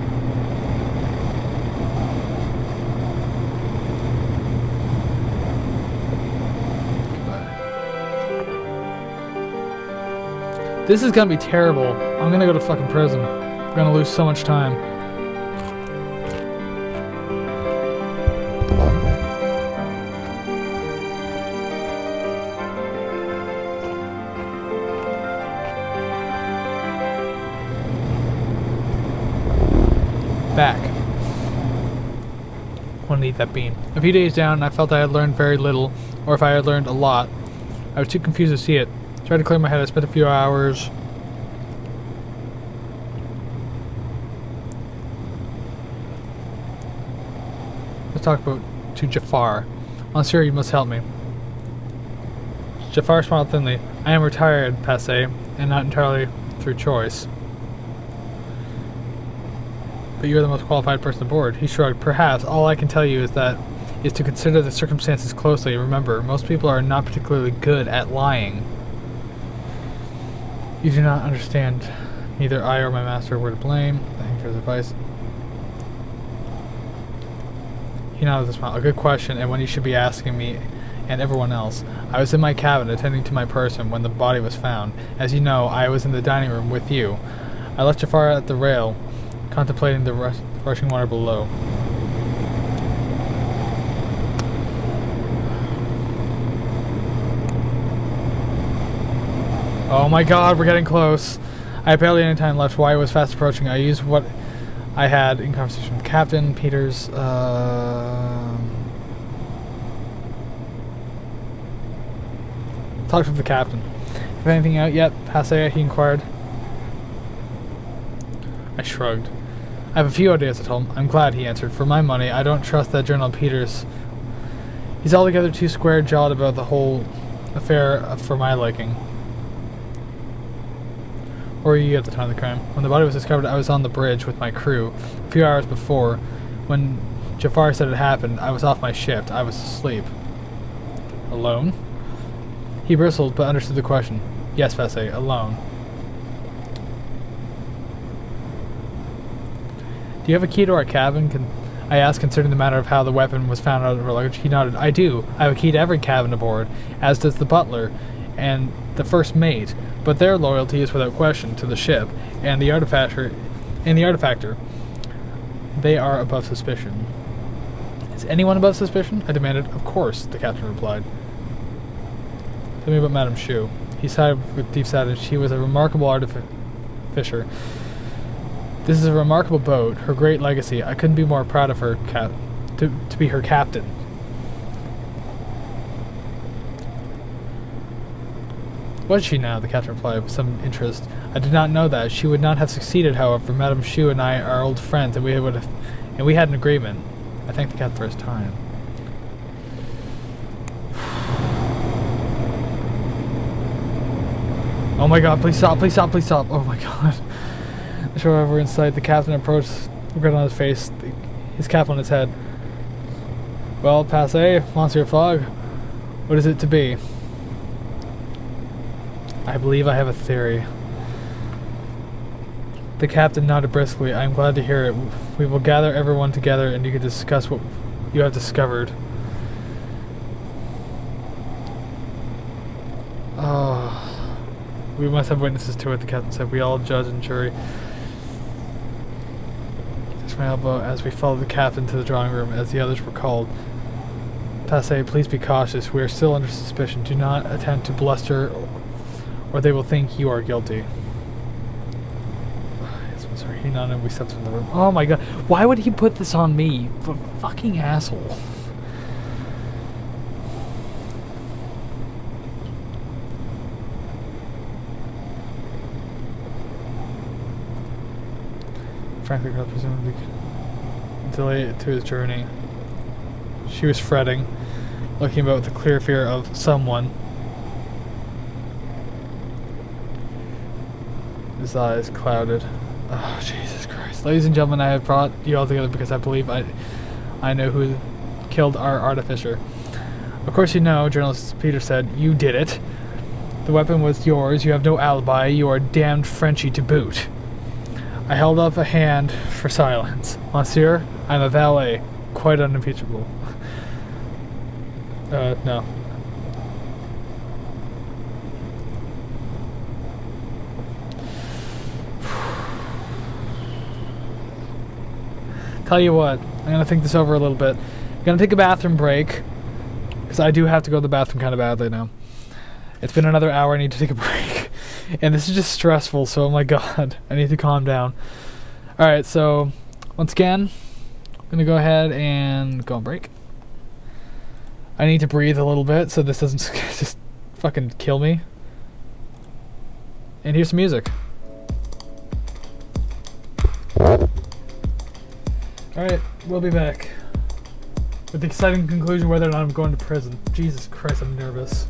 Goodbye. This is gonna be terrible. I'm gonna go to fucking prison. I'm gonna lose so much time. Back. Want to eat that bean. A few days down, I felt I had learned very little, or if I had learned a lot. I was too confused to see it. Tried to clear my head. I spent a few hours. Let's talk to Jafar. Monsieur, you must help me. Jafar smiled thinly. I am retired, Passe, and not entirely through choice. But you're the most qualified person aboard. He shrugged. Perhaps. All I can tell you is to consider the circumstances closely. Remember, most people are not particularly good at lying. You do not understand. Neither I or my master were to blame. Thank you for his advice. He nodded with a smile. A good question, and one you should be asking me and everyone else. I was in my cabin attending to my person when the body was found. As you know, I was in the dining room with you. I left Jafar at the rail, contemplating the rushing water below. Oh my god, we're getting close. I had barely any time left. Why was fast approaching. I used what I had in conversation with Captain Peters. Talk to the captain. Have anything out yet, Passé? He inquired. I shrugged. I have a few ideas, I told him. I'm glad, he answered. For my money, I don't trust that General Peters. He's altogether too square-jawed about the whole affair for my liking. Where were you at the time of the crime? When the body was discovered, I was on the bridge with my crew. A few hours before, when Jafar said it happened, I was off my shift. I was asleep. Alone? He bristled, but understood the question. Yes, Passé, alone. Do you have a key to our cabin? I asked, considering the matter of how the weapon was found out of our luggage. He nodded. I do. I have a key to every cabin aboard, as does the butler and the first mate, but their loyalty is without question to the ship and the artifactor. They are above suspicion. Is anyone above suspicion? I demanded. Of course, the captain replied. Tell me about Madame Shu. He sighed with deep sadness. She was a remarkable artificer. This is a remarkable boat, her great legacy. I couldn't be more proud of her to be her captain. Was she now? The captain replied with some interest. I did not know that. She would not have succeeded, however. Madame Shu and I are old friends, and we had an agreement. I thanked the captain for his time. Oh my god, please stop, please stop, please stop. Oh my god. Sure, over inside, the captain approached, regret on his face, his cap on his head. Well, Passé, Monsieur Fogg, what is it to be? I believe I have a theory. The captain nodded briskly. I am glad to hear it. We will gather everyone together and you can discuss what you have discovered. Oh, we must have witnesses to it, the captain said. We all judge and jury. My elbow as we followed the captain to the drawing room as the others were called. Passé, please be cautious. We are still under suspicion. Do not attempt to bluster or they will think you are guilty. Yes, I'm sorry. He nodded and we stepped into the room. Oh my god. Why would he put this on me? Fucking asshole. Frankly, girl presumably delayed to his journey. She was fretting, looking about with a clear fear of someone. His eyes clouded. Oh, Jesus Christ. Ladies and gentlemen, I have brought you all together because I believe I know who killed our artificer. Of course you know, Journalist Peter said, you did it. The weapon was yours, you have no alibi, you are damned Frenchy to boot. I held up a hand for silence. Monsieur, I'm a valet. Quite unimpeachable. No. Tell you what, I'm gonna think this over a little bit. I'm gonna take a bathroom break, because I do have to go to the bathroom kind of badly now. It's been another hour, I need to take a break. And this is just stressful, so oh my god, I need to calm down. Alright, so, once again, I'm gonna go ahead and go on break. I need to breathe a little bit, so this doesn't just fucking kill me. And here's some music. Alright, we'll be back. With the exciting conclusion whether or not I'm going to prison. Jesus Christ, I'm nervous.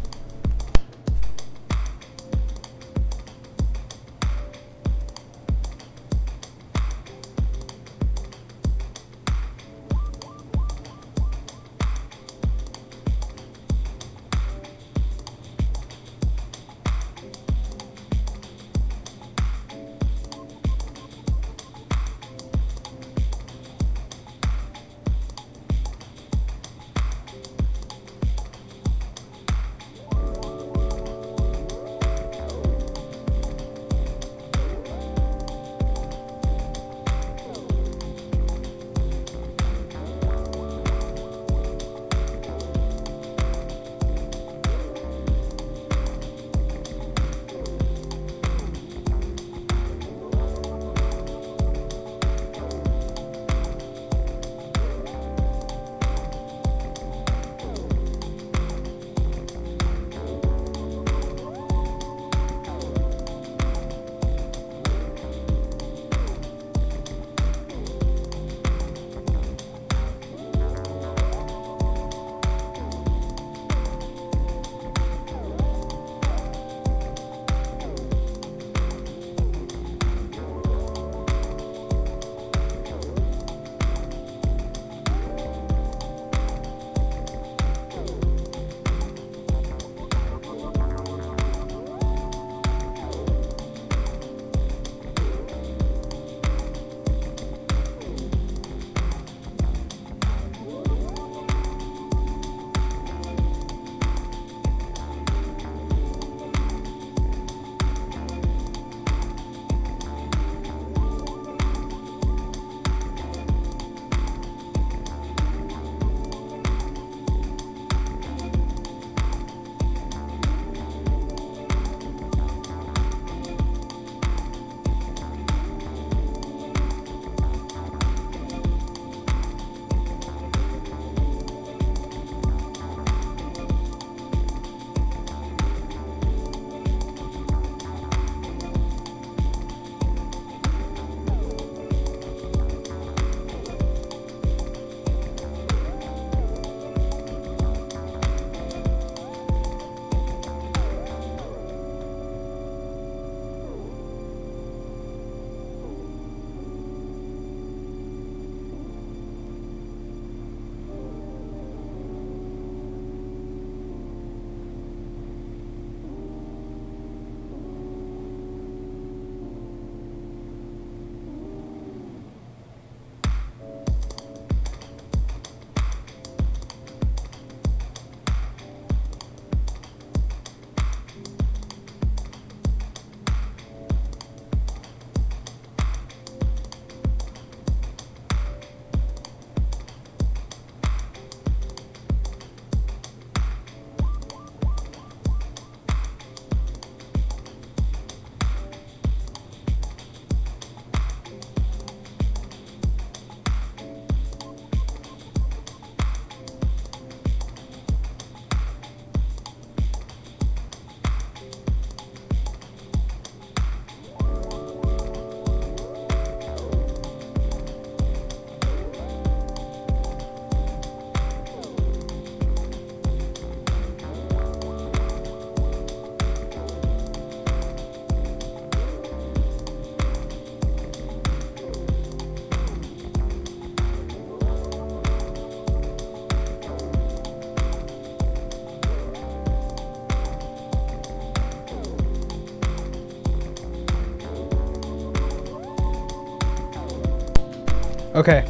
Okay.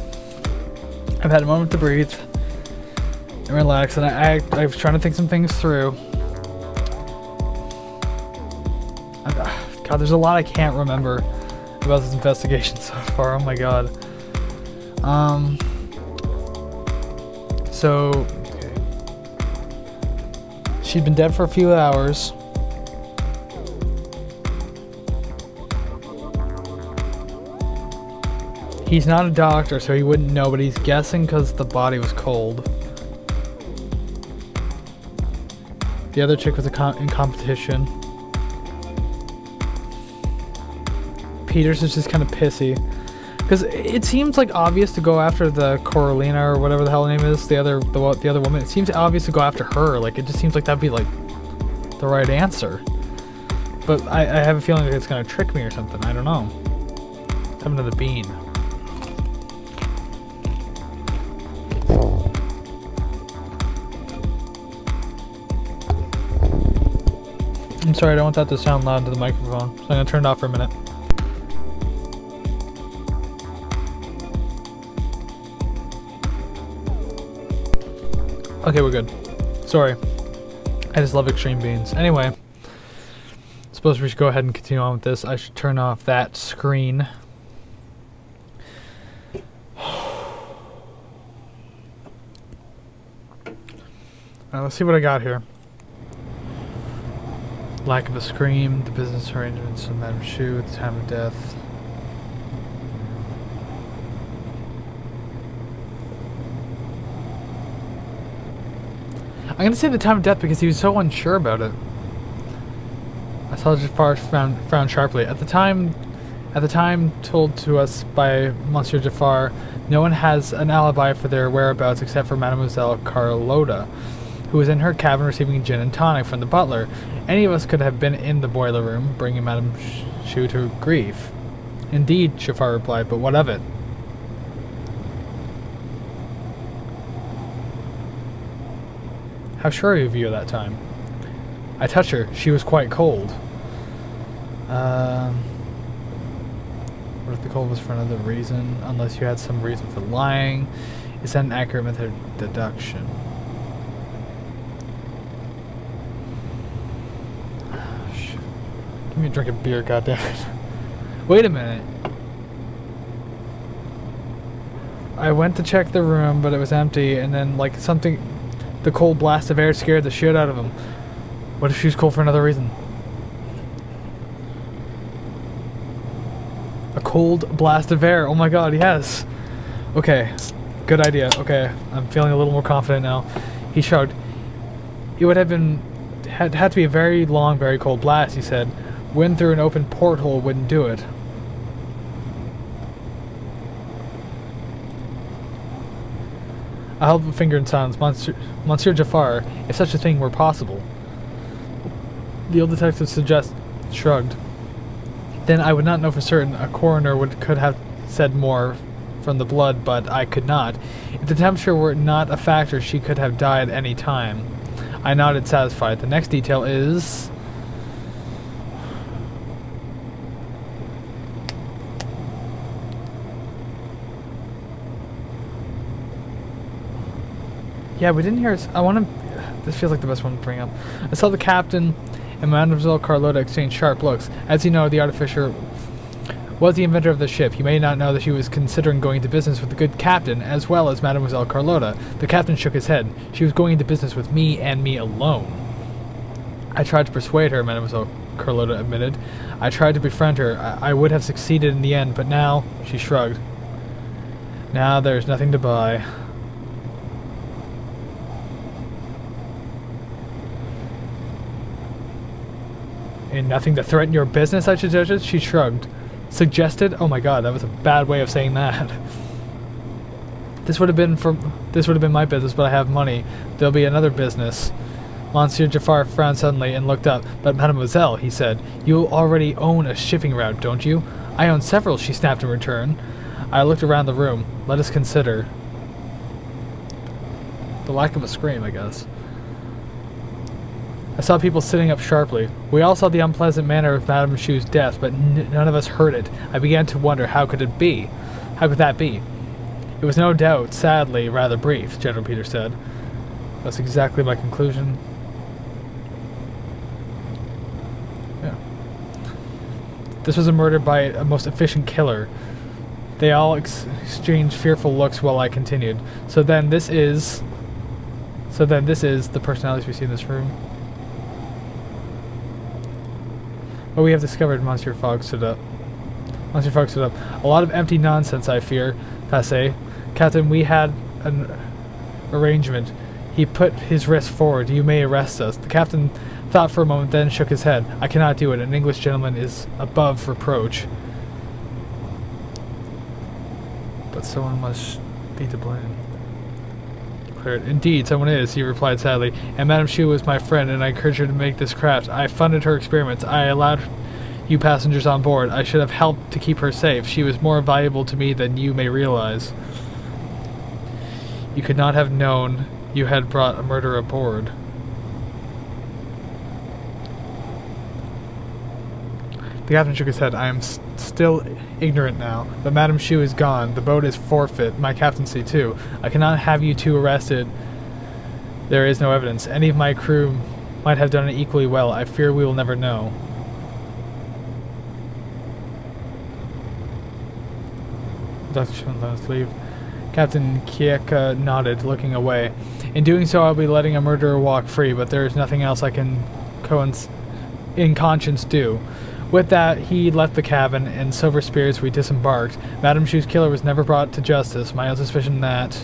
I've had a moment to breathe and relax, and I was trying to think some things through. God, there's a lot I can't remember about this investigation so far. Oh my god. So, okay. She'd been dead for a few hours. He's not a doctor, so he wouldn't know, but he's guessing because the body was cold. The other chick was in competition. Peters is just kind of pissy. Because it seems like obvious to go after the Coralina or whatever the hell her name is, the other woman. It seems obvious to go after her. Like, it just seems like that'd be like the right answer. But I have a feeling like it's gonna trick me or something. I don't know. What's happened to the bean? I'm sorry, I don't want that to sound loud into the microphone, so I'm gonna turn it off for a minute. Okay, we're good. Sorry. I just love extreme beans. Anyway, I suppose we should go ahead and continue on with this. I should turn off that screen. Let's see what I got here. Lack of a scream, the business arrangements of Madame Shu at the time of death. I'm gonna say the time of death because he was so unsure about it. I saw Jafar frown sharply. At the time told to us by Monsieur Jafar, no one has an alibi for their whereabouts except for Mademoiselle Carlotta, who was in her cabin receiving gin and tonic from the butler. Any of us could have been in the boiler room, bringing Madame Shu to grief. Indeed, Jafar replied, but what of it? How sure are you of you at that time? I touched her. She was quite cold. What if the cold was for another reason? Unless you had some reason for lying. Is that an accurate method of deduction? Give me a drink of beer, goddammit. Wait a minute. I went to check the room, but it was empty, and then, like, something... The cold blast of air scared the shit out of him. What if she was cold for another reason? A cold blast of air. Oh my god, yes. Okay. Good idea. Okay. I'm feeling a little more confident now. He shrugged. It would have been... had to be a very long, very cold blast, he said. Wind through an open porthole wouldn't do it. I held a finger in silence. Monsieur Jafar, if such a thing were possible. The old detective shrugged. Then I would not know for certain. A coroner could have said more from the blood, but I could not. If the temperature were not a factor, she could have died any time. I nodded, satisfied. The next detail is... Yeah, we didn't hear... I want to... This feels like the best one to bring up. I saw the captain and Mademoiselle Carlotta exchange sharp looks. As you know, the artificer was the inventor of the ship. You may not know that she was considering going into business with the good captain, as well as Mademoiselle Carlotta. The captain shook his head. She was going into business with me and me alone. I tried to persuade her, Mademoiselle Carlotta admitted. I tried to befriend her. I would have succeeded in the end, but now... She shrugged. Now there's nothing to buy. And nothing to threaten your business, I suggested. She shrugged. Suggested? Oh my god, that was a bad way of saying that. This would have been my business, but I have money. There'll be another business. Monsieur Jafar frowned suddenly and looked up. But mademoiselle, he said, you already own a shipping route, don't you? I own several, she snapped in return. I looked around the room. Let us consider. The lack of a scream, I guess. I saw people sitting up sharply. We all saw the unpleasant manner of Madame Shu's death, but none of us heard it. I began to wonder, how could it be? How could that be? It was no doubt, sadly, rather brief, General Peters said. That's exactly my conclusion. Yeah. This was a murder by a most efficient killer. They all exchanged fearful looks while I continued. So then this is the personalities we see in this room. What we have discovered, Monsieur Fogg stood up. Monsieur Fogg stood up. A lot of empty nonsense, I fear. Passé. Captain, we had an arrangement. He put his wrist forward. You may arrest us. The captain thought for a moment, then shook his head. I cannot do it. An English gentleman is above reproach. But someone must be to blame. Indeed, someone is, he replied sadly, and Madame Chu was my friend, and I encouraged her to make this craft. I funded her experiments. I allowed you passengers on board. I should have helped to keep her safe. She was more valuable to me than you may realize. You could not have known you had brought a murderer aboard. The captain shook his head. I am still ignorant now, but Madame Chu is gone. The boat is forfeit, my captaincy too. I cannot have you two arrested. There is no evidence. Any of my crew might have done it equally well. I fear we will never know. Dr. Chun let us leave. Captain Kieka nodded, looking away. In doing so, I'll be letting a murderer walk free, but there is nothing else I can in conscience do. With that, he left the cabin, and sober spirits we disembarked. Madame Chu's killer was never brought to justice. My own suspicion that...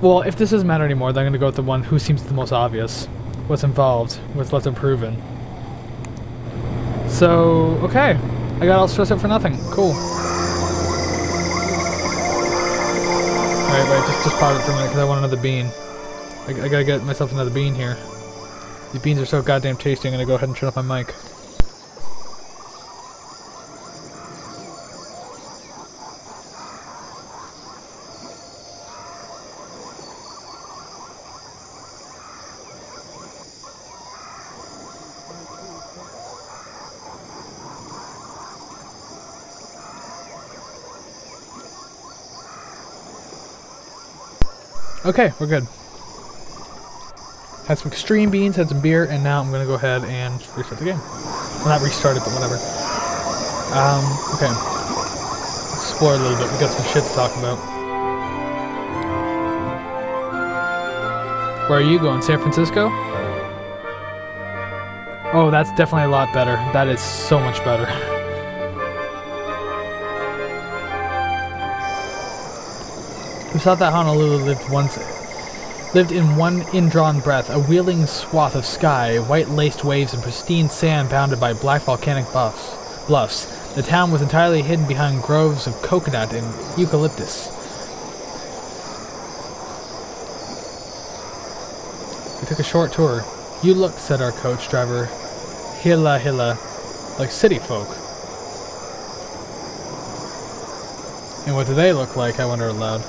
Well, if this doesn't matter anymore, then I'm going to go with the one who seems the most obvious. What's involved, what's left unproven. So, okay. I got all stressed out for nothing. Cool. Alright, wait, just pause it for a minute, because I want another bean. I gotta get myself another bean here. These beans are so goddamn tasty, I'm gonna go ahead and turn off my mic. Okay, we're good. Had some extreme beans, had some beer, and now I'm gonna go ahead and restart the game. Well, not restart it, but whatever. Okay. Let's explore a little bit. We got some shit to talk about. Where are you going? San Francisco? Oh, that's definitely a lot better. That is so much better. Who thought that Honolulu lived in one indrawn breath, a wheeling swath of sky, white-laced waves, and pristine sand bounded by black volcanic bluffs. The town was entirely hidden behind groves of coconut and eucalyptus. We took a short tour. You look, said our coach driver, hilla hilla, like city folk. And what do they look like, I wonder aloud.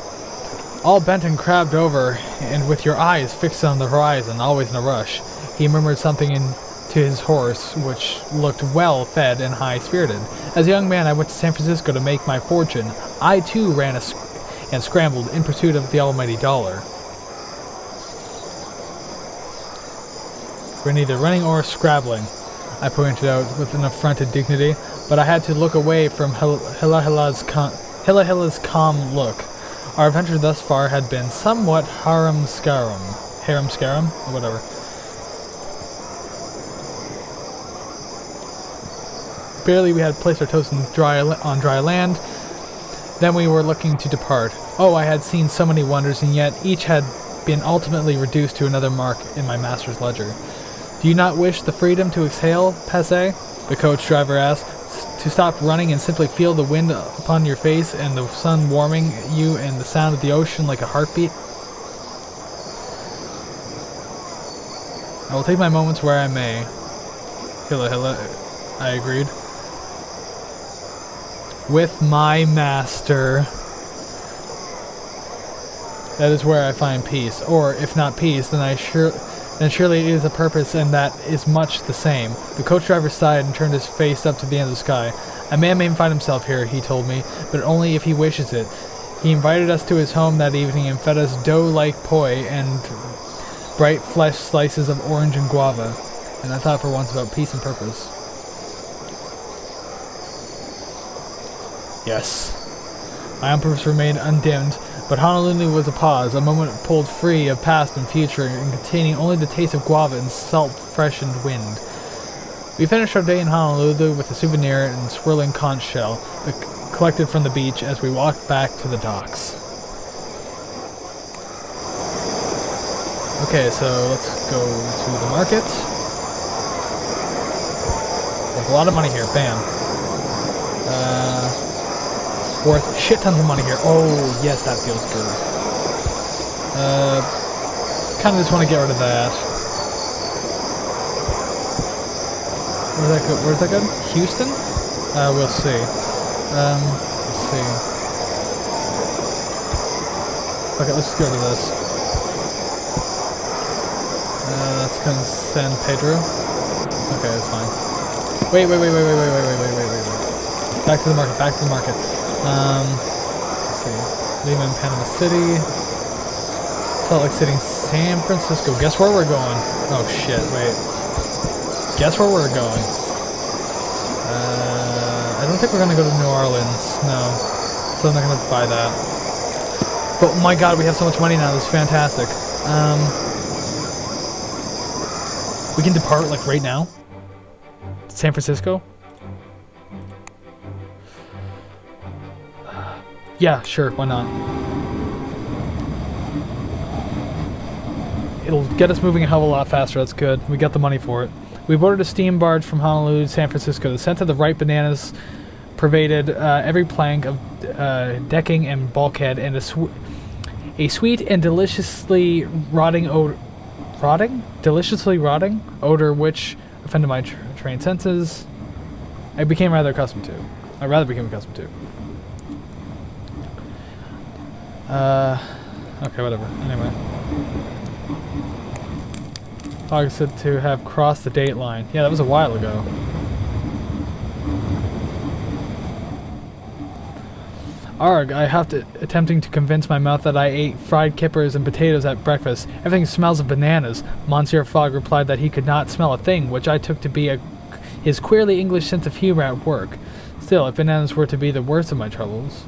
All bent and crabbed over, and with your eyes fixed on the horizon, always in a rush. He murmured something to his horse, which looked well-fed and high-spirited. As a young man, I went to San Francisco to make my fortune. I, too, ran and scrambled in pursuit of the almighty dollar. We're neither running or scrabbling, I pointed out with an affronted dignity, but I had to look away from Hilla Hilla's calm look. Our adventure thus far had been somewhat harum-scarum. Harum-scarum? Or whatever. Barely we had placed our toes on dry land, then we were looking to depart. Oh, I had seen so many wonders, and yet each had been ultimately reduced to another mark in my master's ledger. Do you not wish the freedom to exhale, Passé? The coach driver asked. To stop running and simply feel the wind upon your face and the sun warming you and the sound of the ocean like a heartbeat? I will take my moments where I may. Hilla hilla, I agreed. With my master. That is where I find peace. Or, if not peace, then surely it is a purpose, and that is much the same. The coach driver sighed and turned his face up to the end of the sky. A man may find himself here, he told me, but only if he wishes it. He invited us to his home that evening and fed us dough-like poi and bright flesh slices of orange and guava. And I thought for once about peace and purpose. Yes. My own purpose remained undimmed, but Honolulu was a pause, a moment pulled free of past and future and containing only the taste of guava and salt-freshened wind. We finished our day in Honolulu with a souvenir and swirling conch shell collected from the beach as we walked back to the docks. Okay, so let's go to the market. There's a lot of money here. Bam. Worth shit tons of money here. Oh, yes, that feels good. Kind of just want to get rid of that. Where's that go? Where's that go? Houston? We'll see. Let's see. Okay, let's just go to this. That's kind of San Pedro. Okay, that's fine. Wait. Back to the market. Let's see. Lima and Panama City. Salt Lake City, San Francisco. Guess where we're going? Oh shit, wait. Guess where we're going? I don't think we're gonna go to New Orleans, no. So I'm not gonna buy that. But oh my god, we have so much money now, this is fantastic. We can depart like right now? San Francisco? Yeah, sure, why not? It'll get us moving a hell of a lot faster, that's good. We got the money for it. We boarded a steam barge from Honolulu to San Francisco. The scent of the ripe bananas pervaded every plank of decking and bulkhead, and a sweet and deliciously rotting odor. Deliciously rotting odor which offended my trained senses. I became rather accustomed to. I rather became accustomed to. Okay, whatever. Anyway. Fog said to have crossed the date line. Yeah, that was a while ago. Arg, I have to attempting to convince my mouth that I ate fried kippers and potatoes at breakfast. Everything smells of bananas. Monsieur Fogg replied that he could not smell a thing, which I took to be his queerly English sense of humor at work. Still, if bananas were to be the worst of my troubles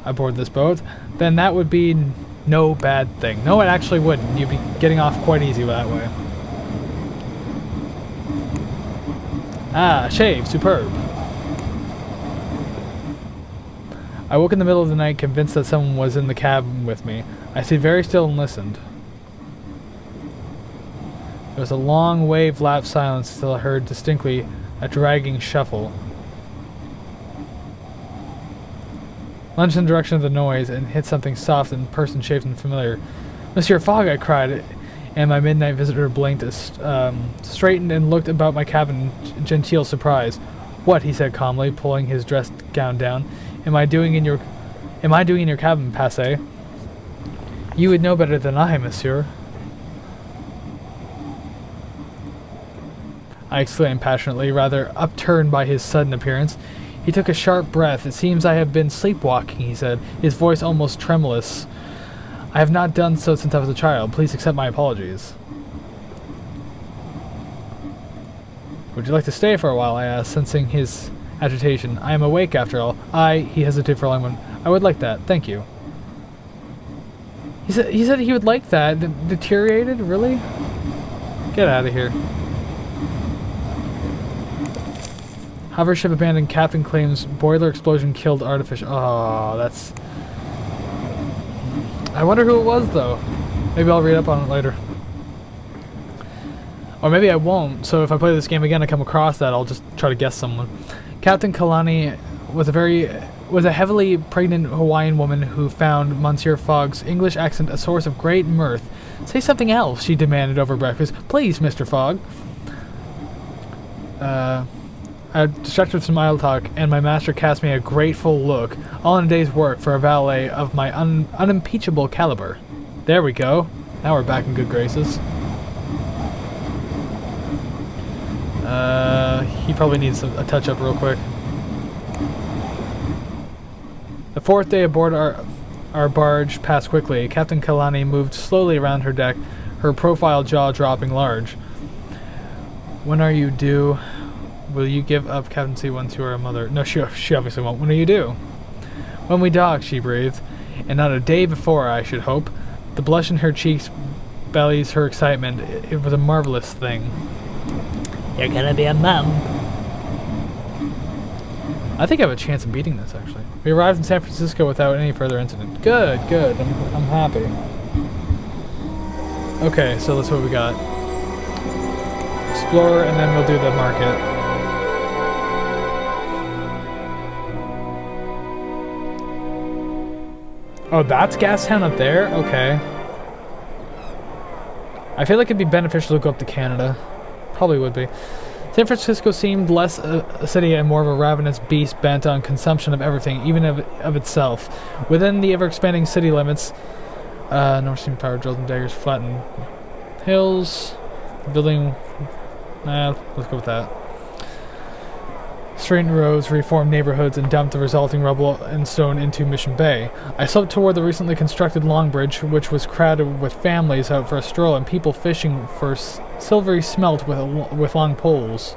aboard this boat, then that would be no bad thing. No, it actually wouldn't. You'd be getting off quite easy that way. Ah, shave, superb. I woke in the middle of the night, convinced that someone was in the cabin with me. I stayed very still and listened. There was a long wave-lapped silence until I heard distinctly a dragging shuffle. Lunged in the direction of the noise and hit something soft and person-shaped and familiar. Monsieur Fogg, I cried, and my midnight visitor blinked, straightened and looked about my cabin in genteel surprise. What? He said calmly, pulling his dress gown down. Am I doing in your cabin, Passe? You would know better than I, monsieur. I exclaimed passionately, rather upturned by his sudden appearance. He took a sharp breath. It seems I have been sleepwalking, he said, his voice almost tremulous. I have not done so since I was a child. Please accept my apologies. Would you like to stay for a while? I asked, sensing his agitation. I am awake after all. He hesitated for a long moment. I would like that. Thank you. He said he would like that. Deteriorated? Really? Get out of here. Hover ship abandoned. Captain claims boiler explosion killed artificial. Oh, that's... I wonder who it was, though. Maybe I'll read up on it later. Or maybe I won't, so if I play this game again and come across that, I'll just try to guess someone. Captain Kalani was a heavily pregnant Hawaiian woman who found Monsieur Fogg's English accent a source of great mirth. Say something else, she demanded over breakfast. Please, Mr. Fogg. I distracted with some idle talk, and my master cast me a grateful look, all in a day's work for a valet of my unimpeachable caliber. There we go. Now we're back in good graces. He probably needs a touch-up real quick. The fourth day aboard our barge passed quickly. Captain Kalani moved slowly around her deck, her profile jaw dropping large. When are you due? Will you give up captaincy once you are a mother? No, she obviously won't. When are you due? When we dock, she breathed. And not a day before, I should hope. The blush in her cheeks bellies her excitement. It was a marvelous thing. You're gonna be a mom. I think I have a chance of beating this, actually. We arrived in San Francisco without any further incident. Good, good. I'm happy. Okay, so let's see what we got. Explorer, and then we'll do the market. Oh, that's Gastown up there? Okay. I feel like it'd be beneficial to go up to Canada. Probably would be. San Francisco seemed less a city and more of a ravenous beast bent on consumption of everything, even of itself. Within the ever-expanding city limits, North Steam Power drills and daggers flattened hills, building... let's go with that. Straightened roads, reformed neighborhoods, and dumped the resulting rubble and stone into Mission Bay. I sloped toward the recently constructed Long Bridge, which was crowded with families out for a stroll and people fishing for silvery smelt with long poles.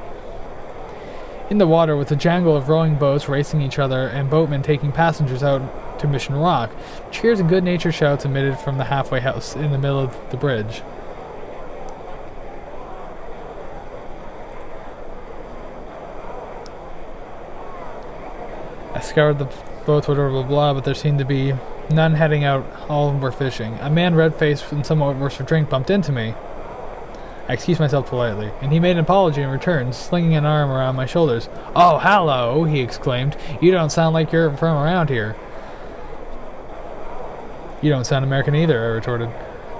In the water, with a jangle of rowing boats racing each other and boatmen taking passengers out to Mission Rock, cheers and good-natured shouts emitted from the halfway house in the middle of the bridge. I scoured the boats, whatever, blah, blah, but there seemed to be none heading out. All of them were fishing. A man, red-faced and somewhat worse for drink, bumped into me. I excused myself politely, and he made an apology in return, slinging an arm around my shoulders. "Oh, hello," he exclaimed. "You don't sound like you're from around here." "You don't sound American either," I retorted.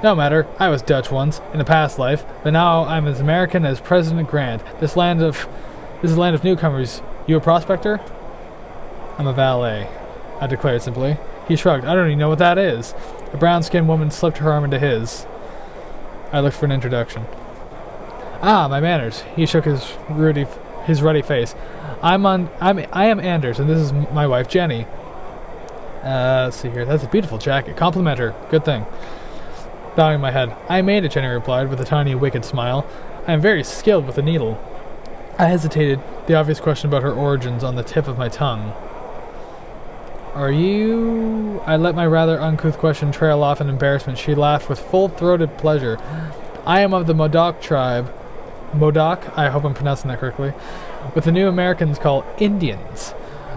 "No matter. I was Dutch once, in a past life, but now I'm as American as President Grant. This is a land of newcomers. You a prospector?" "I'm a valet," I declared simply. He shrugged. "I don't even know what that is." A brown-skinned woman slipped her arm into his. I looked for an introduction. "Ah, my manners." He shook his ruddy face. I am Anders, and this is my wife, Jenny. Let's see here. That's a beautiful jacket. Compliment her. Good thing. Bowing my head. "I made it," Jenny replied, with a tiny, wicked smile. "I am very skilled with a needle." I hesitated, the obvious question about her origins on the tip of my tongue. "Are you..." I let my rather uncouth question trail off in embarrassment. She laughed with full-throated pleasure. "I am of the Modoc tribe." Modoc? I hope I'm pronouncing that correctly. "What the new Americans call Indians."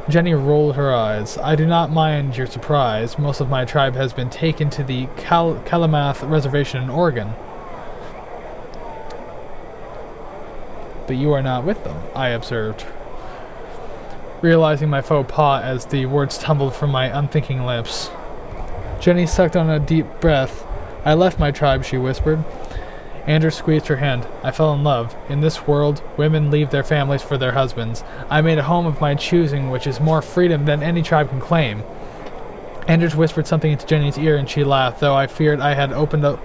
Jenny rolled her eyes. "I do not mind your surprise. Most of my tribe has been taken to the Kalamath Reservation in Oregon." "But you are not with them," I observed, realizing my faux pas as the words tumbled from my unthinking lips. Jenny sucked on a deep breath. "I left my tribe," she whispered. Anders squeezed her hand. "I fell in love. In this world, women leave their families for their husbands. I made a home of my choosing, which is more freedom than any tribe can claim." Anders whispered something into Jenny's ear, and she laughed, though I feared I had opened up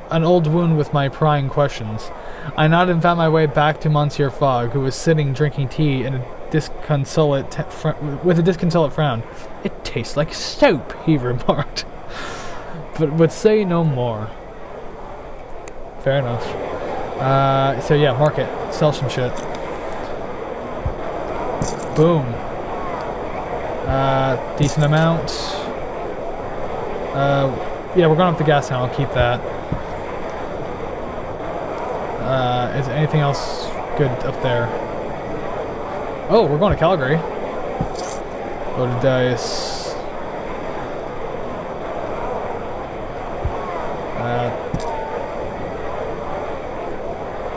an old wound with my prying questions. I nodded and found my way back to Monsieur Fogg, who was sitting drinking tea in a with a disconsolate frown. "It tastes like soap," he remarked, but would say no more. Fair enough. So yeah, market. Sell some shit. Boom. Decent amount. Yeah, we're going up the gas now. I'll keep that. Is anything else good up there? Oh, we're going to Calgary. Loaded dice.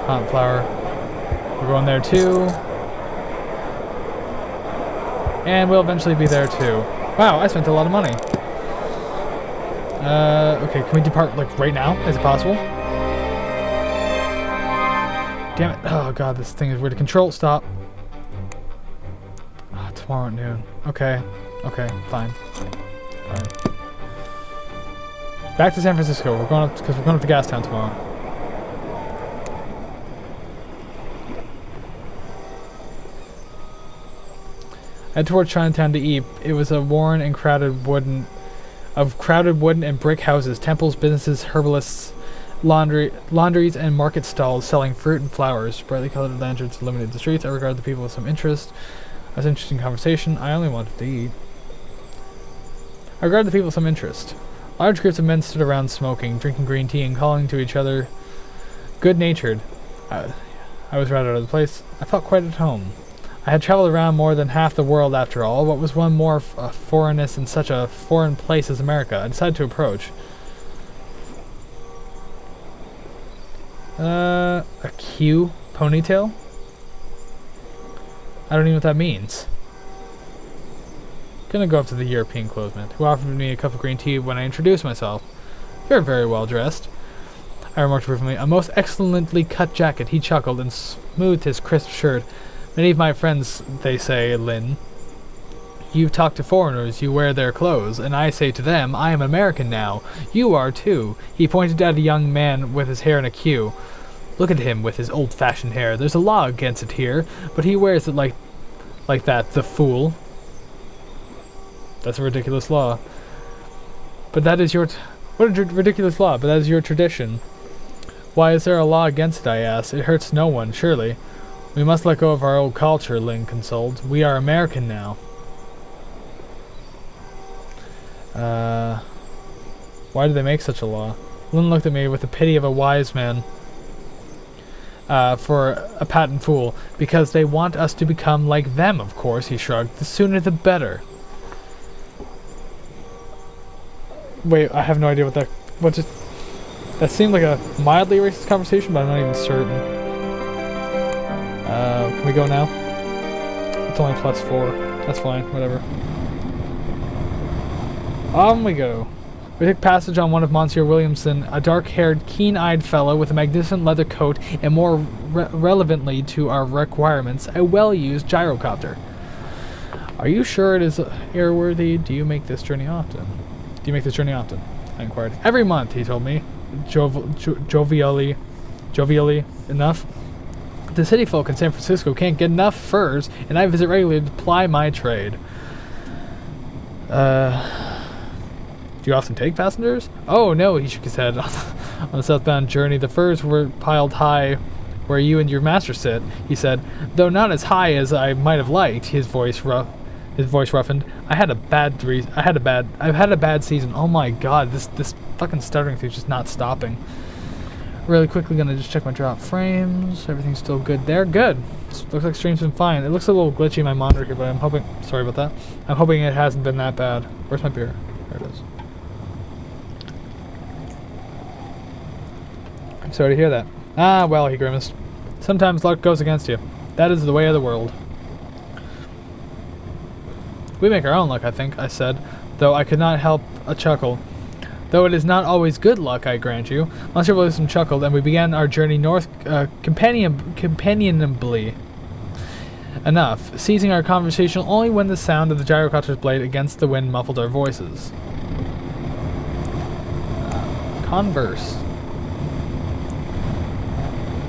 Hot flour. We're going there too. And we'll eventually be there too. Wow, I spent a lot of money. Okay, can we depart like right now? Is it possible? Damn it. Oh god, this thing is weird to control. Stop. Oh, tomorrow at noon. Okay. Okay, fine. Fine. Back to San Francisco. We're going up because we're going up to Gastown tomorrow. Head towards Chinatown to eat. It was a worn and crowded wooden and brick houses, temples, businesses, herbalists, laundries, and market stalls selling fruit and flowers. Brightly colored lanterns illuminated the streets. I regarded the people with some interest. It was an interesting conversation. I only wanted to eat. I regarded the people with some interest. Large groups of men stood around smoking, drinking green tea, and calling to each other good-natured. I was right out of the place. I felt quite at home. I had traveled around more than half the world after all. What was one more foreignness in such a foreign place as America? I decided to approach. A Q ponytail? I don't even know what that means. Gonna go up to the European clothesman, who offered me a cup of green tea when I introduced myself. You're very well dressed, I remarked briefly. A most excellently cut jacket. He chuckled and smoothed his crisp shirt. Many of my friends, they say, Lynn. You talk to foreigners, you wear their clothes, and I say to them, I am American now. You are too. He pointed at a young man with his hair in a queue. Look at him with his old-fashioned hair. There's a law against it here, but he wears it like that, the fool. That's a ridiculous law. But that is your... what a ridiculous law, but that is your tradition. Why is there a law against it, I asked. It hurts no one, surely. We must let go of our old culture, Lynn consoled. We are American now. Why did they make such a law? Lynn looked at me with the pity of a wise man. For a patent fool. Because they want us to become like them, of course, he shrugged. The sooner the better. Wait, I have no idea what that... what just... that seemed like a mildly racist conversation, but I'm not even certain. Can we go now? It's only +4. That's fine, whatever. On we go. We took passage on one of Monsieur Williamson, a dark-haired, keen-eyed fellow with a magnificent leather coat and, more relevantly to our requirements, a well-used gyrocopter. Are you sure it is airworthy? Do you make this journey often? I inquired. Every month, he told me, jovially enough. The city folk in San Francisco can't get enough furs, and I visit regularly to ply my trade. Do you often take passengers? Oh no, he shook his head. On the southbound journey, the furs were piled high where you and your master sit, he said, though not as high as I might have liked. His voice roughened. I've had a bad season. Oh my god, this fucking stuttering thing's just not stopping. Really quickly gonna just check my drop frames. Everything's still good there. Good. Looks like stream's been fine. It looks a little glitchy in my monitor here, but I'm hoping... sorry about that. I'm hoping it hasn't been that bad. Where's my beer? There it is. I'm sorry to hear that. Ah, well, he grimaced. Sometimes luck goes against you. That is the way of the world. We make our own luck, I think, I said, though I could not help a chuckle. Though it is not always good luck, I grant you. Monsieur Williamson chuckled, and we began our journey north companionably enough, ceasing our conversation only when the sound of the gyrocopter's blade against the wind muffled our voices. Converse.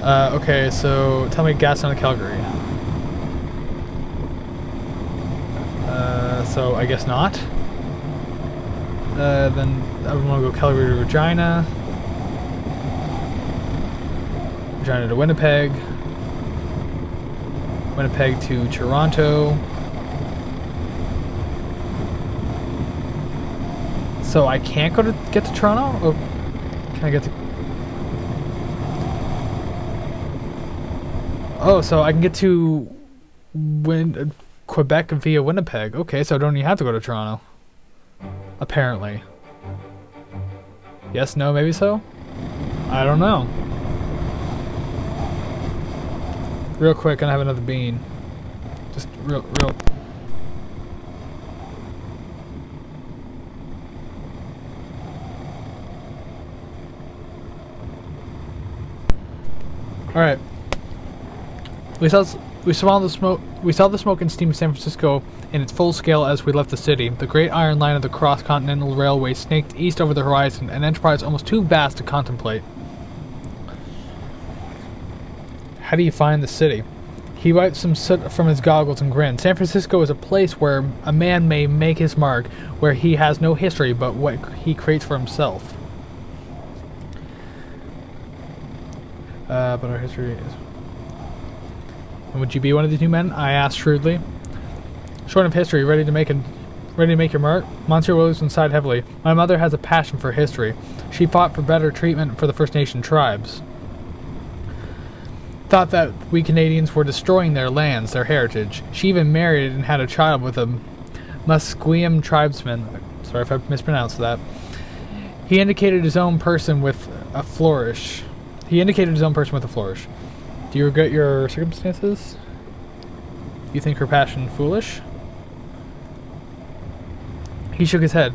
Okay, so tell me gas on Calgary. So I guess not. Then I would want to go Calgary to Regina. Regina to Winnipeg. Winnipeg to Toronto. So I can't get to Toronto? Or can I get to... oh, so I can get to Quebec via Winnipeg. Okay, so I don't even have to go to Toronto. Apparently. Yes, no, maybe so? I don't know. Real quick, gonna have another bean. Just real... Alright. We saw the smoke and steam of San Francisco in its full scale as we left the city. The great iron line of the cross-continental railway snaked east over the horizon, an enterprise almost too vast to contemplate. How do you find the city? He wipes some soot from his goggles and grins. San Francisco is a place where a man may make his mark, where he has no history but what he creates for himself. But our history is... And would you be one of these new men? I asked shrewdly. Short of history, ready to make your mark? Monsieur Williamson sighed heavily. My mother has a passion for history. She fought for better treatment for the First Nation tribes. Thought that we Canadians were destroying their lands, their heritage. She even married and had a child with a Musqueam tribesman. Sorry if I mispronounced that. He indicated his own person with a flourish. Do you regret your circumstances? You think her passion foolish? He shook his head.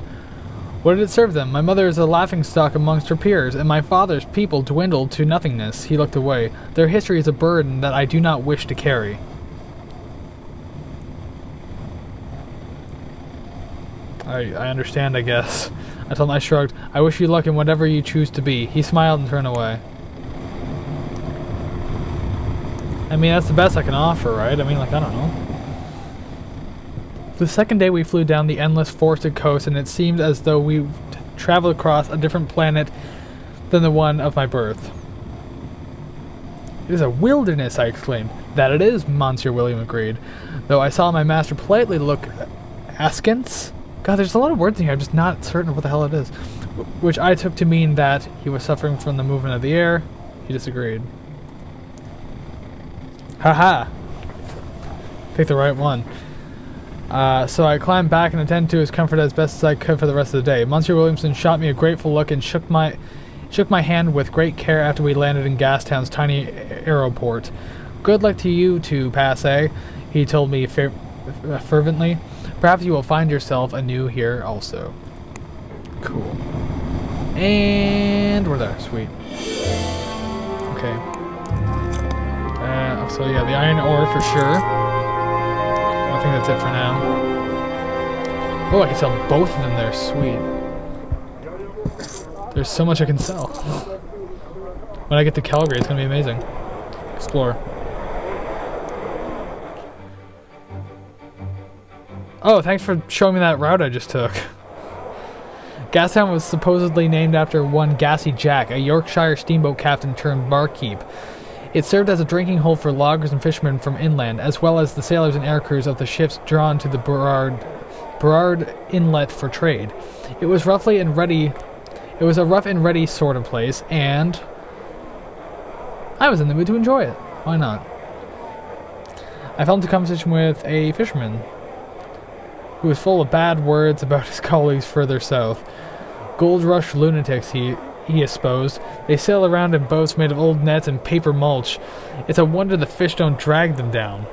What did it serve them? My mother is a laughingstock amongst her peers, and my father's people dwindled to nothingness. He looked away. Their history is a burden that I do not wish to carry. I understand, I guess. I shrugged. I wish you luck in whatever you choose to be. He smiled and turned away. I mean, that's the best I can offer, right? I mean, like, I don't know. The second day we flew down the endless forested coast, and it seemed as though we traveled across a different planet than the one of my birth. It is a wilderness, I exclaimed. That it is, Monsieur William agreed, though I saw my master politely look askance. God, there's a lot of words in here, I'm just not certain of what the hell it is. Which I took to mean that he was suffering from the movement of the air. He disagreed. Haha! Pick the right one. So I climbed back and attended to his comfort as best as I could for the rest of the day. Monsieur Williamson shot me a grateful look and shook my hand with great care after we landed in Gastown's tiny aeroport. Good luck to you two, Passe, he told me fervently. Perhaps you will find yourself anew here also. Cool. And we're there. Sweet. Okay. So yeah, the iron ore for sure. I think that's it for now. Oh, I can sell both of them there. Sweet. There's so much I can sell. When I get to Calgary, it's going to be amazing. Explore. Oh, thanks for showing me that route I just took. Gastown was supposedly named after one Gassy Jack, a Yorkshire steamboat captain turned barkeep. It served as a drinking hole for loggers and fishermen from inland, as well as the sailors and air crews of the ships drawn to the Burrard Inlet for trade. It was a rough and ready sort of place, and I was in the mood to enjoy it. Why not? I fell into conversation with a fisherman who was full of bad words about his colleagues further south. Gold rush lunatics, he exposed. They sail around in boats made of old nets and paper mulch. It's a wonder the fish don't drag them down.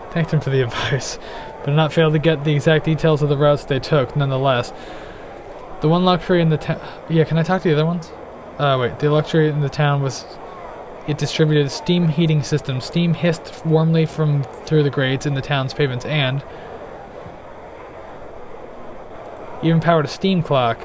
Thanked him for the advice, but not failed to get the exact details of the routes they took, nonetheless. The one luxury in the town... Yeah, can I talk to the other ones? Wait. The luxury in the town was... It distributed a steam heating system. Steam hissed warmly from through the grates in the town's pavements and... even powered a steam clock,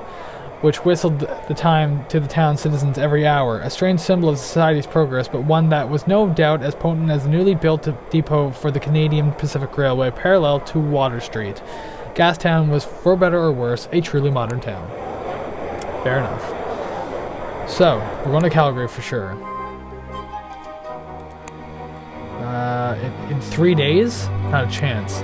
which whistled the time to the town's citizens every hour, a strange symbol of society's progress, but one that was no doubt as potent as the newly built depot for the Canadian Pacific Railway, parallel to Water Street. Gastown was, for better or worse, a truly modern town. Fair enough. So, we're going to Calgary for sure. In 3 days? Not a chance.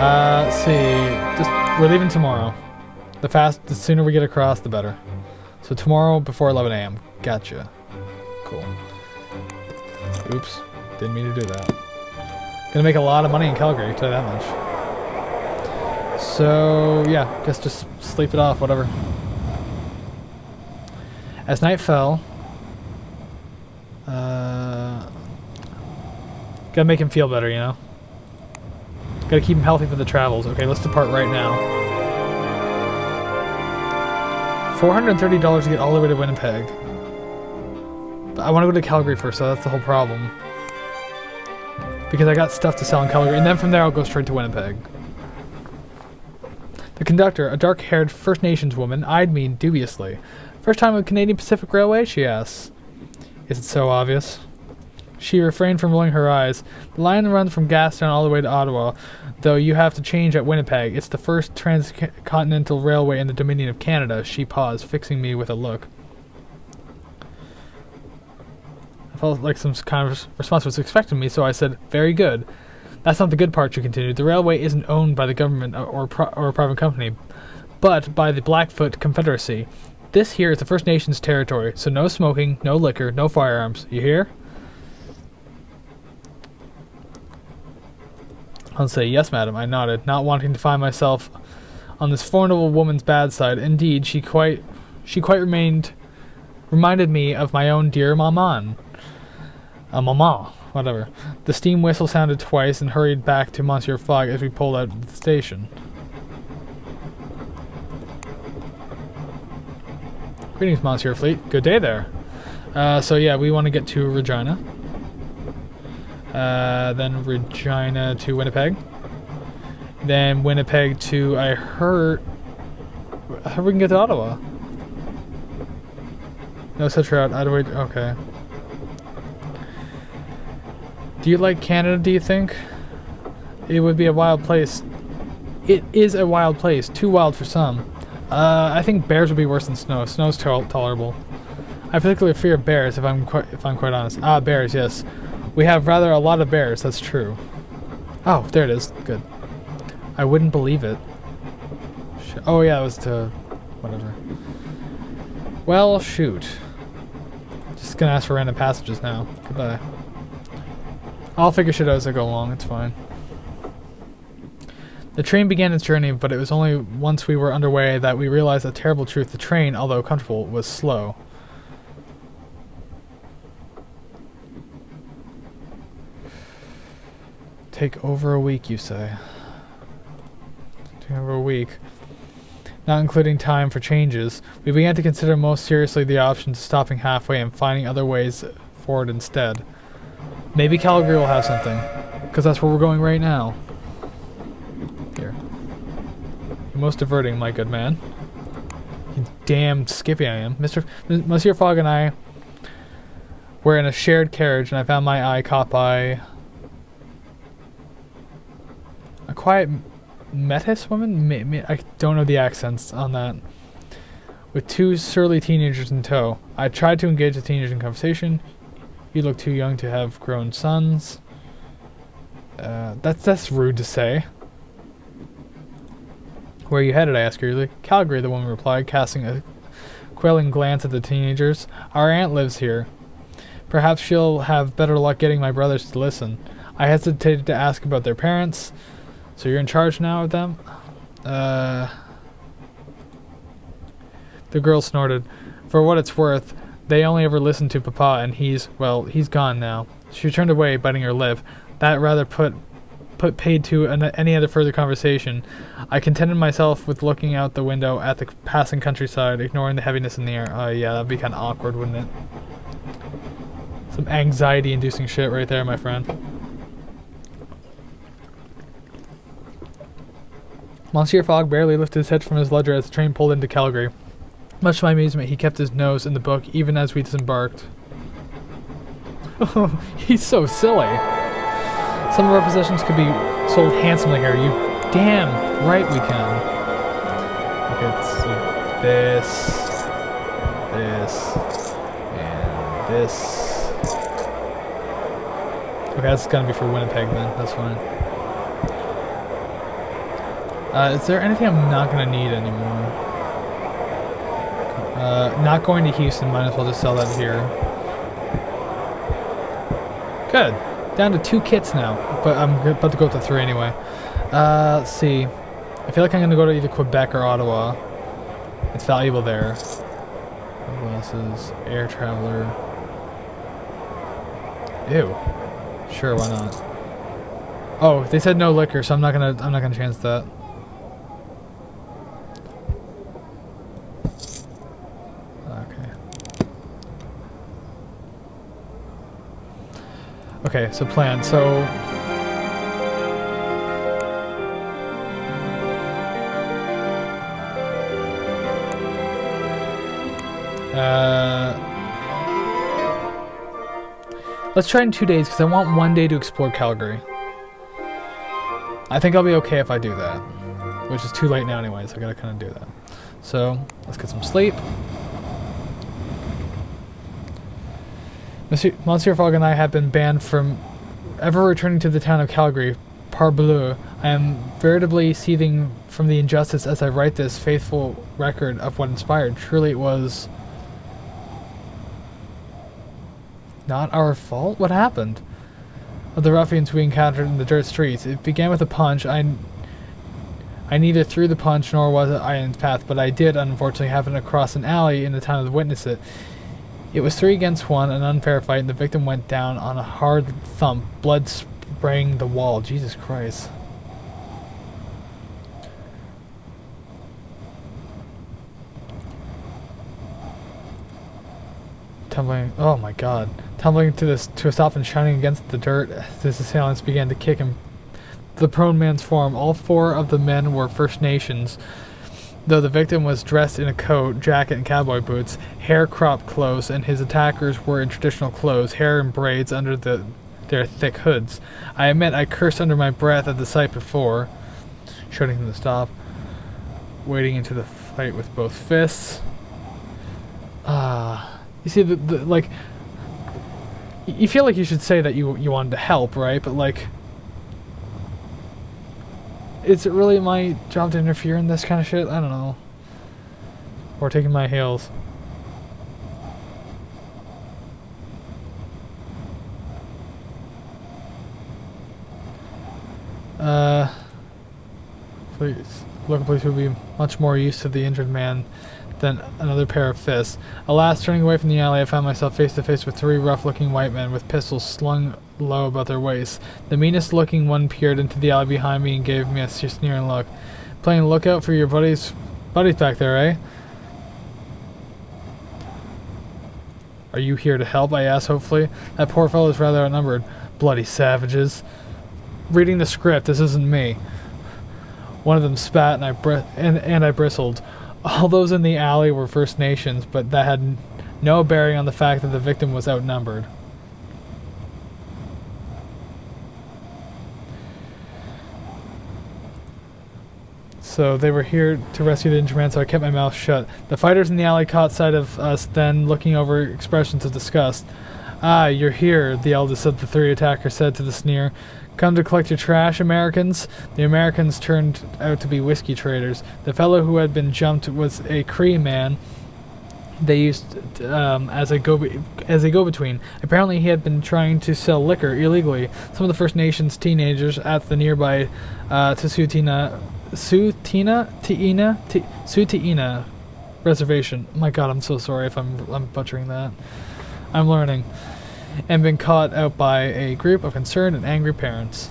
Let's see. We're leaving tomorrow. The sooner we get across, the better. So tomorrow before 11 a.m. Gotcha. Cool. Oops. Didn't mean to do that. Gonna make a lot of money in Calgary, I'll tell you that much. So, yeah. Guess just sleep it off, whatever. As night fell... gotta make him feel better, you know? Gotta keep him healthy for the travels. Okay, let's depart right now. $430 to get all the way to Winnipeg. But I want to go to Calgary first, so that's the whole problem. Because I got stuff to sell in Calgary, and then from there I'll go straight to Winnipeg. The conductor, a dark-haired First Nations woman, eyed me dubiously. First time on Canadian Pacific Railway? She asks. Is it so obvious? She refrained from rolling her eyes. The line runs from Gastown all the way to Ottawa, though you have to change at Winnipeg. It's the first transcontinental railway in the Dominion of Canada. She paused, fixing me with a look. I felt like some kind of response was expecting me, so I said, very good. That's not the good part, she continued. The railway isn't owned by the government or a private company, but by the Blackfoot Confederacy. This here is the First Nations territory, so no smoking, no liquor, no firearms. You hear? I'll say, yes, madam. I nodded, not wanting to find myself on this formidable woman's bad side. Indeed, she quite reminded me of my own dear maman. Maman, whatever. The steam whistle sounded twice and hurried back to Monsieur Fogg as we pulled out of the station. Greetings, Monsieur Fleet. Good day there. So yeah, we want to get to Regina. Then Regina to Winnipeg. Then Winnipeg to, I heard we can get to Ottawa. No such route. Okay. Do you like Canada, do you think? It would be a wild place. It is a wild place. Too wild for some. I think bears would be worse than snow. Snow's tolerable. I particularly fear bears, if I'm quite honest. Ah, bears, yes. We have rather a lot of bears, that's true. Oh, there it is. Good. I wouldn't believe it. Oh yeah, it was to... whatever. Well, shoot. Just gonna ask for random passages now. Goodbye. I'll figure shit out as I go along, it's fine. The train began its journey, but it was only once we were underway that we realized the terrible truth. The train, although comfortable, was slow. Take over a week, you say. Take over a week. Not including time for changes. We began to consider most seriously the option of stopping halfway and finding other ways forward instead. Maybe Calgary will have something, because that's where we're going right now. Here. Most diverting, my good man. You damn skippy I am. Monsieur Fogg and I were in a shared carriage, and I found my eye caught by a quiet Metis woman? I don't know the accents on that. With two surly teenagers in tow. I tried to engage the teenagers in conversation. You look too young to have grown sons. That's rude to say. Where are you headed? I asked eagerly. Calgary, the woman replied, casting a quelling glance at the teenagers. Our aunt lives here. Perhaps she'll have better luck getting my brothers to listen. I hesitated to ask about their parents. So you're in charge now of them? The girl snorted. For what it's worth, they only ever listened to Papa, and he's gone now. She turned away, biting her lip. That rather put paid to any other further conversation. I contented myself with looking out the window at the passing countryside, ignoring the heaviness in the air. Yeah, that'd be kind of awkward, wouldn't it? Some anxiety-inducing shit right there, my friend. Monsieur Fogg barely lifted his head from his ledger as the train pulled into Calgary. Much to my amusement, he kept his nose in the book even as we disembarked. He's so silly. Some of our possessions could be sold handsomely here. You damn right we can. Okay, let's see. This, and this. Okay, that's gonna be for Winnipeg then. That's fine. Is there anything I'm not gonna need anymore? Not going to Houston, might as well just sell that here. Good. Down to 2 kits now, but I'm about to go up to 3 anyway. Let's see. I feel like I'm gonna go to either Quebec or Ottawa. It's valuable there. Glasses, air traveler. Ew. Sure, why not? Oh, they said no liquor, so I'm not gonna chance that. Okay, so plan. So Let's try in 2 days, because I want 1 day to explore Calgary. I think I'll be okay if I do that. Which is too late now anyways, I gotta kind of do that. So, let's get some sleep. Monsieur Fogg and I have been banned from ever returning to the town of Calgary. Parbleu, I am veritably seething from the injustice as I write this faithful record of what inspired. Truly it was not our fault? What happened? Of the ruffians we encountered in the dirt streets. It began with a punch. I neither threw the punch nor was I in its path, but I did unfortunately happen to cross an alley in the time to witness it. It was 3 against 1, an unfair fight, and the victim went down on a hard thump, blood spraying the wall. Jesus Christ. Tumbling, oh my god. Tumbling to a stop and shining against the dirt, his assailants began to kick him. The prone man's form. All 4 of the men were First Nations, though the victim was dressed in a coat, jacket, and cowboy boots, hair cropped close, and his attackers were in traditional clothes, hair in braids under their thick hoods. I admit I cursed under my breath at the sight before, shouting him to stop, wading into the fight with both fists. You see, like, you feel like you should say that you wanted to help, right? But, like, is it really my job to interfere in this kind of shit? I don't know. Or taking my heels. Please. Local police would be much more used to the injured man than another pair of fists. Alas, turning away from the alley, I found myself face to face with 3 rough-looking white men with pistols slung low about their waists. The meanest-looking one peered into the alley behind me and gave me a sneering look. Playing lookout for your buddies back there, eh? Are you here to help? I asked hopefully. That poor fellow's rather outnumbered. Bloody savages. Reading the script, this isn't me. One of them spat and I bristled. All those in the alley were First Nations, but that had no bearing on the fact that the victim was outnumbered. So they were here to rescue the injured man, so I kept my mouth shut. The fighters in the alley caught sight of us, then looking over expressions of disgust. Ah, you're here, the eldest of the 3 attackers said to the sneer. Come to collect your trash, Americans? The Americans turned out to be whiskey traders. The fellow who had been jumped was a Cree man they used as a go-between. Apparently he had been trying to sell liquor illegally. Some of the First Nations teenagers at the nearby Tsutina reservation. My god, I'm so sorry if I'm butchering that. I'm learning. And been caught out by a group of concerned and angry parents.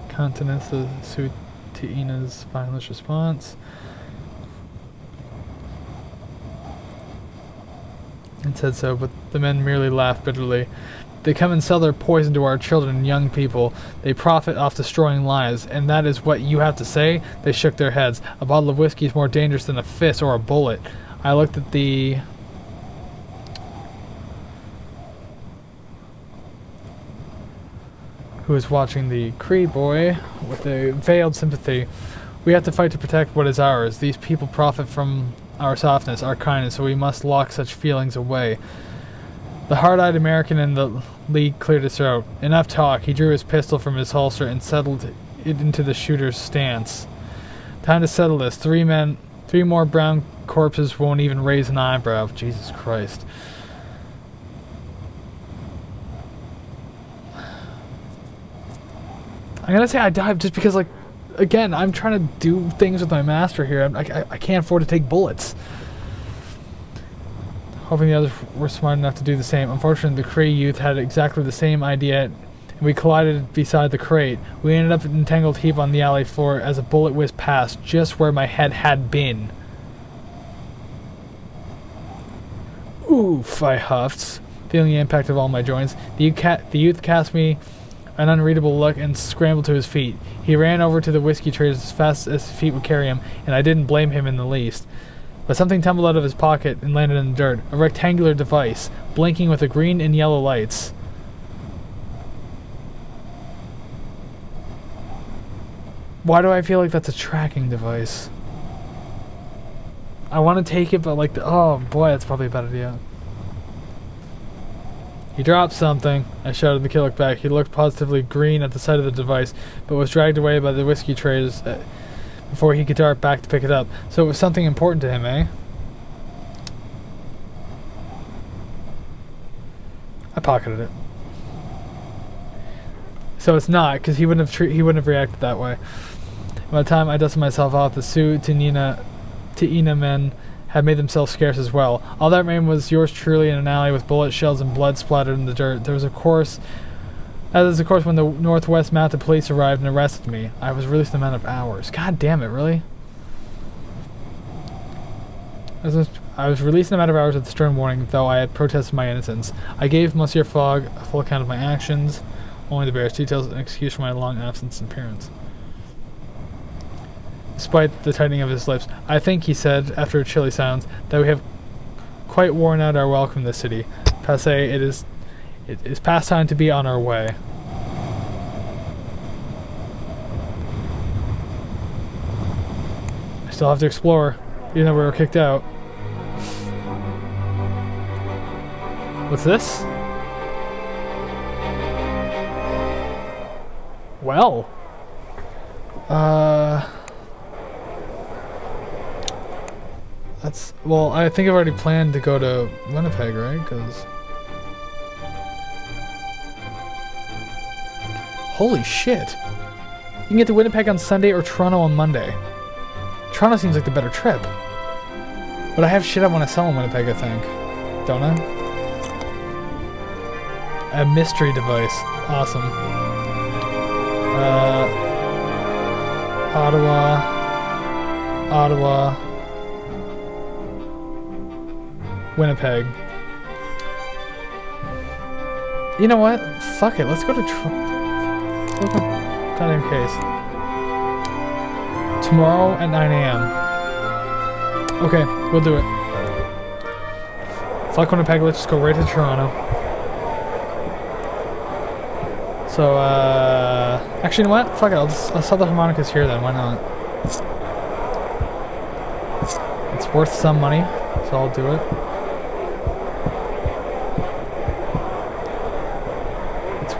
Countenance the Suitina's violent response. It said so, but the men merely laughed bitterly. They come and sell their poison to our children and young people. They profit off destroying lives, and that is what you have to say? They shook their heads. A bottle of whiskey is more dangerous than a fist or a bullet. I looked at the... who was watching the Cree boy with a veiled sympathy. We have to fight to protect what is ours. These people profit from our softness, our kindness, so we must lock such feelings away. The hard-eyed American in the lead cleared his throat. Enough talk. He drew his pistol from his holster and settled it into the shooter's stance. Time to settle this. 3 more brown corpses won't even raise an eyebrow. Jesus Christ. I'm gonna say I died just because, like, again, I'm trying to do things with my master here. I can't afford to take bullets. Hoping the others were smart enough to do the same. Unfortunately, the Cree youth had exactly the same idea, and we collided beside the crate. We ended up in an entangled heap on the alley floor as a bullet whizzed past, just where my head had been. Oof, I huffed. feeling the impact of all my joints. The youth cast me an unreadable look and scrambled to his feet. He ran over to the whiskey trays as fast as his feet would carry him, and I didn't blame him in the least. But something tumbled out of his pocket and landed in the dirt. A rectangular device, blinking with a green and yellow lights. Why do I feel like that's a tracking device? I want to take it, but like, oh boy, that's probably a bad idea. He dropped something, I shouted. The kid looked back. He looked positively green at the sight of the device, but was dragged away by the whiskey trays before he could dart back to pick it up. So it was something important to him, eh? I pocketed it. So it's not, because he wouldn't have reacted that way. By the time I dusted myself off, the Sioux Ina men had made themselves scarce as well. All that remained was yours truly in an alley with bullet shells and blood splattered in the dirt. There was of course when the Northwest Mounted Police arrived and arrested me. I was released in a matter of hours. God damn it, really? I was released in a matter of hours with a stern warning, though I had protested my innocence. I gave Monsieur Fogg a full account of my actions, only the barest details, an excuse for my long absence and appearance. Despite the tightening of his lips, I think, he said, after a chilly silence, that we have quite worn out our welcome in this city. Passé, it is past time to be on our way. I still have to explore, even though we were kicked out. What's this? Well. Well, I think I've already planned to go to Winnipeg, right? Because... Holy shit! You can get to Winnipeg on Sunday or Toronto on Monday. Toronto seems like the better trip. But I have shit I want to sell in Winnipeg, I think. Don't I? A mystery device. Awesome. Ottawa. Winnipeg. You know what? Fuck it. Let's go to goddamn case. Tomorrow at 9 a.m. Okay, we'll do it. Fuck Winnipeg. Let's just go right to Toronto. So, actually, you know what? Fuck it. I'll sell the harmonicas here then. Why not? It's worth some money, so I'll do it.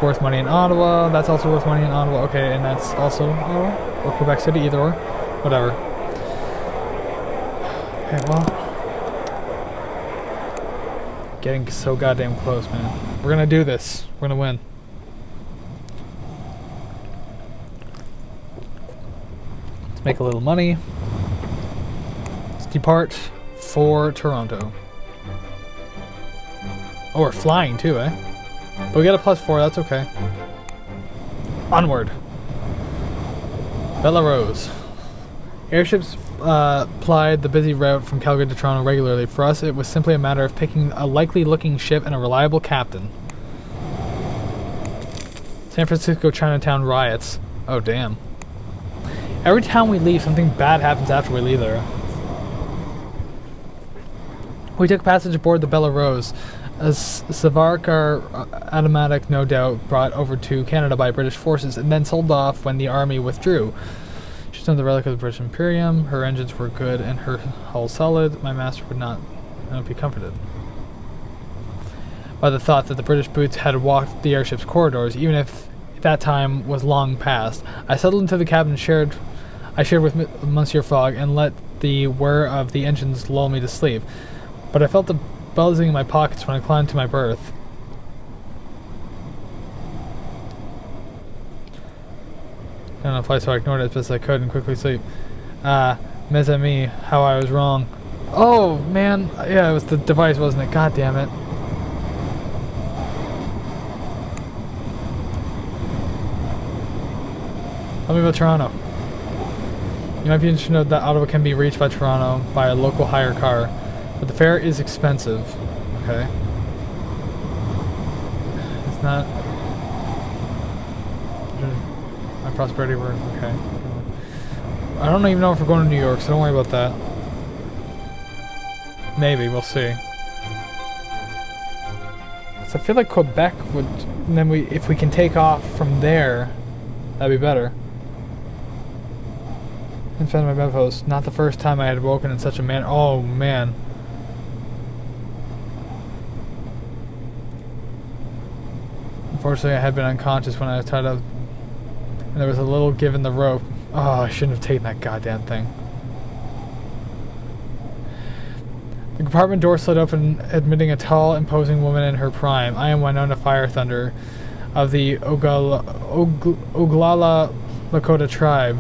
Worth money in Ottawa. That's also worth money in Ottawa. Okay, and that's also Ottawa or Quebec City, either or. Whatever. Okay, well. Getting so goddamn close, man. We're gonna do this. We're gonna win. Let's make a little money. Let's depart for Toronto. Oh, we're flying too, eh? But we got a +4, that's okay. Onward. Belarus. Airships plied the busy route from Calgary to Toronto regularly. For us, it was simply a matter of picking a likely-looking ship and a reliable captain. San Francisco Chinatown riots. Oh, damn. Every time we leave, something bad happens after we leave there. We took passage aboard the Belarus. A Savarkar automatic, no doubt, brought over to Canada by British forces and then sold off when the army withdrew. She's not the relic of the British Imperium. Her engines were good and her hull solid. My master would not be comforted by the thought that the British boots had walked the airship's corridors, even if that time was long past. I settled into the cabin I shared with Monsieur Fogg and let the whir of the engines lull me to sleep. But I felt the buzzing in my pockets when I climbed to my berth. I don't know if I ignored it as best as I could and quickly sleep. Mes amis, how I was wrong. Oh, man. Yeah, it was the device, wasn't it? God damn it. Tell me about Toronto. You might be interested to know that Ottawa can be reached by Toronto by a local hire car, but the fare is expensive. Okay. It's not... My prosperity work, okay. I don't even know if we're going to New York, so don't worry about that. Maybe, we'll see. So I feel like Quebec would... And then if we can take off from there, that'd be better. And found my web host. Not the first time I had woken in such a manner. Oh, man. Unfortunately, I had been unconscious when I was tied up. And there was a little give in the rope. Oh, I shouldn't have taken that goddamn thing. The compartment door slid open, admitting a tall, imposing woman in her prime. I am Winona Fire Thunder of the Oglala Lakota tribe.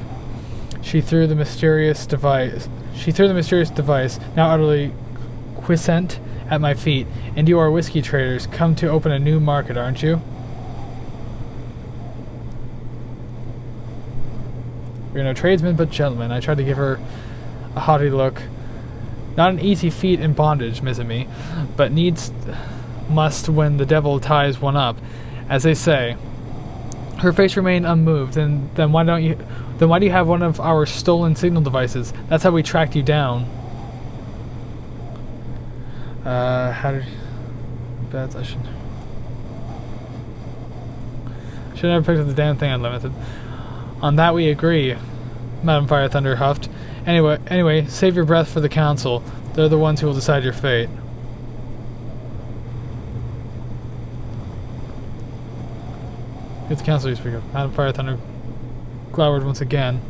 She threw the mysterious device, now utterly quiescent, at my feet. And you are whiskey traders, come to open a new market, aren't you? We're no tradesmen, but gentlemen. I tried to give her a haughty look. Not an easy feat in bondage, Miss me, but needs must when the devil ties one up, as they say. Her face remained unmoved. Then why do you have one of our stolen signal devices? That's how we tracked you down. How did? Bets I should never picked up the damn thing unlimited. On that we agree, Madam Fire Thunder huffed. Anyway, save your breath for the council. They're the ones who will decide your fate. It's the council you speak of. Madam Fire Thunder glowered once again.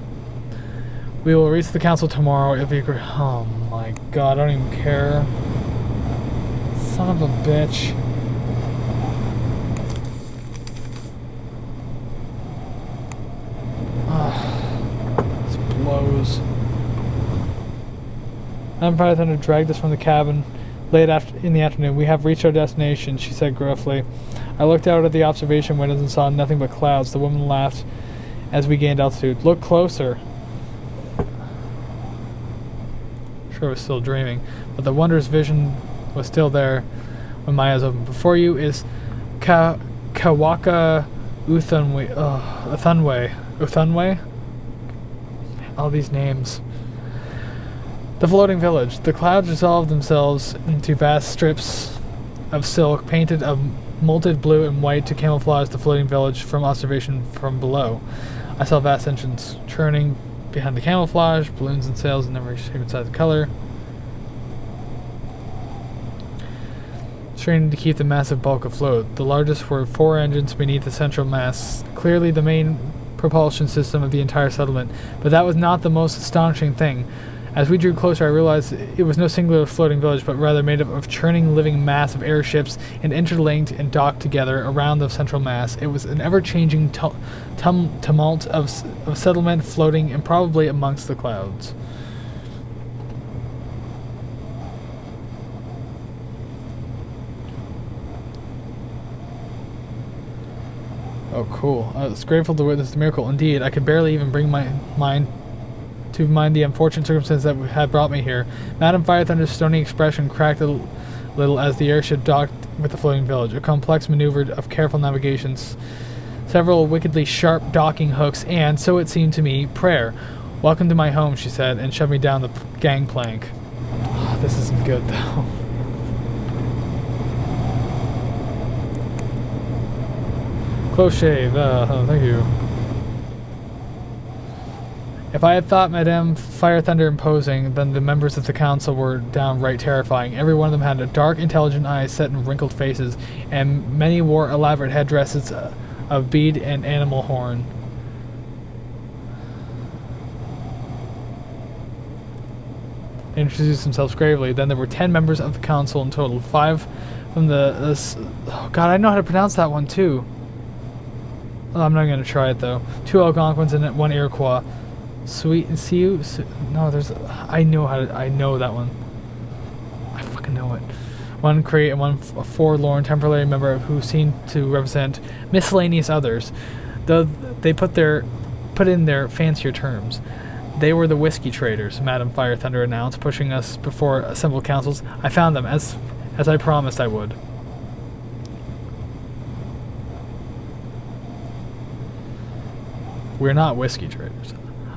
We will reach the council tomorrow if you agree. Oh my god, I don't even care. Son of a bitch. Madam Fire Thunder dragged us from the cabin late in the afternoon. We have reached our destination, she said gruffly. I looked out at the observation windows and saw nothing but clouds. The woman laughed as we gained altitude. Look closer. Sure, I was still dreaming, but the wondrous vision was still there when my eyes opened. Before you is Kawaka Uthunwe? All these names. The floating village. The clouds resolved themselves into vast strips of silk painted of molted blue and white to camouflage the floating village from observation from below. I saw vast engines churning behind the camouflage, balloons and sails in every shape and size and color, straining to keep the massive bulk afloat. The largest were 4 engines beneath the central mast, clearly the main propulsion system of the entire settlement. But that was not the most astonishing thing. As we drew closer, I realized it was no singular floating village, but rather made up of churning living mass of airships and interlinked and docked together around the central mass. It was an ever-changing tumult of settlement floating improbably amongst the clouds. Oh, cool. I was grateful to witness the miracle. Indeed, I could barely even bring my mind to mind the unfortunate circumstance that had brought me here. Madam Fire Thunder's stony expression cracked a little as the airship docked with the floating village. A complex maneuver of careful navigations, several wickedly sharp docking hooks, and, so it seemed to me, prayer. Welcome to my home, she said, and shoved me down the gangplank. Oh, this isn't good, though. Close shave. Thank you. If I had thought Madame Fire Thunder imposing, then the members of the council were downright terrifying. Every one of them had dark, intelligent eyes set in wrinkled faces, and many wore elaborate headdresses of bead and animal horn. They introduced themselves gravely. Then there were 10 members of the council in total. 5 from oh god, I know how to pronounce that one too. Oh, I'm not going to try it though. 2 Algonquins and 1 Iroquois. Sweet and see you. No, there's. I know that one. I fucking know it. 1 Cree and 1 forlorn temporary member who seemed to represent miscellaneous others, though they put in their fancier terms. They were the whiskey traders, Madam Fire Thunder announced, pushing us before assembled councils. I found them as I promised I would. We're not whiskey traders.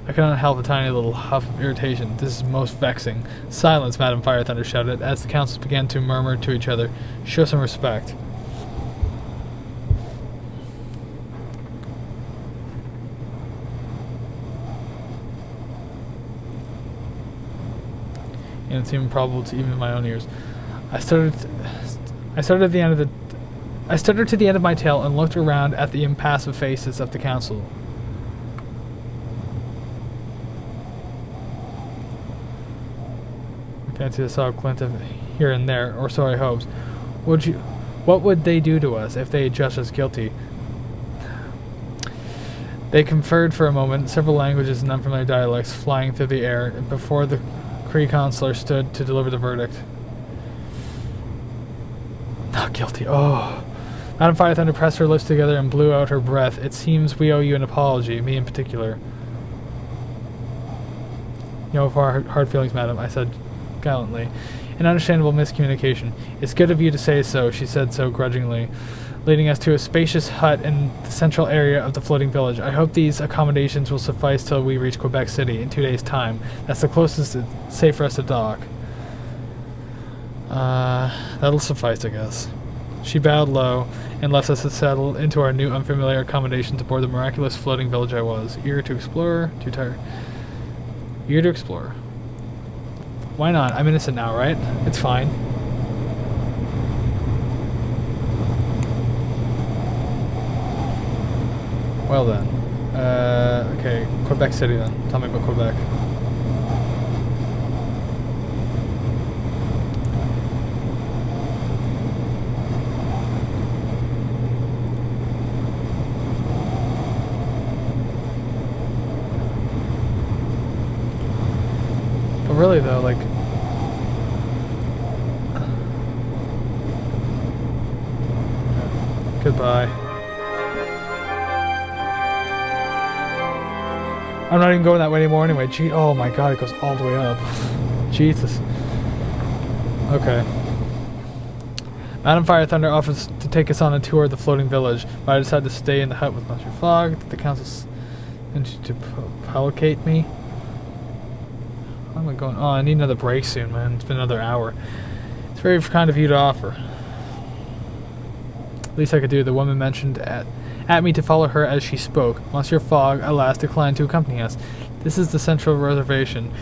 I cannot help a tiny little huff of irritation. This is most vexing. Silence, Madam Fire Thunder shouted, as the councils began to murmur to each other. Show some respect. And it seemed improbable to even my own ears. I stuttered to the end of my tale and looked around at the impassive faces of the council. I fancy I saw a glint of here and there, or so I hoped. What would they do to us if they judged us guilty? They conferred for a moment, several languages and unfamiliar dialects flying through the air, before the Cree consular stood to deliver the verdict. Not guilty. Oh. Madam Fire Thunder pressed her lips together and blew out her breath. It seems we owe you an apology, me in particular. No hard feelings, madam, I said gallantly. An understandable miscommunication. It's good of you to say so, she said so grudgingly, leading us to a spacious hut in the central area of the floating village. I hope these accommodations will suffice till we reach Quebec City in 2 days' time. That's the closest it's safe for us to dock. That'll suffice, I guess. She bowed low and left us to settle into our new unfamiliar accommodations aboard the miraculous floating village I was. Eager to explore, too tired. Eager to explore. Why not? I'm innocent now, right? It's fine. Well then. Okay, Quebec City then. Tell me about Quebec. But really though, like... Goodbye. I'm not even going that way anymore anyway. Gee, oh my god, it goes all the way up. Jesus. Okay. Madam Fire Thunder offers to take us on a tour of the floating village, but I decided to stay in the hut with Master Fog. The council to placate me. How am I going? Oh, I need another break soon, man. It's been another hour. It's very kind of you to offer. Least I could do. The woman mentioned at me to follow her as she spoke. Monsieur Fogg, alas, declined to accompany us. This is the central reservation,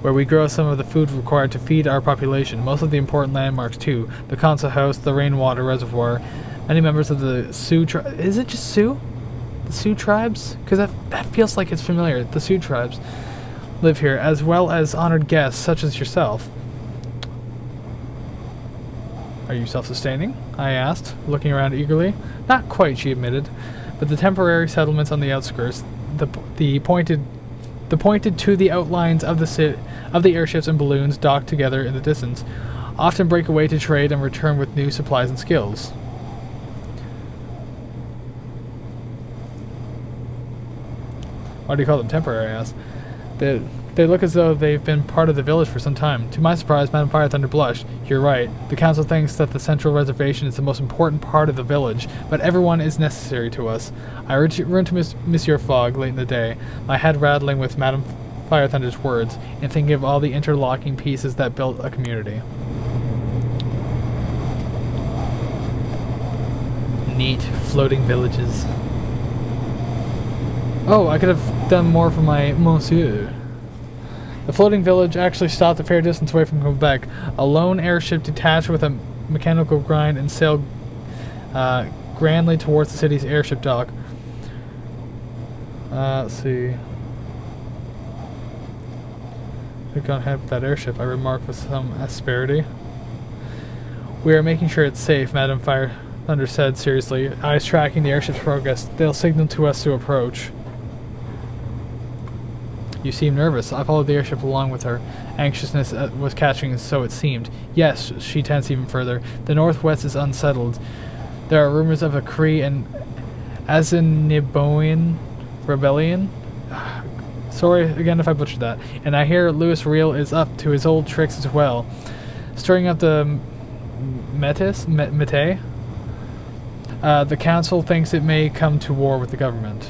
where we grow some of the food required to feed our population. Most of the important landmarks, too. The council house, the rainwater reservoir. Many members of the Sioux tribe. Is it just Sioux? The Sioux tribes? Because that feels like it's familiar. The Sioux tribes live here, as well as honored guests such as yourself. Are you self-sustaining? I asked, looking around eagerly. Not quite, she admitted, but the temporary settlements on the outskirts, the pointed to the outlines of the airships and balloons docked together in the distance, often break away to trade and return with new supplies and skills. Why do you call them temporary? I asked. They look as though they've been part of the village for some time. To my surprise, Madame Fire Thunder blushed. You're right. The council thinks that the central reservation is the most important part of the village, but everyone is necessary to us. I returned to Monsieur Fogg late in the day, my head rattling with Madame Fire Thunder's words, and thinking of all the interlocking pieces that built a community. Neat floating villages. Oh, I could have done more for my monsieur. The floating village actually stopped a fair distance away from Quebec. A lone airship detached with a mechanical grind and sailed grandly towards the city's airship dock. Let's see. We've gone ahead with that airship, I remarked with some asperity. We are making sure it's safe, Madame Fire Thunder said seriously, eyes tracking the airship's progress. They'll signal to us to approach. You seem nervous. I followed the airship along with her. Anxiousness was catching, so it seemed. Yes, she tensed even further. The northwest is unsettled. There are rumors of a Cree and Assiniboine rebellion. Sorry again if I butchered that. And I hear Louis Riel is up to his old tricks as well. Stirring up the Métis? The council thinks it may come to war with the government.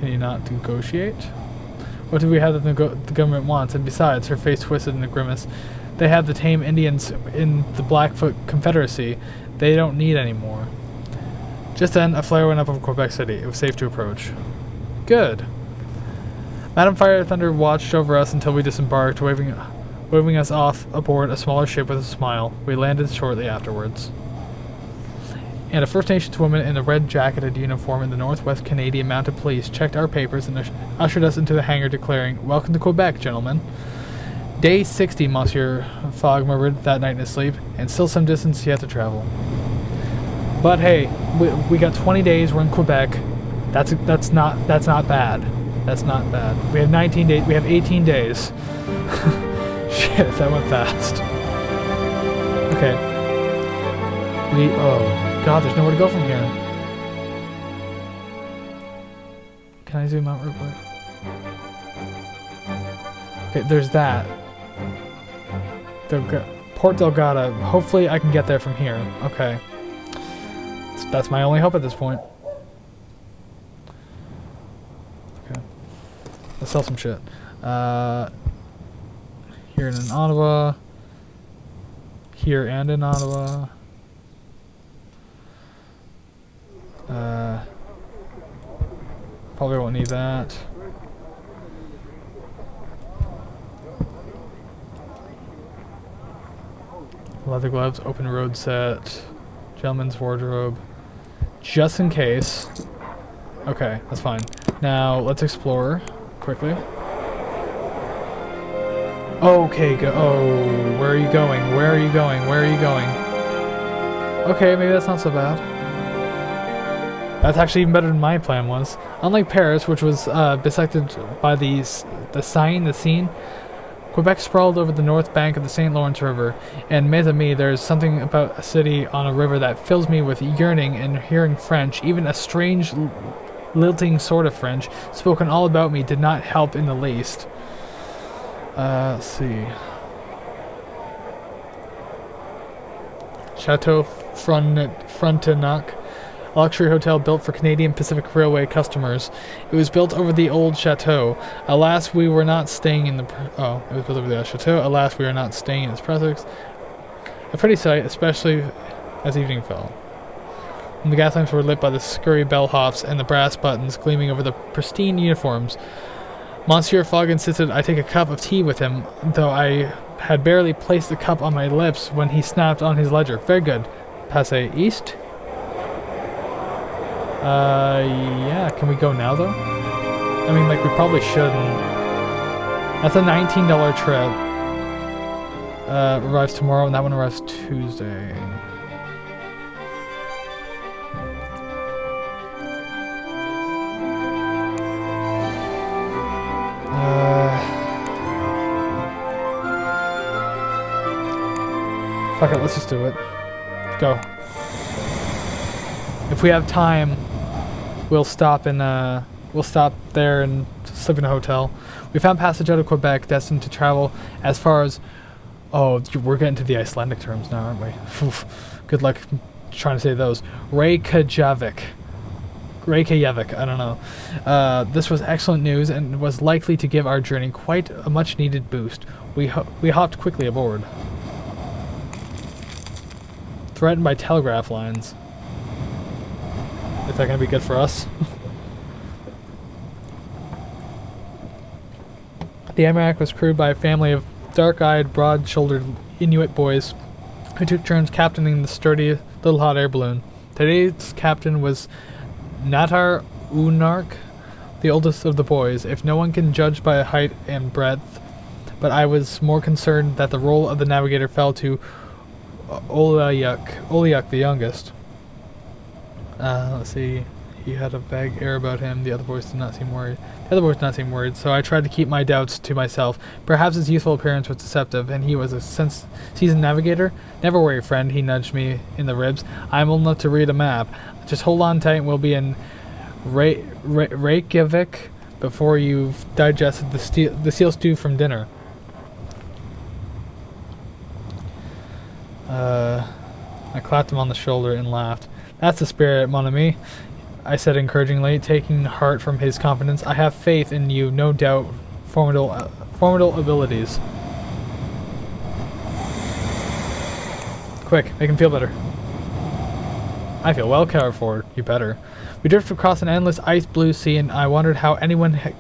Can you not negotiate? What do we have that the government wants? And besides, her face twisted in a grimace, they have the tame Indians in the Blackfoot Confederacy. They don't need any more. Just then, a flare went up over Quebec City. It was safe to approach. Good. Madam Fire Thunder watched over us until we disembarked, waving us off aboard a smaller ship with a smile. We landed shortly afterwards. And a First Nations woman in a red-jacketed uniform in the Northwest Canadian Mounted Police checked our papers and ushered us into the hangar, declaring, "Welcome to Quebec, gentlemen." Day 60, Monsieur Fogg murmured that night in his sleep, and still some distance yet to travel. But hey, we got 20 days. We're in Quebec. That's not bad. That's not bad. We have 19 days. We have 18 days. Shit, that went fast. Okay. Oh god, there's nowhere to go from here. Can I zoom out real quick? Okay, there's that. Port Delgado. Hopefully I can get there from here. Okay. That's my only hope at this point. Okay. Let's sell some shit. Here in Ottawa. Here and in Ottawa. Probably won't need that. Leather gloves, open road set, gentleman's wardrobe. Just in case. Okay, that's fine. Now, let's explore quickly. Okay, oh, where are you going? Where are you going? Where are you going? Okay, maybe that's not so bad. That's actually even better than my plan was. Unlike Paris, which was bisected by the Seine, Quebec sprawled over the north bank of the St. Lawrence River, and mais ami, there's something about a city on a river that fills me with yearning, and hearing French, even a strange, lilting sort of French, spoken all about me did not help in the least. Let's see. Chateau Frontenac, a luxury hotel built for Canadian Pacific Railway customers. It was built over the old chateau. Alas, we were not staying in the... it was built over the old chateau. Alas, we were not staying in its presence. A pretty sight, especially as evening fell. And the gas lamps were lit by the scurry bellhops and the brass buttons gleaming over the pristine uniforms. Monsieur Fogg insisted I take a cup of tea with him, though I had barely placed the cup on my lips when he snapped on his ledger. Very good. Passe east? Yeah, can we go now, though? I mean, like, we probably shouldn't. That's a $19 trip. Arrives tomorrow, and that one arrives Tuesday. Fuck it, let's just do it. Go. If we have time, we'll stop there and sleep in a hotel. We found passage out of Quebec, destined to travel as far as... Oh, we're getting to the Icelandic terms now, aren't we? Good luck trying to say those. Reykjavik, I don't know. This was excellent news and was likely to give our journey quite a much-needed boost. We hopped quickly aboard. Threatened by telegraph lines. Is that going to be good for us? The Amarak was crewed by a family of dark-eyed, broad-shouldered Inuit boys who took turns captaining the sturdy little hot air balloon. Today's captain was Natar Unark, the oldest of the boys, if no one can judge by height and breadth, but I was more concerned that the role of the navigator fell to Oliak the youngest. Let's see. He had a vague air about him. The other boys did not seem worried. So I tried to keep my doubts to myself. Perhaps his youthful appearance was deceptive, and he was a seasoned navigator. Never worry, friend, he nudged me in the ribs. I'm old enough to read a map. Just hold on tight and we'll be in Reykjavik before you've digested the seal stew from dinner. I clapped him on the shoulder and laughed. That's the spirit, mon ami. I said encouragingly, taking heart from his confidence. I have faith in you, no doubt. Formidable abilities. Quick, make him feel better. I feel well cared for. You better. We drifted across an endless ice blue sea, and I wondered how anyone had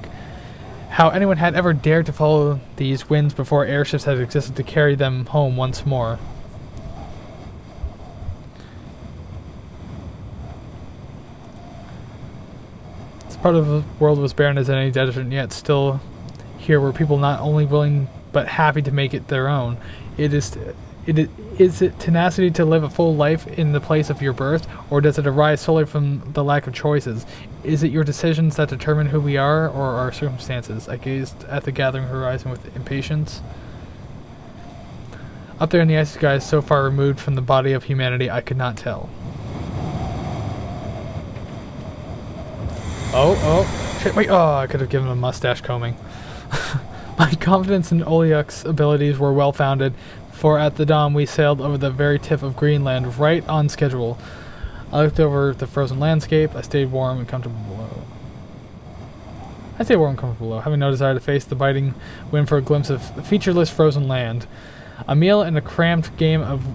ever dared to follow these winds before airships had existed to carry them home once more. This part of the world was barren as any desert, and yet still here were people not only willing but happy to make it their own. Is it tenacity to live a full life in the place of your birth, or does it arise solely from the lack of choices? Is it your decisions that determine who we are, or our circumstances? I gazed at the gathering horizon with impatience. Up there in the icy skies, so far removed from the body of humanity, I could not tell. Oh, shit, wait, oh, I could have given him a mustache combing. My confidence in Olyuk's abilities were well founded, for at the dawn we sailed over the very tip of Greenland, right on schedule. I looked over the frozen landscape. I stayed warm and comfortable below. Having no desire to face the biting wind for a glimpse of featureless frozen land. A meal and a cramped game of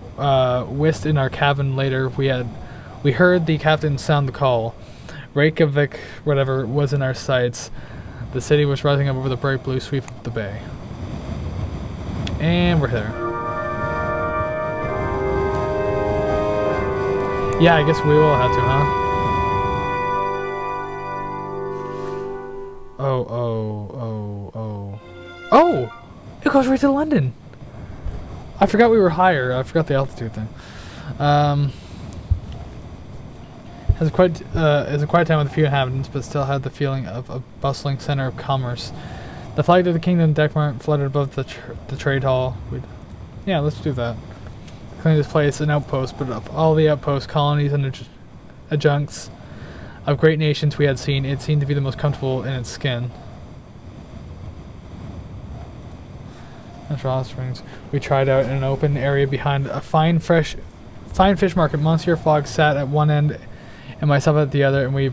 whist in our cabin later, we heard the captain sound the call. Reykjavik, whatever, was in our sights. The city was rising up over the bright blue sweep of the bay. And we're there. Yeah, I guess we will have to, huh? Oh! It goes right to London! I forgot we were higher. I forgot the altitude thing. Has a quiet time with a few inhabitants, but still had the feeling of a bustling center of commerce. The flag of the kingdom deckmart fluttered above the trade hall. Yeah, let's do that. Claim this place an outpost, but of all the outposts, colonies, and adjuncts of great nations we had seen, it seemed to be the most comfortable in its skin. Natural hot springs. We tried out in an open area behind a fine fish market. Monsieur Fogg sat at one end and myself at the other, and we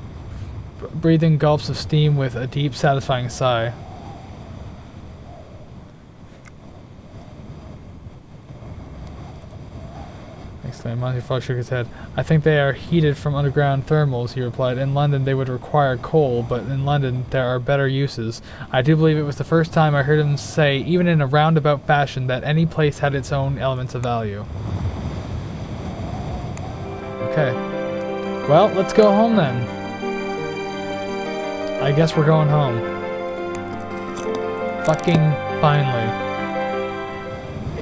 breathed in gulps of steam with a deep, satisfying sigh. Exclaimed. Monsieur Fogg shook his head. I think they are heated from underground thermals, he replied. In London they would require coal, but in London there are better uses. I do believe it was the first time I heard him say, even in a roundabout fashion, that any place had its own elements of value. Okay. Well, let's go home then. I guess we're going home. Fucking finally.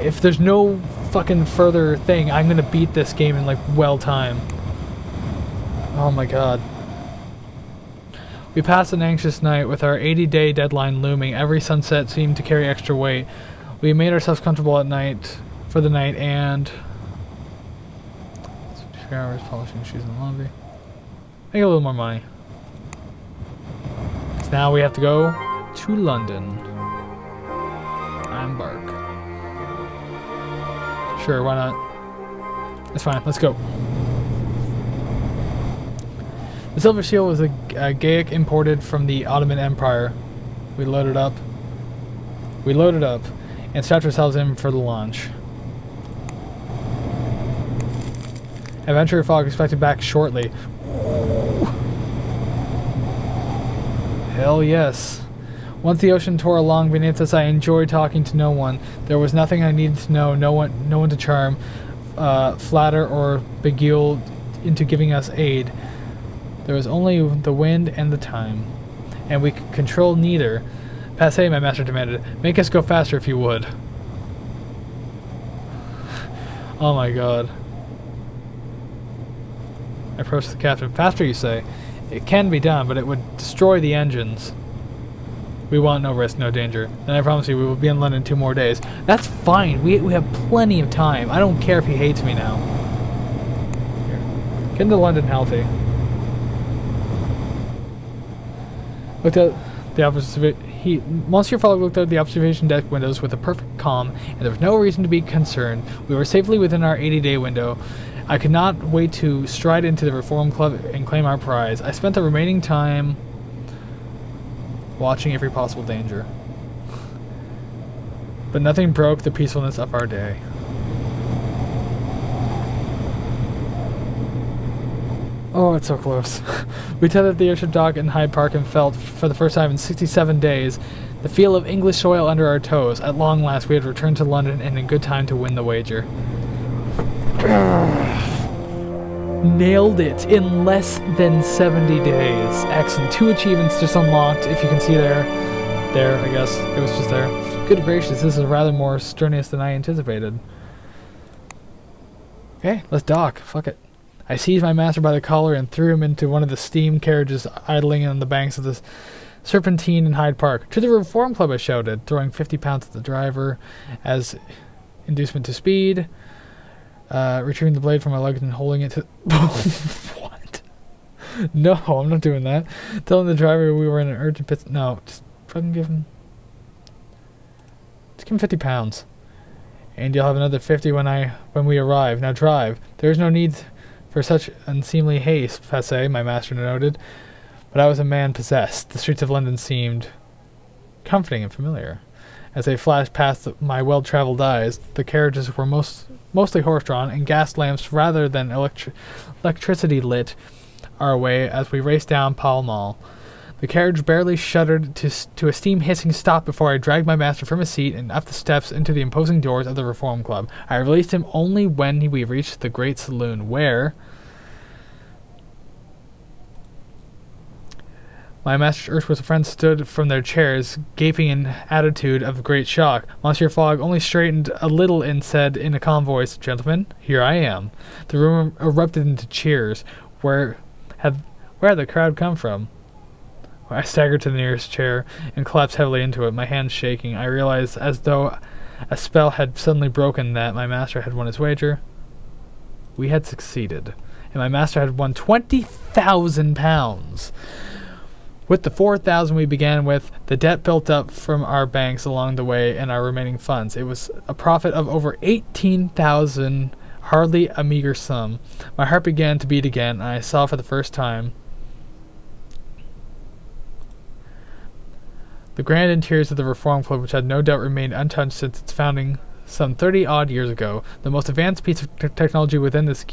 If there's no fucking further thing, I'm gonna beat this game in like well time. Oh my god. We passed an anxious night with our 80-day deadline looming. Every sunset seemed to carry extra weight. We made ourselves comfortable at night for the night and 3 hours polishing shoes in the lobby. Make a little more money. So now we have to go to London. Embark. Sure, why not? It's fine, let's go. The Silver Seal was a Gaelic imported from the Ottoman Empire. We loaded up. And strapped ourselves in for the launch. Adventurer Fogg expected back shortly. Hell yes. Once the ocean tore along beneath us, I enjoyed talking to no one. There was nothing I needed to know, no one to charm, flatter, or beguile into giving us aid. There was only the wind and the time, and we could control neither. Passez, my master demanded. Make us go faster if you would. Oh my god. I approached the captain. Faster, you say? It can be done, but it would destroy the engines. We want no risk, no danger. Then I promise you we will be in London 2 more days. That's fine. We have plenty of time. I don't care if he hates me now. Here. Get into London healthy. Looked at the Monsieur Fogg looked out the observation deck windows with a perfect calm, and there was no reason to be concerned. We were safely within our 80-day window. I could not wait to stride into the Reform Club and claim our prize. I spent the remaining time watching every possible danger. But nothing broke the peacefulness of our day. Oh, it's so close. We tethered the airship dock in Hyde Park and felt, for the first time in 67 days, the feel of English soil under our toes. At long last, we had returned to London and in good time to win the wager. Nailed it in less than 70 days. Excellent. 2 achievements just unlocked, if you can see there. There, I guess. It was just there. Good gracious, this is rather more strenuous than I anticipated. Okay, let's dock. Fuck it. I seized my master by the collar and threw him into one of the steam carriages idling on the banks of the Serpentine in Hyde Park. To the Reform Club, I shouted, throwing 50 pounds at the driver as inducement to speed. Retrieving the blade from my luggage and holding it to... What? No, I'm not doing that. Telling the driver we were in an urgent pit... No, just fucking give him... Just give him 50 pounds. And you'll have another 50 when we arrive. Now drive. There is no need for such unseemly haste, Passe, my master noted. But I was a man possessed. The streets of London seemed comforting and familiar. As they flashed past my well-traveled eyes, the carriages were mostly horse-drawn, and gas lamps rather than electricity lit our way as we raced down Pall Mall. The carriage barely shuddered to a steam-hissing stop before I dragged my master from his seat and up the steps into the imposing doors of the Reform Club. I released him only when we reached the great saloon, where... My master's Ursworth friends stood from their chairs, gaping in attitude of great shock. Monsieur Fogg only straightened a little and said in a calm voice, "Gentlemen, here I am." The room erupted into cheers. Where had the crowd come from? I staggered to the nearest chair and collapsed heavily into it, my hands shaking. I realized, as though a spell had suddenly broken, that my master had won his wager. We had succeeded, and my master had won £20,000. With the 4,000 we began with, the debt built up from our banks along the way and our remaining funds. It was a profit of over 18,000, hardly a meager sum. My heart began to beat again, and I saw for the first time the grand interiors of the Reform Club, which had no doubt remained untouched since its founding some 30-odd years ago. The most advanced piece of technology within this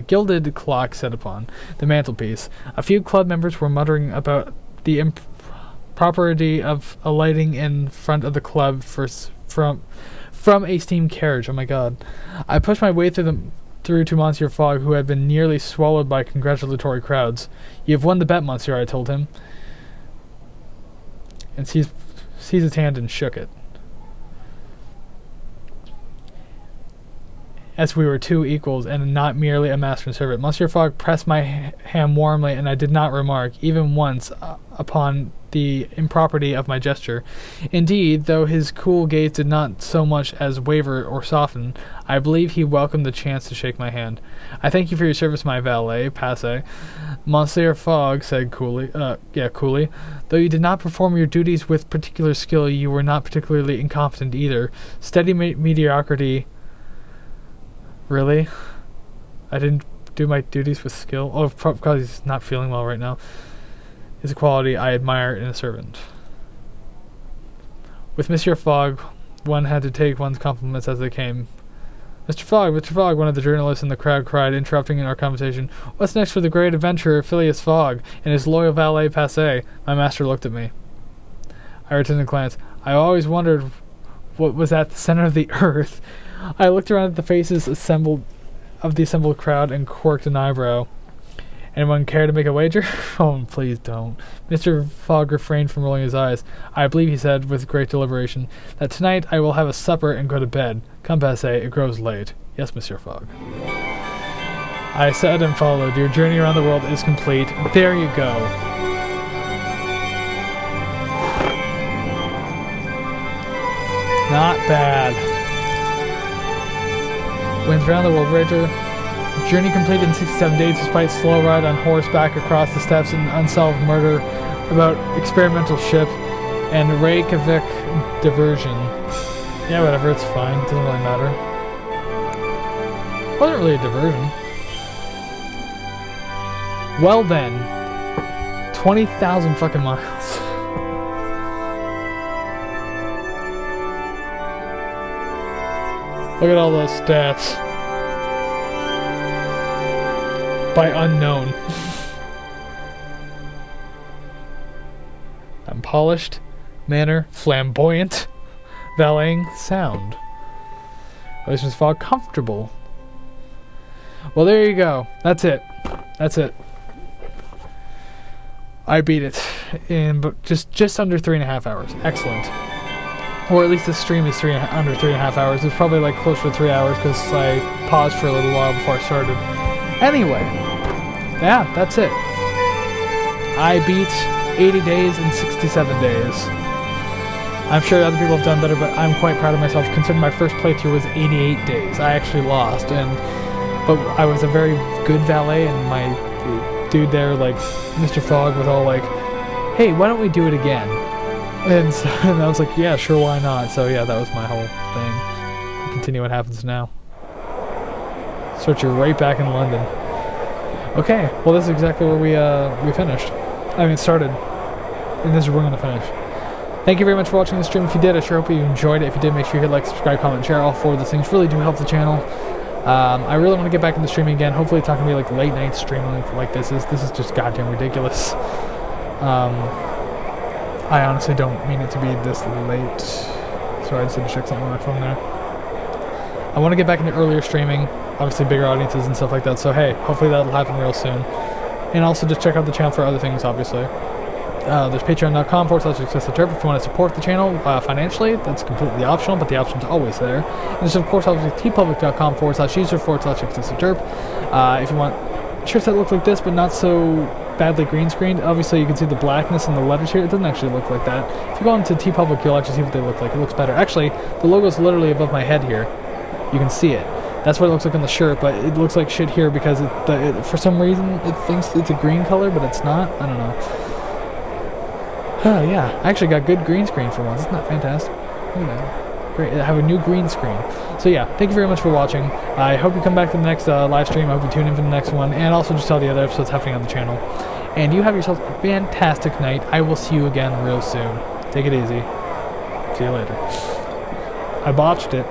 gilded clock set upon the mantelpiece. A few club members were muttering about the impropriety of alighting in front of the club from a steam carriage. Oh my god. I pushed my way through to Monsieur Fogg, who had been nearly swallowed by congratulatory crowds. "You have won the bet, monsieur," I told him, and seized his hand and shook it. As we were two equals and not merely a master and servant. Monsieur Fogg pressed my hand warmly, and I did not remark, even once, upon the impropriety of my gesture. Indeed, though his cool gaze did not so much as waver or soften, I believe he welcomed the chance to shake my hand. "I thank you for your service, my valet, Passe," Monsieur Fogg said coolly. Coolly. "Though you did not perform your duties with particular skill, you were not particularly incompetent either. Steady mediocrity..." Really? I didn't do my duties with skill? Oh, because he's not feeling well right now. Is a quality I admire in a servant. With Monsieur Fogg, one had to take one's compliments as they came. Mr. Fogg, one of the journalists in the crowd cried, interrupting our conversation. "What's next for the great adventurer Phileas Fogg and his loyal valet Passe?" My master looked at me. I returned a glance. I always wondered what was at the center of the earth. I looked around at the faces of the assembled crowd and quirked an eyebrow. "Anyone care to make a wager?" "Oh, please don't." Mr. Fogg refrained from rolling his eyes. "I believe," he said with great deliberation, "that tonight I will have a supper and go to bed. Come, Passe, it grows late." "Yes, Monsieur Fogg." I said and followed. "Your journey around the world is complete. There you go." Not bad. Wins around the world wager. Journey completed in 67 days despite slow ride on horseback across the steppes and unsolved murder about experimental ship and Reykjavik diversion. Yeah, whatever, it's fine. It doesn't really matter. It wasn't really a diversion. Well then, 20,000 fucking miles. Look at all those stats. By unknown. I'm polished, manner, flamboyant, valeting, sound. Relations fog, comfortable. Well, there you go. That's it. That's it. I beat it in just under 3.5 hours. Excellent. Or at least the stream is under 3.5 hours. It's probably like closer to 3 hours because I paused for a little while before I started. Anyway, yeah, that's it. I beat 80 days in 67 days. I'm sure other people have done better, but I'm quite proud of myself considering my first playthrough was 88 days. I actually lost, but I was a very good valet, and my dude there, like Mr. Fogg, was all like, hey, why don't we do it again? And I was like, yeah, sure, why not? So yeah, that was my whole thing. We'll continue what happens now. Search you right back in London. Okay, well this is exactly where we finished. I mean, started. And this is where we're going to finish. Thank you very much for watching the stream. If you did, I sure hope you enjoyed it. If you did, make sure you hit like, subscribe, comment, share. All four of those things really do help the channel. I really want to get back into streaming again. Hopefully it's not going to be like late night streaming like this is. This is just goddamn ridiculous. I honestly don't mean it to be this late. Sorry, I just had to check something on my phone there. I want to get back into earlier streaming. Obviously bigger audiences and stuff like that. So hey, hopefully that'll happen real soon. And also just check out the channel for other things, obviously. There's patreon.com/excessivederp if you want to support the channel financially. That's completely optional, but the option's always there. And there's of course obviously tpublic.com/user/excessivederp. If you want shirts that look like this but not so badly green screened, obviously you can see the blackness in the letters here. It doesn't actually look like that. If you go into TeePublic, you'll actually see what they look like. It looks better. Actually, the logo's literally above my head here. You can see it. That's what it looks like on the shirt, but it looks like shit here because for some reason it thinks it's a green color, but it's not. I don't know. Oh yeah, I actually got good green screen for once. Isn't that fantastic? Look at that. Great, I have a new green screen. So yeah, thank you very much for watching. I hope you come back to the next live stream. I hope you tune in for the next one. And also just all the other episodes happening on the channel. And you have yourself a fantastic night. I will see you again real soon. Take it easy. See you later. I botched it.